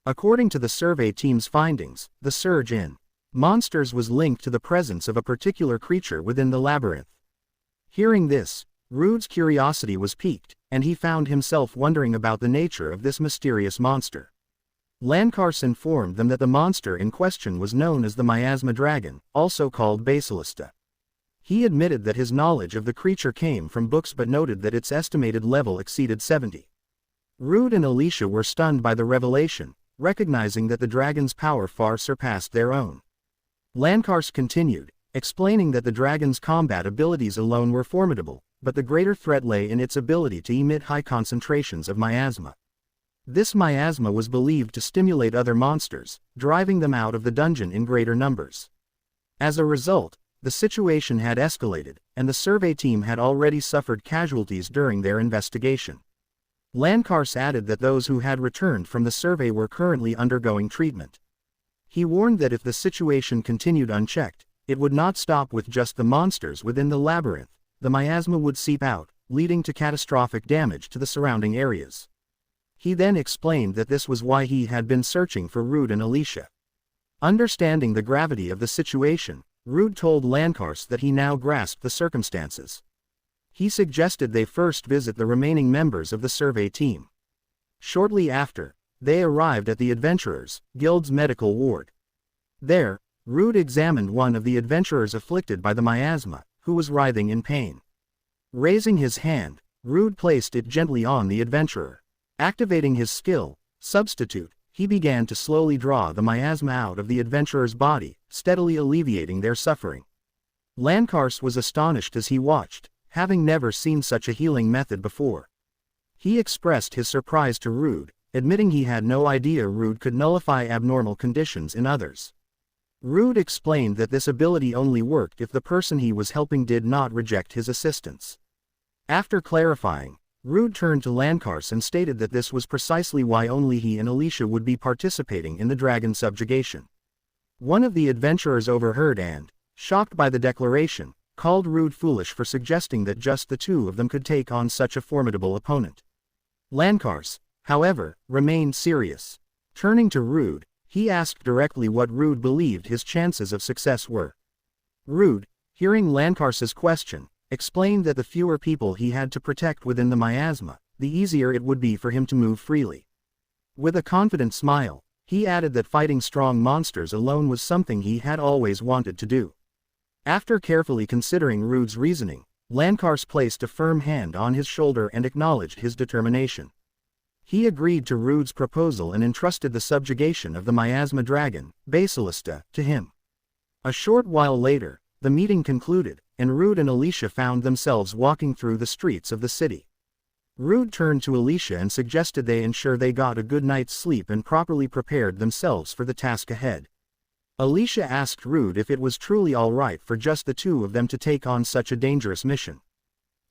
According to the survey team's findings, the surge in monsters was linked to the presence of a particular creature within the labyrinth. Hearing this, Rude's curiosity was piqued, and he found himself wondering about the nature of this mysterious monster. Lankars informed them that the monster in question was known as the miasma dragon, also called Basilista. He admitted that his knowledge of the creature came from books but noted that its estimated level exceeded 70. Rude and Alicia were stunned by the revelation, recognizing that the dragon's power far surpassed their own. Lankars continued, explaining that the dragon's combat abilities alone were formidable, but the greater threat lay in its ability to emit high concentrations of miasma. This miasma was believed to stimulate other monsters, driving them out of the dungeon in greater numbers. As a result, the situation had escalated, and the survey team had already suffered casualties during their investigation. Lankars added that those who had returned from the survey were currently undergoing treatment. He warned that if the situation continued unchecked, it would not stop with just the monsters within the labyrinth. The miasma would seep out, leading to catastrophic damage to the surrounding areas. He then explained that this was why he had been searching for Rude and Alicia. Understanding the gravity of the situation, Rude told Lankars that he now grasped the circumstances. He suggested they first visit the remaining members of the survey team. Shortly after, they arrived at the Adventurers' Guild's medical ward. There, Rude examined one of the adventurers afflicted by the miasma, who was writhing in pain. Raising his hand, Rude placed it gently on the adventurer. Activating his skill, Substitute, he began to slowly draw the miasma out of the adventurer's body, steadily alleviating their suffering. Lankars was astonished as he watched, having never seen such a healing method before. He expressed his surprise to Rude, admitting he had no idea Rude could nullify abnormal conditions in others. Rude explained that this ability only worked if the person he was helping did not reject his assistance. After clarifying, Rude turned to Lankars and stated that this was precisely why only he and Alicia would be participating in the dragon subjugation. One of the adventurers overheard and, shocked by the declaration, called Rude foolish for suggesting that just the two of them could take on such a formidable opponent. Lankars, however, remained serious. Turning to Rude, he asked directly what Rude believed his chances of success were. Rude, hearing Lankars's question, explained that the fewer people he had to protect within the miasma, the easier it would be for him to move freely. With a confident smile, he added that fighting strong monsters alone was something he had always wanted to do. After carefully considering Rude's reasoning, Lankars placed a firm hand on his shoulder and acknowledged his determination. He agreed to Rude's proposal and entrusted the subjugation of the miasma dragon, Basilista, to him. A short while later, the meeting concluded, and Rude and Alicia found themselves walking through the streets of the city. Rude turned to Alicia and suggested they ensure they got a good night's sleep and properly prepared themselves for the task ahead. Alicia asked Rude if it was truly all right for just the two of them to take on such a dangerous mission.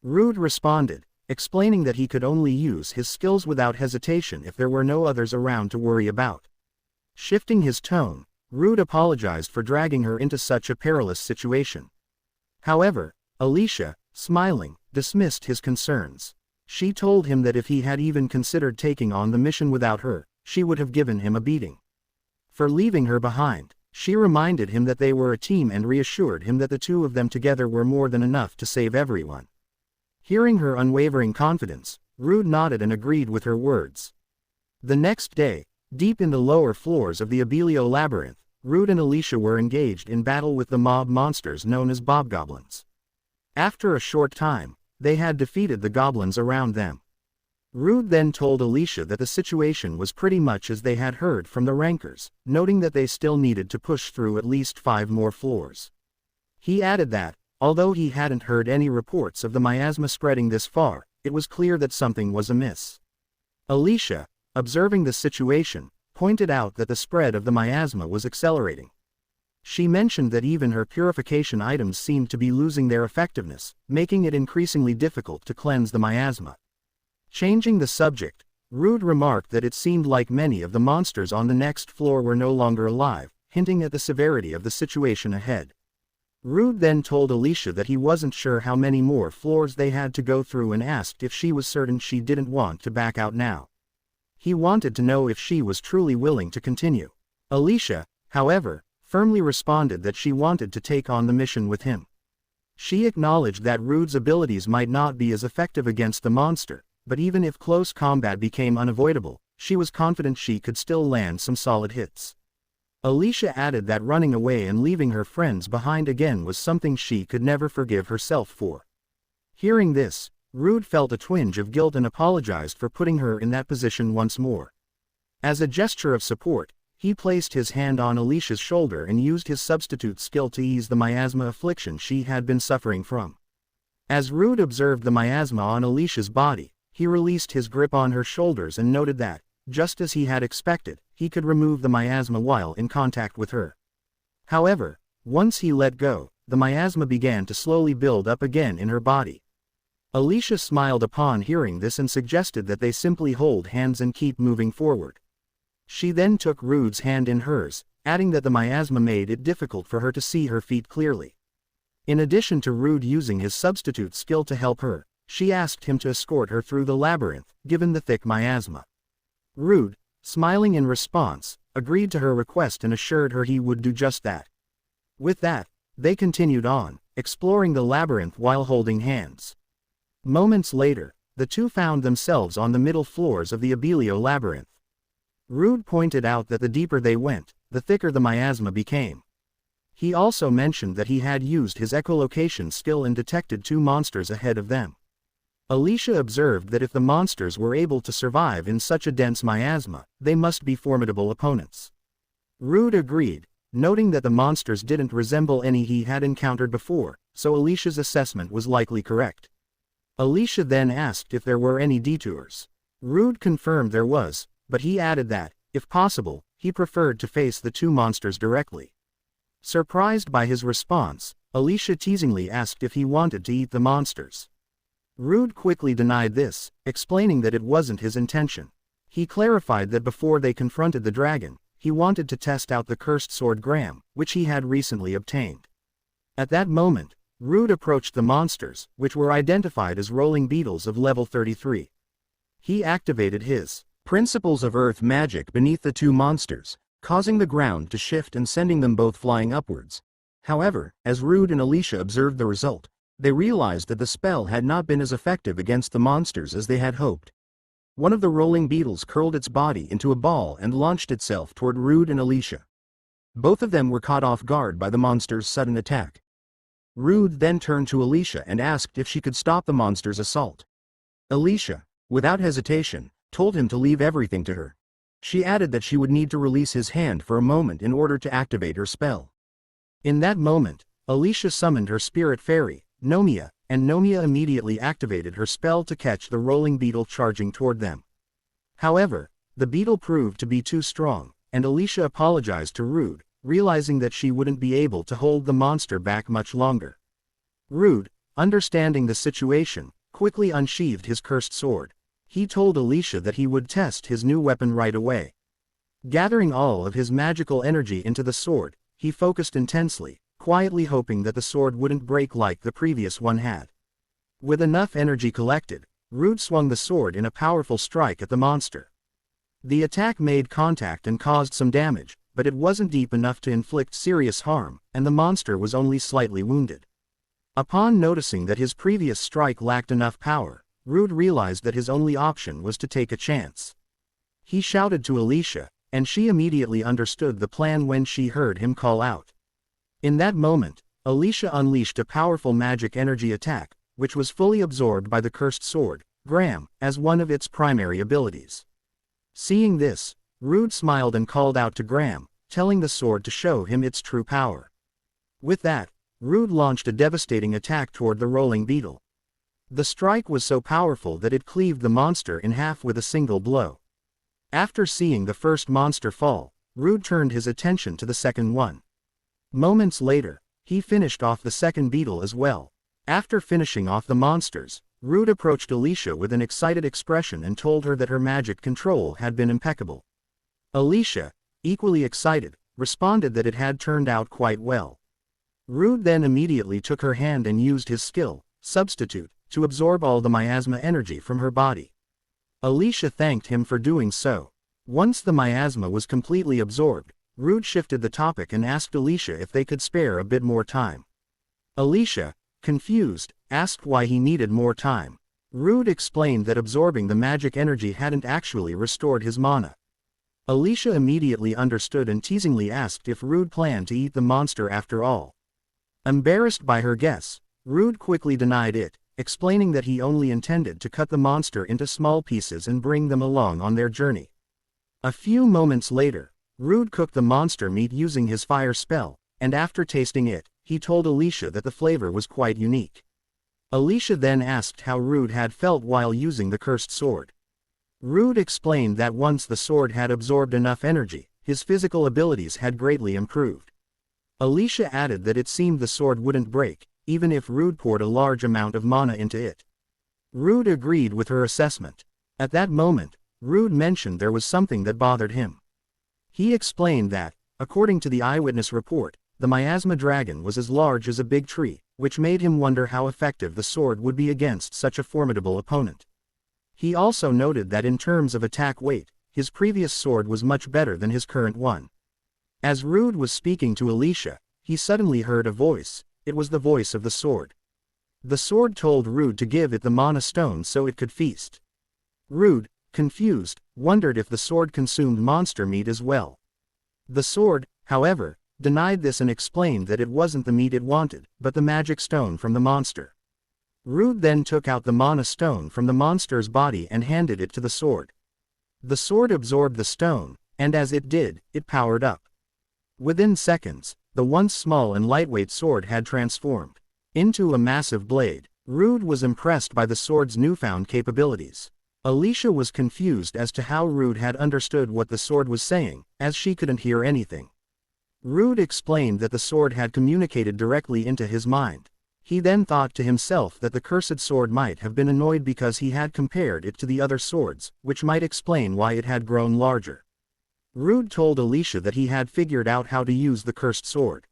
Rude responded, explaining that he could only use his skills without hesitation if there were no others around to worry about. Shifting his tone, Rude apologized for dragging her into such a perilous situation. However, Alicia, smiling, dismissed his concerns. She told him that if he had even considered taking on the mission without her, she would have given him a beating. For leaving her behind, she reminded him that they were a team and reassured him that the two of them together were more than enough to save everyone. Hearing her unwavering confidence, Rude nodded and agreed with her words. The next day, deep in the lower floors of the Abelio labyrinth, Rude and Alicia were engaged in battle with the mob monsters known as bobgoblins. After a short time, they had defeated the goblins around them. Rude then told Alicia that the situation was pretty much as they had heard from the rankers, noting that they still needed to push through at least 5 more floors. He added that, although he hadn't heard any reports of the miasma spreading this far, it was clear that something was amiss. Alicia, observing the situation, pointed out that the spread of the miasma was accelerating. She mentioned that even her purification items seemed to be losing their effectiveness, making it increasingly difficult to cleanse the miasma. Changing the subject, Rude remarked that it seemed like many of the monsters on the next floor were no longer alive, hinting at the severity of the situation ahead. Rude then told Alicia that he wasn't sure how many more floors they had to go through and asked if she was certain she didn't want to back out now. He wanted to know if she was truly willing to continue. Alicia, however, firmly responded that she wanted to take on the mission with him. She acknowledged that Rude's abilities might not be as effective against the monster, but even if close combat became unavoidable, she was confident she could still land some solid hits. Alicia added that running away and leaving her friends behind again was something she could never forgive herself for. Hearing this, Rude felt a twinge of guilt and apologized for putting her in that position once more. As a gesture of support, he placed his hand on Alicia's shoulder and used his substitute skill to ease the miasma affliction she had been suffering from. As Rude observed the miasma on Alicia's body, he released his grip on her shoulders and noted that, just as he had expected, he could remove the miasma while in contact with her. However, once he let go, the miasma began to slowly build up again in her body. Alicia smiled upon hearing this and suggested that they simply hold hands and keep moving forward. She then took Rude's hand in hers, adding that the miasma made it difficult for her to see her feet clearly. In addition to Rude using his substitute skill to help her, she asked him to escort her through the labyrinth, given the thick miasma. Rude, smiling in response, agreed to her request and assured her he would do just that. With that, they continued on, exploring the labyrinth while holding hands. Moments later, the two found themselves on the middle floors of the Abelio labyrinth. Rude pointed out that the deeper they went, the thicker the miasma became. He also mentioned that he had used his echolocation skill and detected 2 monsters ahead of them. Alicia observed that if the monsters were able to survive in such a dense miasma, they must be formidable opponents. Rude agreed, noting that the monsters didn't resemble any he had encountered before, so Alicia's assessment was likely correct. Alicia then asked if there were any detours. Rude confirmed there was, but he added that, if possible, he preferred to face the 2 monsters directly. Surprised by his response, Alicia teasingly asked if he wanted to eat the monsters. Rude quickly denied this, explaining that it wasn't his intention. He clarified that before they confronted the dragon, he wanted to test out the cursed sword Graham, which he had recently obtained. At that moment, Rude approached the monsters, which were identified as rolling beetles of level 33. He activated his principles of earth magic beneath the two monsters, causing the ground to shift and sending them both flying upwards. However, as Rude and Alicia observed the result, they realized that the spell had not been as effective against the monsters as they had hoped. One of the rolling beetles curled its body into a ball and launched itself toward Rude and Alicia. Both of them were caught off guard by the monster's sudden attack. Rude then turned to Alicia and asked if she could stop the monster's assault. Alicia, without hesitation, told him to leave everything to her. She added that she would need to release his hand for a moment in order to activate her spell. In that moment, Alicia summoned her spirit fairy, Nomia, and Nomia immediately activated her spell to catch the rolling beetle charging toward them. However, the beetle proved to be too strong, and Alicia apologized to Rude, realizing that she wouldn't be able to hold the monster back much longer. Rude, understanding the situation, quickly unsheathed his cursed sword. He told Alicia that he would test his new weapon right away. Gathering all of his magical energy into the sword, he focused intensely, quietly hoping that the sword wouldn't break like the previous one had. With enough energy collected, Rude swung the sword in a powerful strike at the monster. The attack made contact and caused some damage, but it wasn't deep enough to inflict serious harm, and the monster was only slightly wounded. Upon noticing that his previous strike lacked enough power, Rude realized that his only option was to take a chance. He shouted to Alicia, and she immediately understood the plan when she heard him call out. In that moment, Alicia unleashed a powerful magic energy attack, which was fully absorbed by the cursed sword, Graham, as one of its primary abilities. Seeing this, Rude smiled and called out to Graham, telling the sword to show him its true power. With that, Rude launched a devastating attack toward the rolling beetle. The strike was so powerful that it cleaved the monster in half with a single blow. After seeing the first monster fall, Rude turned his attention to the second one. Moments later, he finished off the second beetle as well. After finishing off the monsters, Rude approached Alicia with an excited expression and told her that her magic control had been impeccable. Alicia, equally excited, responded that it had turned out quite well. Rude then immediately took her hand and used his skill, Substitute, to absorb all the miasma energy from her body. Alicia thanked him for doing so. Once the miasma was completely absorbed, Rude shifted the topic and asked Alicia if they could spare a bit more time. Alicia, confused, asked why he needed more time. Rude explained that absorbing the magic energy hadn't actually restored his mana. Alicia immediately understood and teasingly asked if Rude planned to eat the monster after all. Embarrassed by her guess, Rude quickly denied it, explaining that he only intended to cut the monster into small pieces and bring them along on their journey. A few moments later, Rude cooked the monster meat using his fire spell, and after tasting it, he told Alicia that the flavor was quite unique. Alicia then asked how Rude had felt while using the cursed sword. Rude explained that once the sword had absorbed enough energy, his physical abilities had greatly improved. Alicia added that it seemed the sword wouldn't break, even if Rude poured a large amount of mana into it. Rude agreed with her assessment. At that moment, Rude mentioned there was something that bothered him. He explained that, according to the eyewitness report, the miasma dragon was as large as a big tree, which made him wonder how effective the sword would be against such a formidable opponent. He also noted that in terms of attack weight, his previous sword was much better than his current one. As Rude was speaking to Alicia, he suddenly heard a voice. It was the voice of the sword. The sword told Rude to give it the mana stone so it could feast. Rude, confused, wondered if the sword consumed monster meat as well. The sword, however, denied this and explained that it wasn't the meat it wanted, but the magic stone from the monster. Rude then took out the mana stone from the monster's body and handed it to the sword. The sword absorbed the stone, and as it did, it powered up. Within seconds, the once small and lightweight sword had transformed into a massive blade. Rude was impressed by the sword's newfound capabilities. Alicia was confused as to how Rude had understood what the sword was saying, as she couldn't hear anything. Rude explained that the sword had communicated directly into his mind. He then thought to himself that the cursed sword might have been annoyed because he had compared it to the other swords, which might explain why it had grown larger. Rude told Alicia that he had figured out how to use the cursed sword.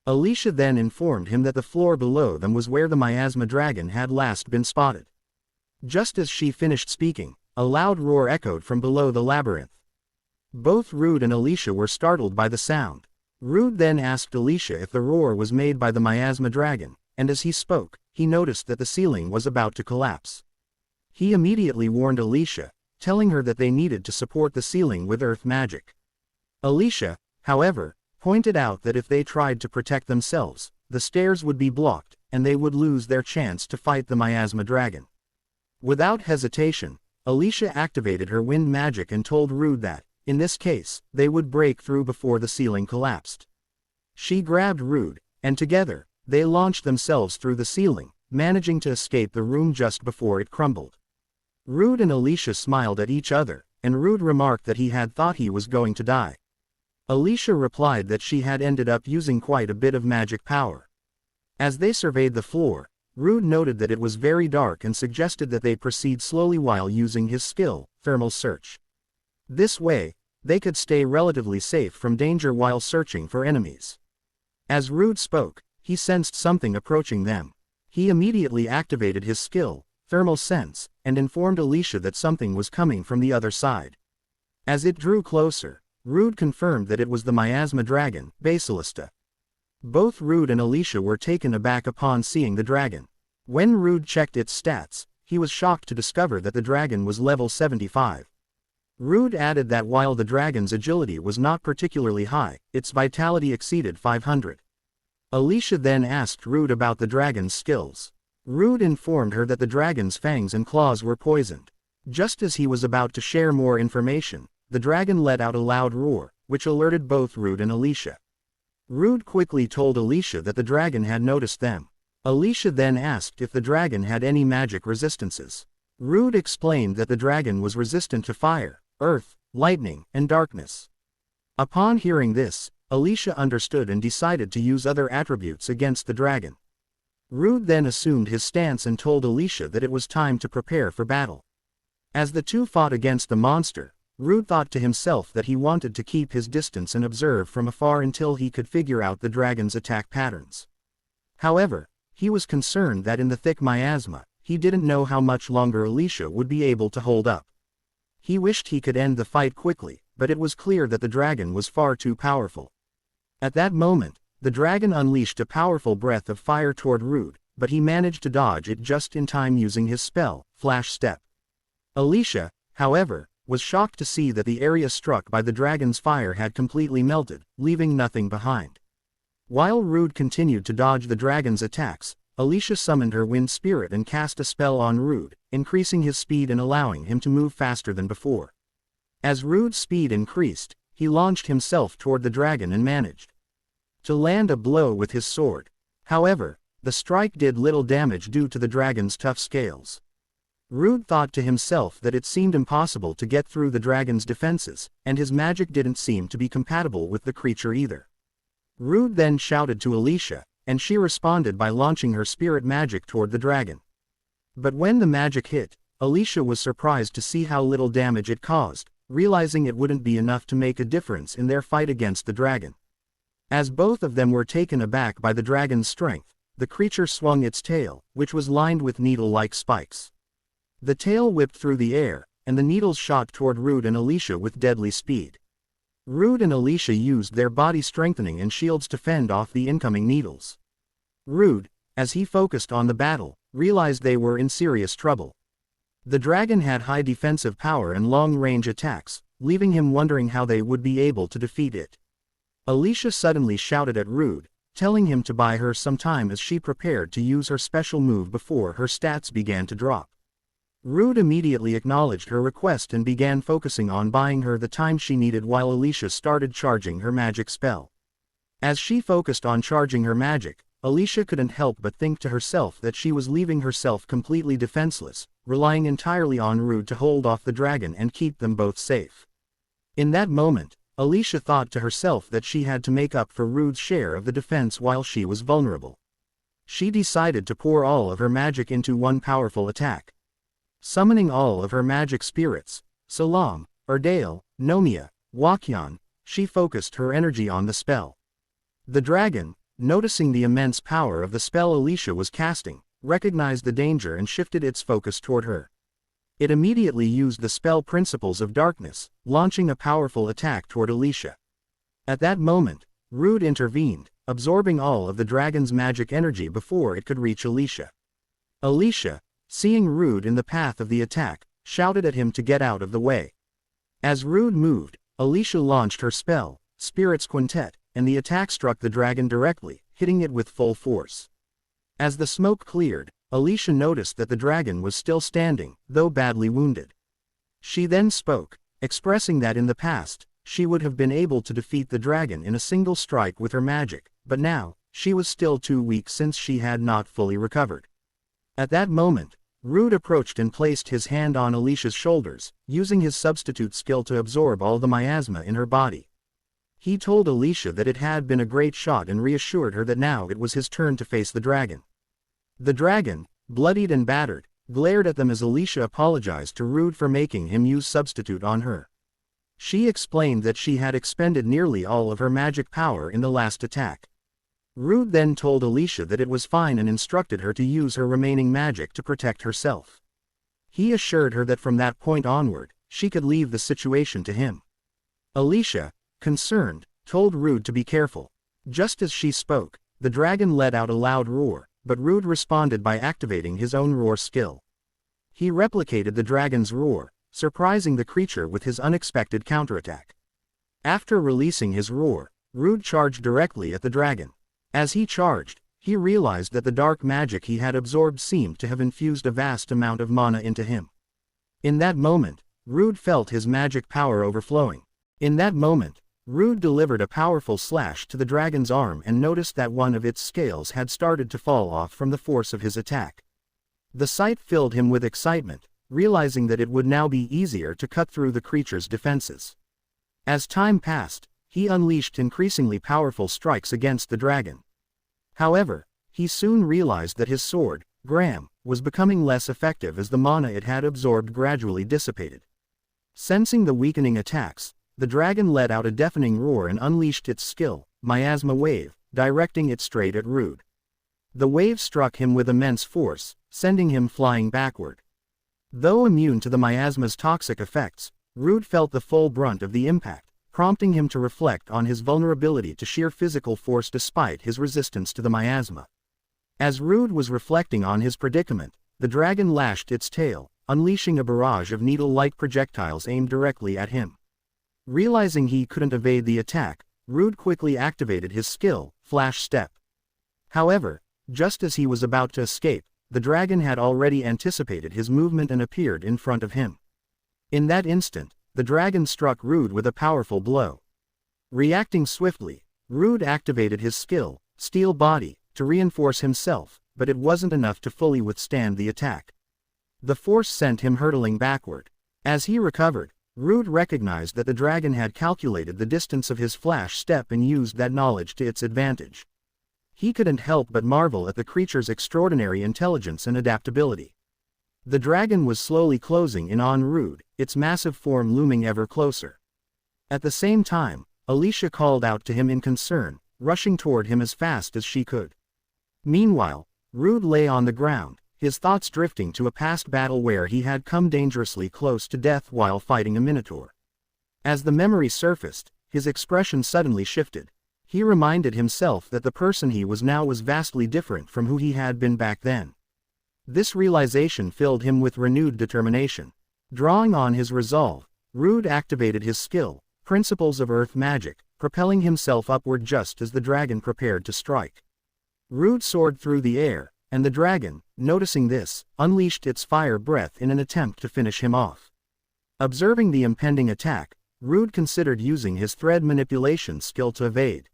Alicia then informed him that the floor below them was where the miasma dragon had last been spotted. Just as she finished speaking, a loud roar echoed from below the labyrinth. Both Rude and Alicia were startled by the sound. Rude then asked Alicia if the roar was made by the miasma dragon, and as he spoke, he noticed that the ceiling was about to collapse. He immediately warned Alicia, telling her that they needed to support the ceiling with earth magic. Alicia, however, pointed out that if they tried to protect themselves, the stairs would be blocked, and they would lose their chance to fight the miasma dragon. Without hesitation, Alicia activated her wind magic and told Rude that, in this case, they would break through before the ceiling collapsed. She grabbed Rude, and together, they launched themselves through the ceiling, managing to escape the room just before it crumbled. Rude and Alicia smiled at each other, and Rude remarked that he had thought he was going to die. Alicia replied that she had ended up using quite a bit of magic power. As they surveyed the floor, Rude noted that it was very dark and suggested that they proceed slowly while using his skill, thermal search. This way, they could stay relatively safe from danger while searching for enemies. As Rude spoke, he sensed something approaching them. He immediately activated his skill, thermal sense, and informed Alicia that something was coming from the other side. As it drew closer, Rude confirmed that it was the miasma dragon, Basilista. Both Rude and Alicia were taken aback upon seeing the dragon. When Rude checked its stats, he was shocked to discover that the dragon was level 75. Rude added that while the dragon's agility was not particularly high, its vitality exceeded 500. Alicia then asked Rude about the dragon's skills. Rude informed her that the dragon's fangs and claws were poisoned. Just as he was about to share more information, the dragon let out a loud roar, which alerted both Rude and Alicia. Rude quickly told Alicia that the dragon had noticed them. Alicia then asked if the dragon had any magic resistances. Rude explained that the dragon was resistant to fire, earth, lightning, and darkness. Upon hearing this, Alicia understood and decided to use other attributes against the dragon. Rude then assumed his stance and told Alicia that it was time to prepare for battle. As the two fought against the monster, Rude thought to himself that he wanted to keep his distance and observe from afar until he could figure out the dragon's attack patterns. However, he was concerned that in the thick miasma, he didn't know how much longer Alicia would be able to hold up. He wished he could end the fight quickly, but it was clear that the dragon was far too powerful. At that moment, the dragon unleashed a powerful breath of fire toward Rude, but he managed to dodge it just in time using his spell, Flash Step. Alicia, however, was shocked to see that the area struck by the dragon's fire had completely melted, leaving nothing behind. While Rude continued to dodge the dragon's attacks, Alicia summoned her wind spirit and cast a spell on Rude, increasing his speed and allowing him to move faster than before. As Rude's speed increased, he launched himself toward the dragon and managed to land a blow with his sword. However, the strike did little damage due to the dragon's tough scales. Rude thought to himself that it seemed impossible to get through the dragon's defenses, and his magic didn't seem to be compatible with the creature either. Rude then shouted to Alicia, and she responded by launching her spirit magic toward the dragon. But when the magic hit, Alicia was surprised to see how little damage it caused, realizing it wouldn't be enough to make a difference in their fight against the dragon. As both of them were taken aback by the dragon's strength, the creature swung its tail, which was lined with needle-like spikes. The tail whipped through the air, and the needles shot toward Rude and Alicia with deadly speed. Rude and Alicia used their body strengthening and shields to fend off the incoming needles. Rude, as he focused on the battle, realized they were in serious trouble. The dragon had high defensive power and long-range attacks, leaving him wondering how they would be able to defeat it. Alicia suddenly shouted at Rude, telling him to buy her some time as she prepared to use her special move before her stats began to drop. Rude immediately acknowledged her request and began focusing on buying her the time she needed while Alicia started charging her magic spell. As she focused on charging her magic, Alicia couldn't help but think to herself that she was leaving herself completely defenseless, relying entirely on Rude to hold off the dragon and keep them both safe. In that moment, Alicia thought to herself that she had to make up for Rude's share of the defense while she was vulnerable. she decided to pour all of her magic into one powerful attack. Summoning all of her magic spirits, Salam, Erdale, Nomia, Wakyan, she focused her energy on the spell. The dragon, noticing the immense power of the spell Alicia was casting, recognized the danger and shifted its focus toward her. It immediately used the spell Principles of Darkness, launching a powerful attack toward Alicia. At that moment, Rude intervened, absorbing all of the dragon's magic energy before it could reach Alicia. Alicia, seeing Rude in the path of the attack, shouted at him to get out of the way. As Rude moved, Alicia launched her spell, Spirit's Quintet, and the attack struck the dragon directly, hitting it with full force. As the smoke cleared, Alicia noticed that the dragon was still standing, though badly wounded. She then spoke, expressing that in the past, she would have been able to defeat the dragon in a single strike with her magic, but now, she was still too weak since she had not fully recovered. At that moment, Rude approached and placed his hand on Alicia's shoulders, using his substitute skill to absorb all the miasma in her body. He told Alicia that it had been a great shot and reassured her that now it was his turn to face the dragon. The dragon, bloodied and battered, glared at them as Alicia apologized to Rude for making him use substitute on her. She explained that she had expended nearly all of her magic power in the last attack. Rude then told Alicia that it was fine and instructed her to use her remaining magic to protect herself. He assured her that from that point onward, she could leave the situation to him. Alicia, concerned, told Rude to be careful. Just as she spoke, the dragon let out a loud roar, but Rude responded by activating his own roar skill. He replicated the dragon's roar, surprising the creature with his unexpected counterattack. After releasing his roar, Rude charged directly at the dragon. As he charged, he realized that the dark magic he had absorbed seemed to have infused a vast amount of mana into him. In that moment, Rude felt his magic power overflowing. In that moment, Rude delivered a powerful slash to the dragon's arm and noticed that one of its scales had started to fall off from the force of his attack. The sight filled him with excitement, realizing that it would now be easier to cut through the creature's defenses. As time passed, he unleashed increasingly powerful strikes against the dragon. However, he soon realized that his sword, Gram, was becoming less effective as the mana it had absorbed gradually dissipated. Sensing the weakening attacks, the dragon let out a deafening roar and unleashed its skill, Miasma Wave, directing it straight at Rude. The wave struck him with immense force, sending him flying backward. Though immune to the miasma's toxic effects, Rude felt the full brunt of the impact, prompting him to reflect on his vulnerability to sheer physical force despite his resistance to the miasma. As Rude was reflecting on his predicament, the dragon lashed its tail, unleashing a barrage of needle-like projectiles aimed directly at him. Realizing he couldn't evade the attack, Rude quickly activated his skill, Flash Step. However, just as he was about to escape, the dragon had already anticipated his movement and appeared in front of him. In that instant, the dragon struck Rude with a powerful blow. Reacting swiftly, Rude activated his skill, Steel Body, to reinforce himself, but it wasn't enough to fully withstand the attack. The force sent him hurtling backward. As he recovered, Rude recognized that the dragon had calculated the distance of his flash step and used that knowledge to its advantage. He couldn't help but marvel at the creature's extraordinary intelligence and adaptability. The dragon was slowly closing in on Rude, its massive form looming ever closer. At the same time, Alicia called out to him in concern, rushing toward him as fast as she could. Meanwhile, Rude lay on the ground, his thoughts drifting to a past battle where he had come dangerously close to death while fighting a minotaur. As the memory surfaced, his expression suddenly shifted. He reminded himself that the person he was now was vastly different from who he had been back then. This realization filled him with renewed determination. Drawing on his resolve, Rude activated his skill, Principles of Earth Magic, propelling himself upward just as the dragon prepared to strike. Rude soared through the air, and the dragon, noticing this, unleashed its fire breath in an attempt to finish him off. Observing the impending attack, Rude considered using his thread manipulation skill to evade.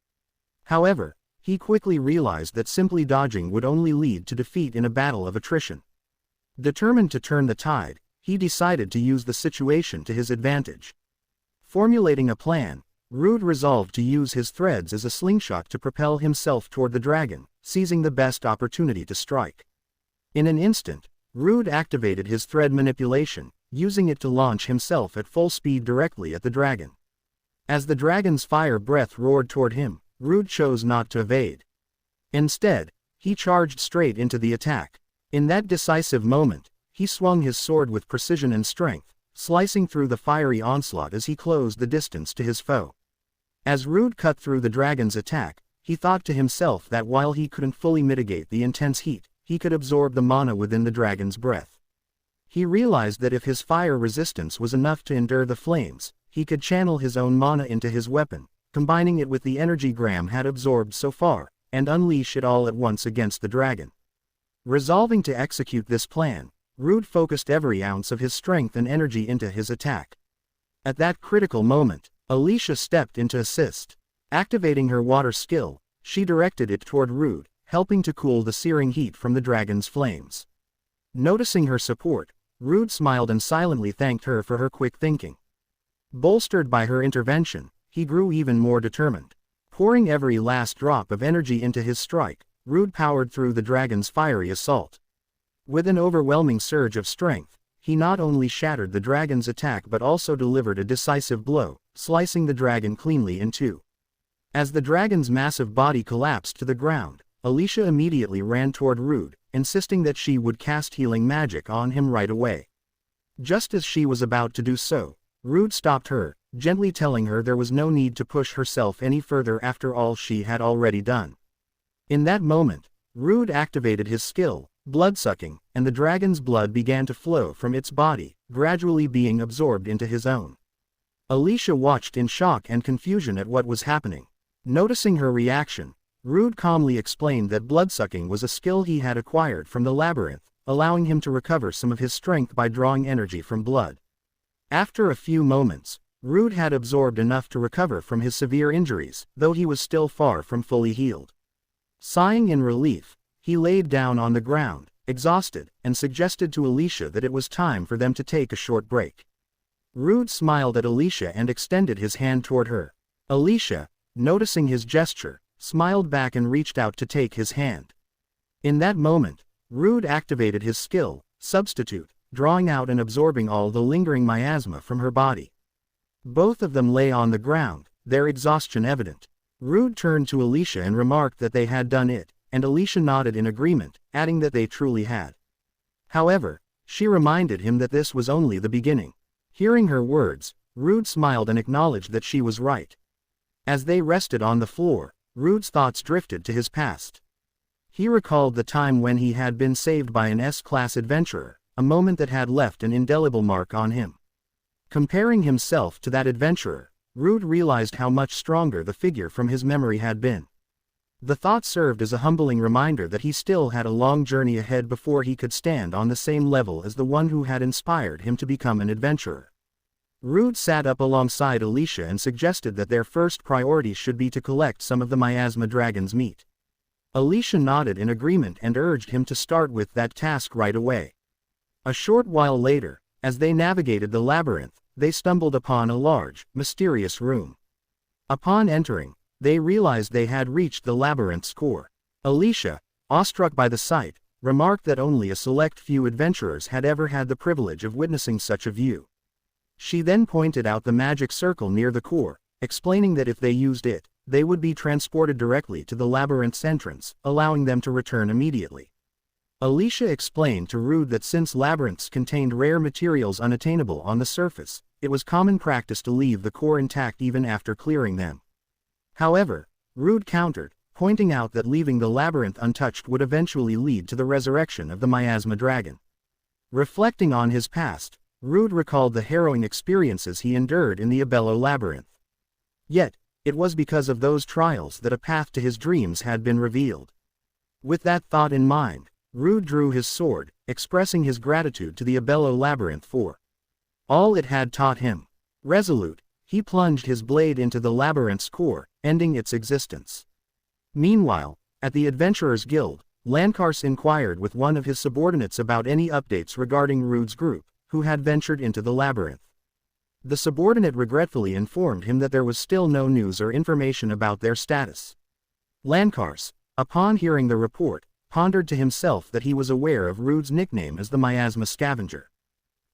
However, he quickly realized that simply dodging would only lead to defeat in a battle of attrition. Determined to turn the tide, he decided to use the situation to his advantage. Formulating a plan, Rude resolved to use his threads as a slingshot to propel himself toward the dragon, seizing the best opportunity to strike. In an instant, Rude activated his thread manipulation, using it to launch himself at full speed directly at the dragon. As the dragon's fire breath roared toward him, Rude chose not to evade. Instead, he charged straight into the attack. In that decisive moment, he swung his sword with precision and strength, slicing through the fiery onslaught as he closed the distance to his foe. As Rude cut through the dragon's attack, he thought to himself that while he couldn't fully mitigate the intense heat, he could absorb the mana within the dragon's breath. He realized that if his fire resistance was enough to endure the flames, he could channel his own mana into his weapon, combining it with the energy Graham had absorbed so far, and unleash it all at once against the dragon. Resolving to execute this plan, Rude focused every ounce of his strength and energy into his attack. At that critical moment, Alicia stepped in to assist. Activating her water skill, she directed it toward Rude, helping to cool the searing heat from the dragon's flames. Noticing her support, Rude smiled and silently thanked her for her quick thinking. Bolstered by her intervention, he grew even more determined. Pouring every last drop of energy into his strike, Rude powered through the dragon's fiery assault. With an overwhelming surge of strength, he not only shattered the dragon's attack but also delivered a decisive blow, slicing the dragon cleanly in two. As the dragon's massive body collapsed to the ground, Alicia immediately ran toward Rude, insisting that she would cast healing magic on him right away. Just as she was about to do so, Rude stopped her, gently telling her there was no need to push herself any further after all she had already done. In that moment, Rude activated his skill, blood-sucking, and the dragon's blood began to flow from its body, gradually being absorbed into his own. Alicia watched in shock and confusion at what was happening. Noticing her reaction, Rude calmly explained that blood-sucking was a skill he had acquired from the labyrinth, allowing him to recover some of his strength by drawing energy from blood. After a few moments, Rude had absorbed enough to recover from his severe injuries, though he was still far from fully healed. Sighing in relief, he laid down on the ground, exhausted, and suggested to Alicia that it was time for them to take a short break. Rude smiled at Alicia and extended his hand toward her. Alicia, noticing his gesture, smiled back and reached out to take his hand. In that moment, Rude activated his skill, Substitute, drawing out and absorbing all the lingering miasma from her body. Both of them lay on the ground, their exhaustion evident. Rude turned to Alicia and remarked that they had done it, and Alicia nodded in agreement, adding that they truly had. However, she reminded him that this was only the beginning. Hearing her words, Rude smiled and acknowledged that she was right. As they rested on the floor, Rude's thoughts drifted to his past. He recalled the time when he had been saved by an S-class adventurer, a moment that had left an indelible mark on him. Comparing himself to that adventurer, Rude realized how much stronger the figure from his memory had been. The thought served as a humbling reminder that he still had a long journey ahead before he could stand on the same level as the one who had inspired him to become an adventurer. Rude sat up alongside Alicia and suggested that their first priority should be to collect some of the miasma dragon's meat. Alicia nodded in agreement and urged him to start with that task right away. A short while later, as they navigated the labyrinth, they stumbled upon a large, mysterious room. Upon entering, they realized they had reached the labyrinth's core. Alicia, awestruck by the sight, remarked that only a select few adventurers had ever had the privilege of witnessing such a view. She then pointed out the magic circle near the core, explaining that if they used it, they would be transported directly to the labyrinth's entrance, allowing them to return immediately. Alicia explained to Rude that since labyrinths contained rare materials unattainable on the surface, it was common practice to leave the core intact even after clearing them. However, Rude countered, pointing out that leaving the labyrinth untouched would eventually lead to the resurrection of the miasma dragon. Reflecting on his past, Rude recalled the harrowing experiences he endured in the Abello labyrinth. Yet, it was because of those trials that a path to his dreams had been revealed. With that thought in mind, Rude drew his sword, expressing his gratitude to the Abello labyrinth for all it had taught him. Resolute, he plunged his blade into the labyrinth's core, ending its existence. Meanwhile, at the Adventurers Guild, Lankars inquired with one of his subordinates about any updates regarding Rude's group, who had ventured into the labyrinth. The subordinate regretfully informed him that there was still no news or information about their status. Lankars, upon hearing the report, pondered to himself that he was aware of Rude's nickname as the miasma scavenger.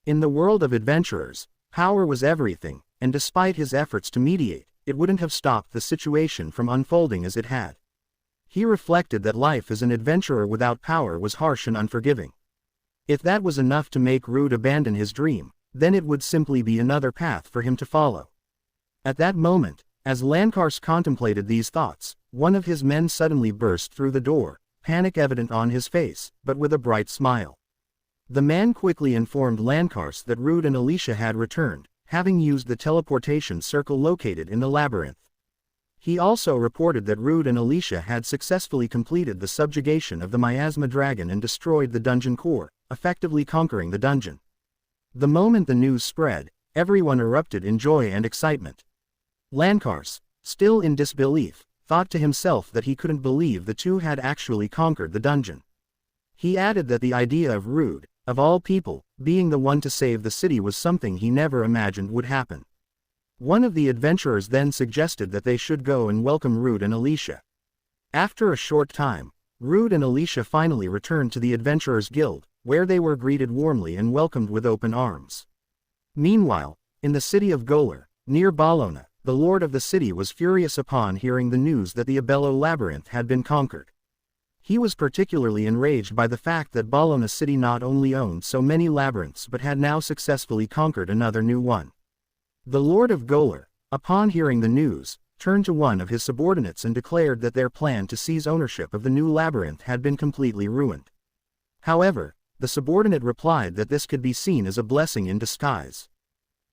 In the world of adventurers, power was everything, and despite his efforts to mediate, it wouldn't have stopped the situation from unfolding as it had. He reflected that life as an adventurer without power was harsh and unforgiving. If that was enough to make Rude abandon his dream, then it would simply be another path for him to follow. At that moment, as Lankarsh contemplated these thoughts, one of his men suddenly burst through the door, panic evident on his face, but with a bright smile. The man quickly informed Lankarsh that Rude and Alicia had returned, having used the teleportation circle located in the labyrinth. He also reported that Rude and Alicia had successfully completed the subjugation of the miasma dragon and destroyed the dungeon core, effectively conquering the dungeon. The moment the news spread, everyone erupted in joy and excitement. Lankarsh, still in disbelief, thought to himself that he couldn't believe the two had actually conquered the dungeon. He added that the idea of Rude, of all people, being the one to save the city was something he never imagined would happen. One of the adventurers then suggested that they should go and welcome Rude and Alicia. After a short time, Rude and Alicia finally returned to the Adventurers Guild, where they were greeted warmly and welcomed with open arms. Meanwhile, in the city of Golar, near Bologna, the lord of the city was furious upon hearing the news that the Abello labyrinth had been conquered. He was particularly enraged by the fact that Bologna city not only owned so many labyrinths but had now successfully conquered another new one. The lord of Golar, upon hearing the news, turned to one of his subordinates and declared that their plan to seize ownership of the new labyrinth had been completely ruined. However, the subordinate replied that this could be seen as a blessing in disguise.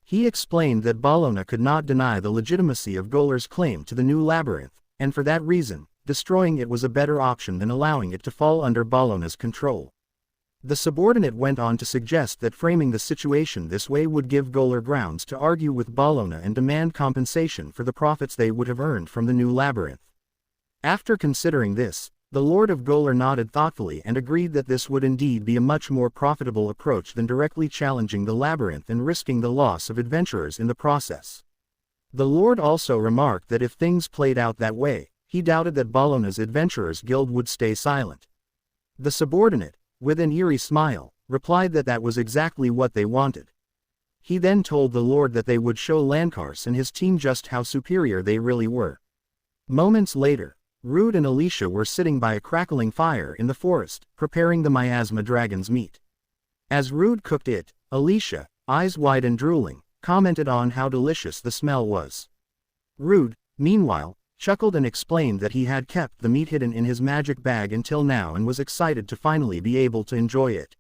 He explained that Bologna could not deny the legitimacy of Golar's claim to the new labyrinth, and for that reason, destroying it was a better option than allowing it to fall under Bologna's control. The subordinate went on to suggest that framing the situation this way would give Golar grounds to argue with Bologna and demand compensation for the profits they would have earned from the new labyrinth. After considering this, the Lord of Golar nodded thoughtfully and agreed that this would indeed be a much more profitable approach than directly challenging the labyrinth and risking the loss of adventurers in the process. The Lord also remarked that if things played out that way, he doubted that Bologna's Adventurers Guild would stay silent. The subordinate, with an eerie smile, replied that that was exactly what they wanted. He then told the Lord that they would show Lankarsh and his team just how superior they really were. Moments later, Rude and Alicia were sitting by a crackling fire in the forest, preparing the miasma dragon's meat. As Rude cooked it, Alicia, eyes wide and drooling, commented on how delicious the smell was. Rude, meanwhile, chuckled and explained that he had kept the meat hidden in his magic bag until now and was excited to finally be able to enjoy it.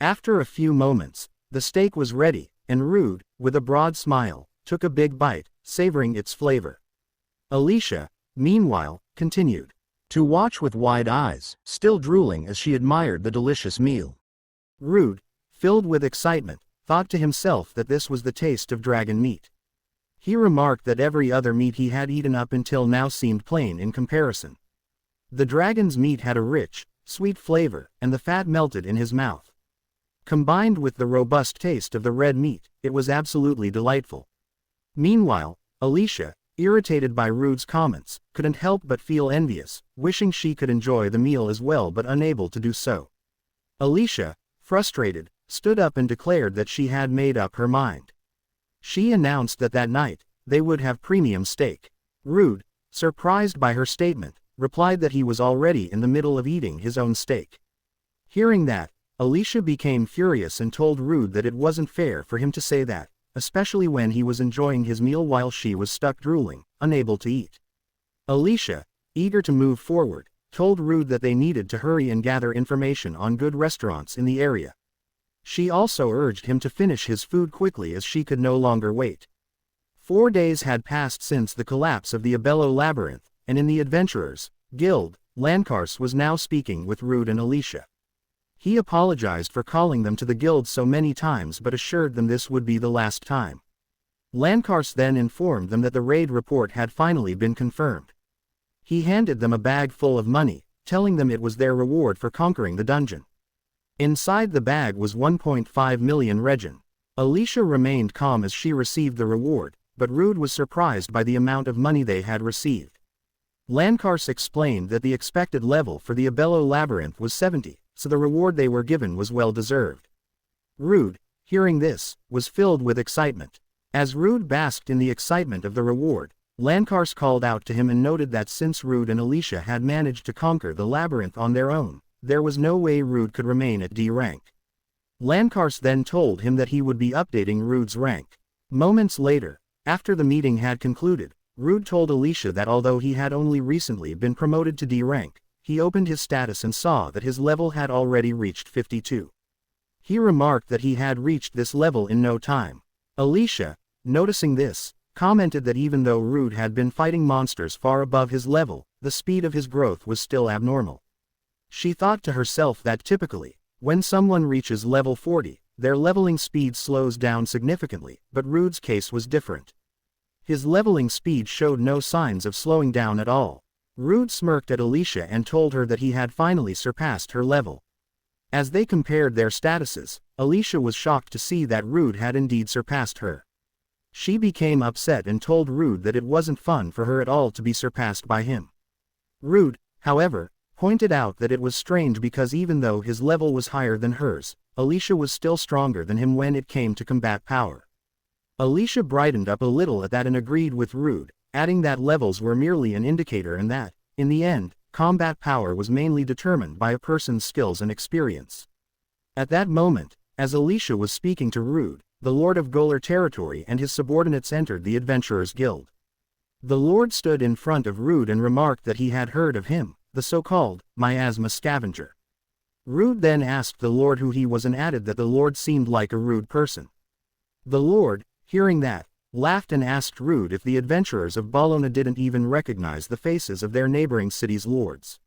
After a few moments, the steak was ready, and Rude, with a broad smile, took a big bite, savoring its flavor. Alicia, meanwhile, continued to watch with wide eyes, still drooling as she admired the delicious meal. Rude, filled with excitement, thought to himself that this was the taste of dragon meat. He remarked that every other meat he had eaten up until now seemed plain in comparison. The dragon's meat had a rich, sweet flavor, and the fat melted in his mouth. Combined with the robust taste of the red meat, it was absolutely delightful. Meanwhile, Alicia, irritated by Rude's comments, couldn't help but feel envious, wishing she could enjoy the meal as well but unable to do so. Alicia, frustrated, stood up and declared that she had made up her mind. She announced that that night, they would have premium steak. Rude, surprised by her statement, replied that he was already in the middle of eating his own steak. Hearing that, Alicia became furious and told Rude that it wasn't fair for him to say that, especially when he was enjoying his meal while she was stuck drooling, unable to eat. Alicia, eager to move forward, told Rude that they needed to hurry and gather information on good restaurants in the area. She also urged him to finish his food quickly as she could no longer wait. 4 days had passed since the collapse of the Abello labyrinth, and in the Adventurers Guild, Lankarsh was now speaking with Rude and Alicia. He apologized for calling them to the guild so many times but assured them this would be the last time. Lankarsh then informed them that the raid report had finally been confirmed. He handed them a bag full of money, telling them it was their reward for conquering the dungeon. Inside the bag was 1.5 million regen. Alicia remained calm as she received the reward, but Rude was surprised by the amount of money they had received. Lankars explained that the expected level for the Abello labyrinth was 70, so the reward they were given was well deserved. Rude, hearing this, was filled with excitement. As Rude basked in the excitement of the reward, Lankars called out to him and noted that since Rude and Alicia had managed to conquer the labyrinth on their own, there was no way Rude could remain at D rank. Lankars then told him that he would be updating Rude's rank. Moments later, after the meeting had concluded, Rude told Alicia that although he had only recently been promoted to D rank, he opened his status and saw that his level had already reached 52. He remarked that he had reached this level in no time. Alicia, noticing this, commented that even though Rude had been fighting monsters far above his level, the speed of his growth was still abnormal. She thought to herself that typically, when someone reaches level 40, their leveling speed slows down significantly, but Rude's case was different. His leveling speed showed no signs of slowing down at all. Rude smirked at Alicia and told her that he had finally surpassed her level. As they compared their statuses, Alicia was shocked to see that Rude had indeed surpassed her. She became upset and told Rude that it wasn't fun for her at all to be surpassed by him. Rude, however, pointed out that it was strange because even though his level was higher than hers, Alicia was still stronger than him when it came to combat power. Alicia brightened up a little at that and agreed with Rude, adding that levels were merely an indicator and that, in the end, combat power was mainly determined by a person's skills and experience. At that moment, as Alicia was speaking to Rude, the Lord of Golar territory and his subordinates entered the Adventurers Guild. The Lord stood in front of Rude and remarked that he had heard of him, the so-called miasma-scavenger. Rude then asked the Lord who he was and added that the Lord seemed like a rude person. The Lord, hearing that, laughed and asked Rude if the adventurers of Bologna didn't even recognize the faces of their neighboring city's lords.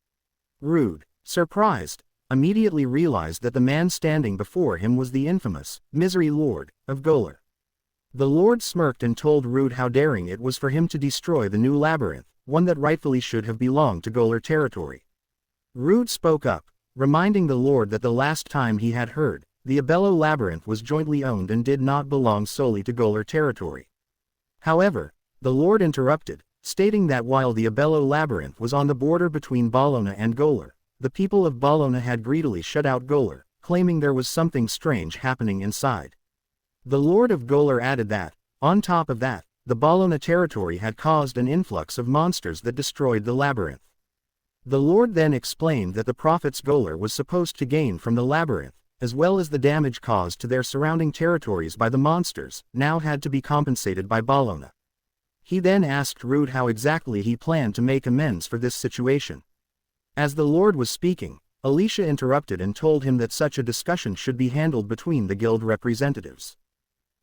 Rude, surprised, immediately realized that the man standing before him was the infamous, Misery Lord, of Golar. The Lord smirked and told Rude how daring it was for him to destroy the new labyrinth, one that rightfully should have belonged to Golar territory. Rude spoke up, reminding the Lord that the last time he had heard, the Abello labyrinth was jointly owned and did not belong solely to Golar territory. However, the Lord interrupted, stating that while the Abello labyrinth was on the border between Bologna and Golar, the people of Bologna had greedily shut out Golar, claiming there was something strange happening inside. The Lord of Golar added that, on top of that, the Bologna territory had caused an influx of monsters that destroyed the labyrinth. The Lord then explained that the prophets Golar was supposed to gain from the labyrinth, as well as the damage caused to their surrounding territories by the monsters, now had to be compensated by Bologna. He then asked Rude how exactly he planned to make amends for this situation. As the Lord was speaking, Alicia interrupted and told him that such a discussion should be handled between the guild representatives.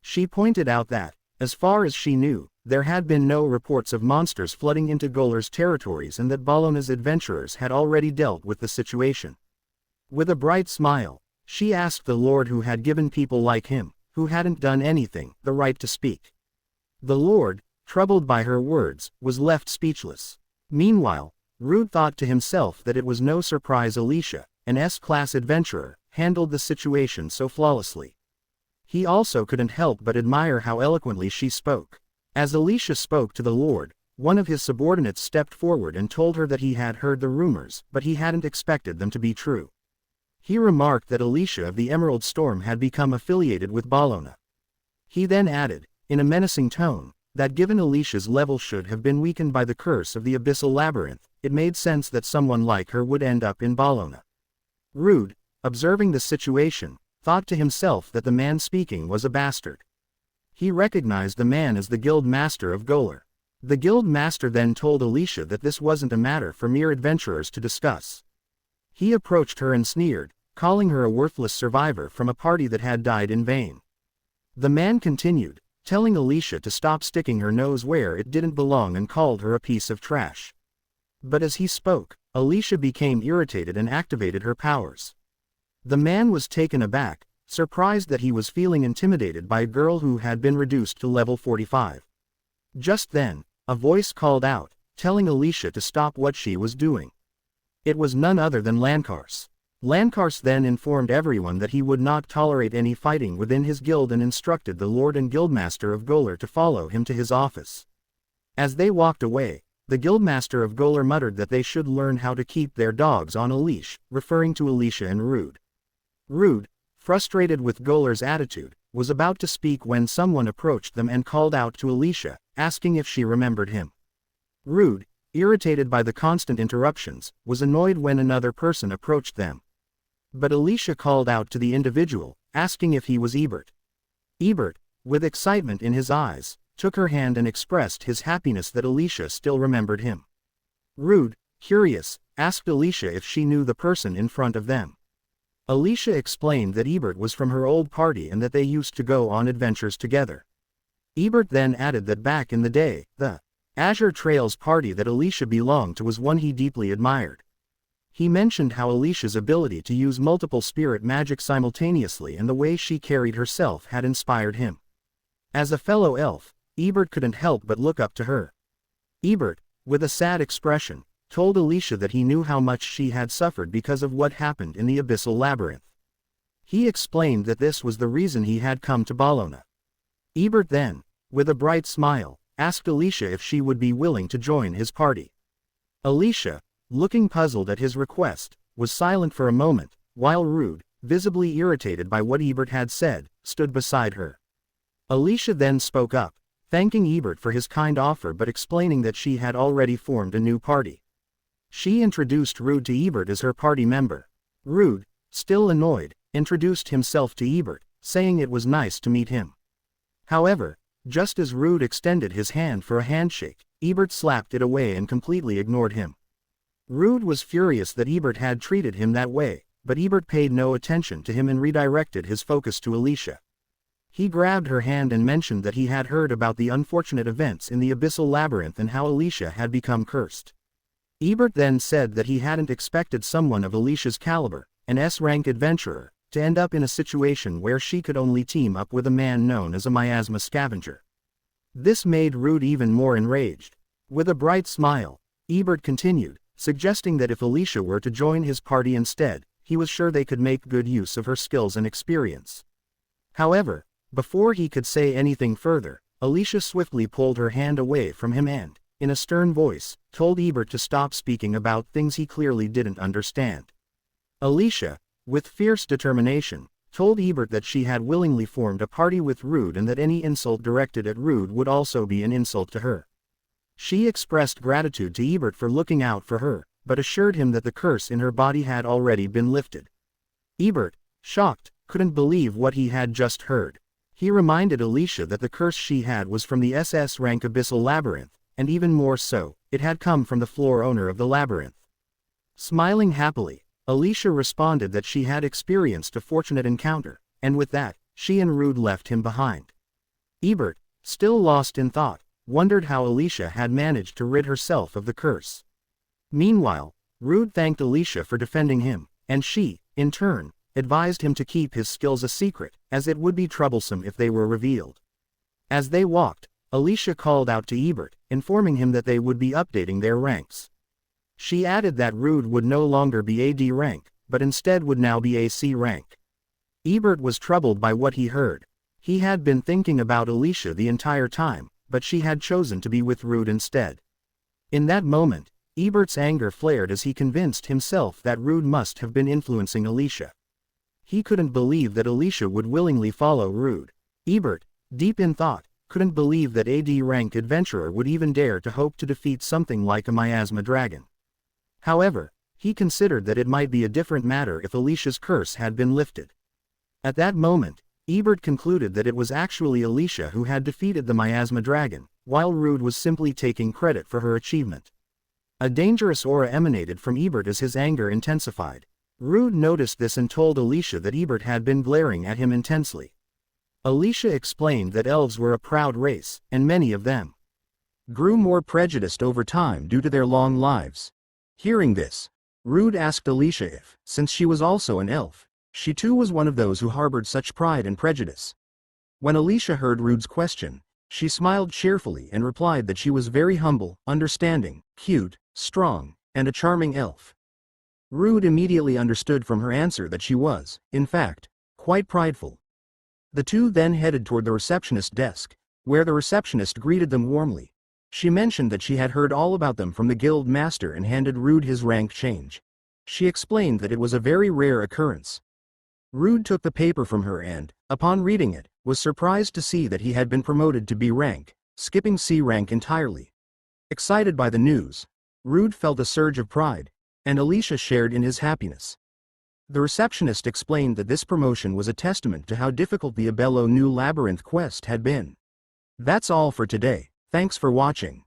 She pointed out that, as far as she knew, there had been no reports of monsters flooding into Golar's territories and that Bologna's adventurers had already dealt with the situation. With a bright smile, she asked the Lord who had given people like him, who hadn't done anything, the right to speak. The Lord, troubled by her words, was left speechless. Meanwhile, Rude thought to himself that it was no surprise Alicia, an S-class adventurer, handled the situation so flawlessly. He also couldn't help but admire how eloquently she spoke. As Alicia spoke to the Lord, one of his subordinates stepped forward and told her that he had heard the rumors, but he hadn't expected them to be true. He remarked that Alicia of the Emerald Storm had become affiliated with Bologna. He then added, in a menacing tone, that given Alicia's level should have been weakened by the curse of the Abyssal Labyrinth, it made sense that someone like her would end up in Bologna. Rude, observing the situation, thought to himself that the man speaking was a bastard. He recognized the man as the guild master of Golar. The guild master then told Alicia that this wasn't a matter for mere adventurers to discuss. He approached her and sneered, calling her a worthless survivor from a party that had died in vain. The man continued, telling Alicia to stop sticking her nose where it didn't belong and called her a piece of trash. But as he spoke, Alicia became irritated and activated her powers. The man was taken aback, surprised that he was feeling intimidated by a girl who had been reduced to level 45. Just then, a voice called out, telling Alicia to stop what she was doing. It was none other than Lankars. Lankars then informed everyone that he would not tolerate any fighting within his guild and instructed the Lord and Guildmaster of Golar to follow him to his office. As they walked away, The guildmaster of Goler muttered that they should learn how to keep their dogs on a leash, referring to Alicia and Rude. Rude, frustrated with Goler's attitude, was about to speak when someone approached them and called out to Alicia, asking if she remembered him. Rude, irritated by the constant interruptions, was annoyed when another person approached them. But Alicia called out to the individual, asking if he was Ebert. Ebert, with excitement in his eyes, took her hand and expressed his happiness that Alicia still remembered him. Rude, curious, asked Alicia if she knew the person in front of them. Alicia explained that Ebert was from her old party and that they used to go on adventures together. Ebert then added that back in the day, the Azure Trails party that Alicia belonged to was one he deeply admired. He mentioned how Alicia's ability to use multiple spirit magic simultaneously and the way she carried herself had inspired him. As a fellow elf, Ebert couldn't help but look up to her. Ebert, with a sad expression, told Alicia that he knew how much she had suffered because of what happened in the Abyssal Labyrinth. He explained that this was the reason he had come to Bologna. Ebert then, with a bright smile, asked Alicia if she would be willing to join his party. Alicia, looking puzzled at his request, was silent for a moment, while Rude, visibly irritated by what Ebert had said, stood beside her. Alicia then spoke up, thanking Ebert for his kind offer but explaining that she had already formed a new party. She introduced Rude to Ebert as her party member. Rude, still annoyed, introduced himself to Ebert, saying it was nice to meet him. However, just as Rude extended his hand for a handshake, Ebert slapped it away and completely ignored him. Rude was furious that Ebert had treated him that way, but Ebert paid no attention to him and redirected his focus to Alicia. He grabbed her hand and mentioned that he had heard about the unfortunate events in the Abyssal Labyrinth and how Alicia had become cursed. Ebert then said that he hadn't expected someone of Alicia's caliber, an S-rank adventurer, to end up in a situation where she could only team up with a man known as a miasma scavenger. This made Rude even more enraged. With a bright smile, Ebert continued, suggesting that if Alicia were to join his party instead, he was sure they could make good use of her skills and experience. However, before he could say anything further, Alicia swiftly pulled her hand away from him and, in a stern voice, told Ebert to stop speaking about things he clearly didn't understand. Alicia, with fierce determination, told Ebert that she had willingly formed a party with Rude and that any insult directed at Rude would also be an insult to her. She expressed gratitude to Ebert for looking out for her, but assured him that the curse in her body had already been lifted. Ebert, shocked, couldn't believe what he had just heard. He reminded Alicia that the curse she had was from the SS-Rank Abyssal Labyrinth, and even more so, it had come from the floor owner of the labyrinth. Smiling happily, Alicia responded that she had experienced a fortunate encounter, and with that, she and Rude left him behind. Ebert, still lost in thought, wondered how Alicia had managed to rid herself of the curse. Meanwhile, Rude thanked Alicia for defending him, and she, in turn, advised him to keep his skills a secret, as it would be troublesome if they were revealed. As they walked, Alicia called out to Ebert, informing him that they would be updating their ranks. She added that Rude would no longer be AD rank, but instead would now be AC rank. Ebert was troubled by what he heard. He had been thinking about Alicia the entire time, but she had chosen to be with Rude instead. In that moment, Ebert's anger flared as he convinced himself that Rude must have been influencing Alicia. He couldn't believe that Alicia would willingly follow Rude. Ebert, deep in thought, couldn't believe that AD rank adventurer would even dare to hope to defeat something like a miasma dragon. However, he considered that it might be a different matter if Alicia's curse had been lifted. At that moment, Ebert concluded that it was actually Alicia who had defeated the miasma dragon, while Rude was simply taking credit for her achievement. A dangerous aura emanated from Ebert as his anger intensified. Rude noticed this and told Alicia that Ebert had been glaring at him intensely. Alicia explained that elves were a proud race, and many of them grew more prejudiced over time due to their long lives. Hearing this, Rude asked Alicia if, since she was also an elf, she too was one of those who harbored such pride and prejudice. When Alicia heard Rude's question, she smiled cheerfully and replied that she was very humble, understanding, cute, strong, and a charming elf. Rude immediately understood from her answer that she was, in fact, quite prideful. The two then headed toward the receptionist desk, where the receptionist greeted them warmly. She mentioned that she had heard all about them from the guild master and handed Rude his rank change. She explained that it was a very rare occurrence. Rude took the paper from her and, upon reading it, was surprised to see that he had been promoted to B rank, skipping C rank entirely. Excited by the news, Rude felt a surge of pride, and Alicia shared in his happiness. The receptionist explained that this promotion was a testament to how difficult the Abello New Labyrinth quest had been. That's all for today. Thanks for watching.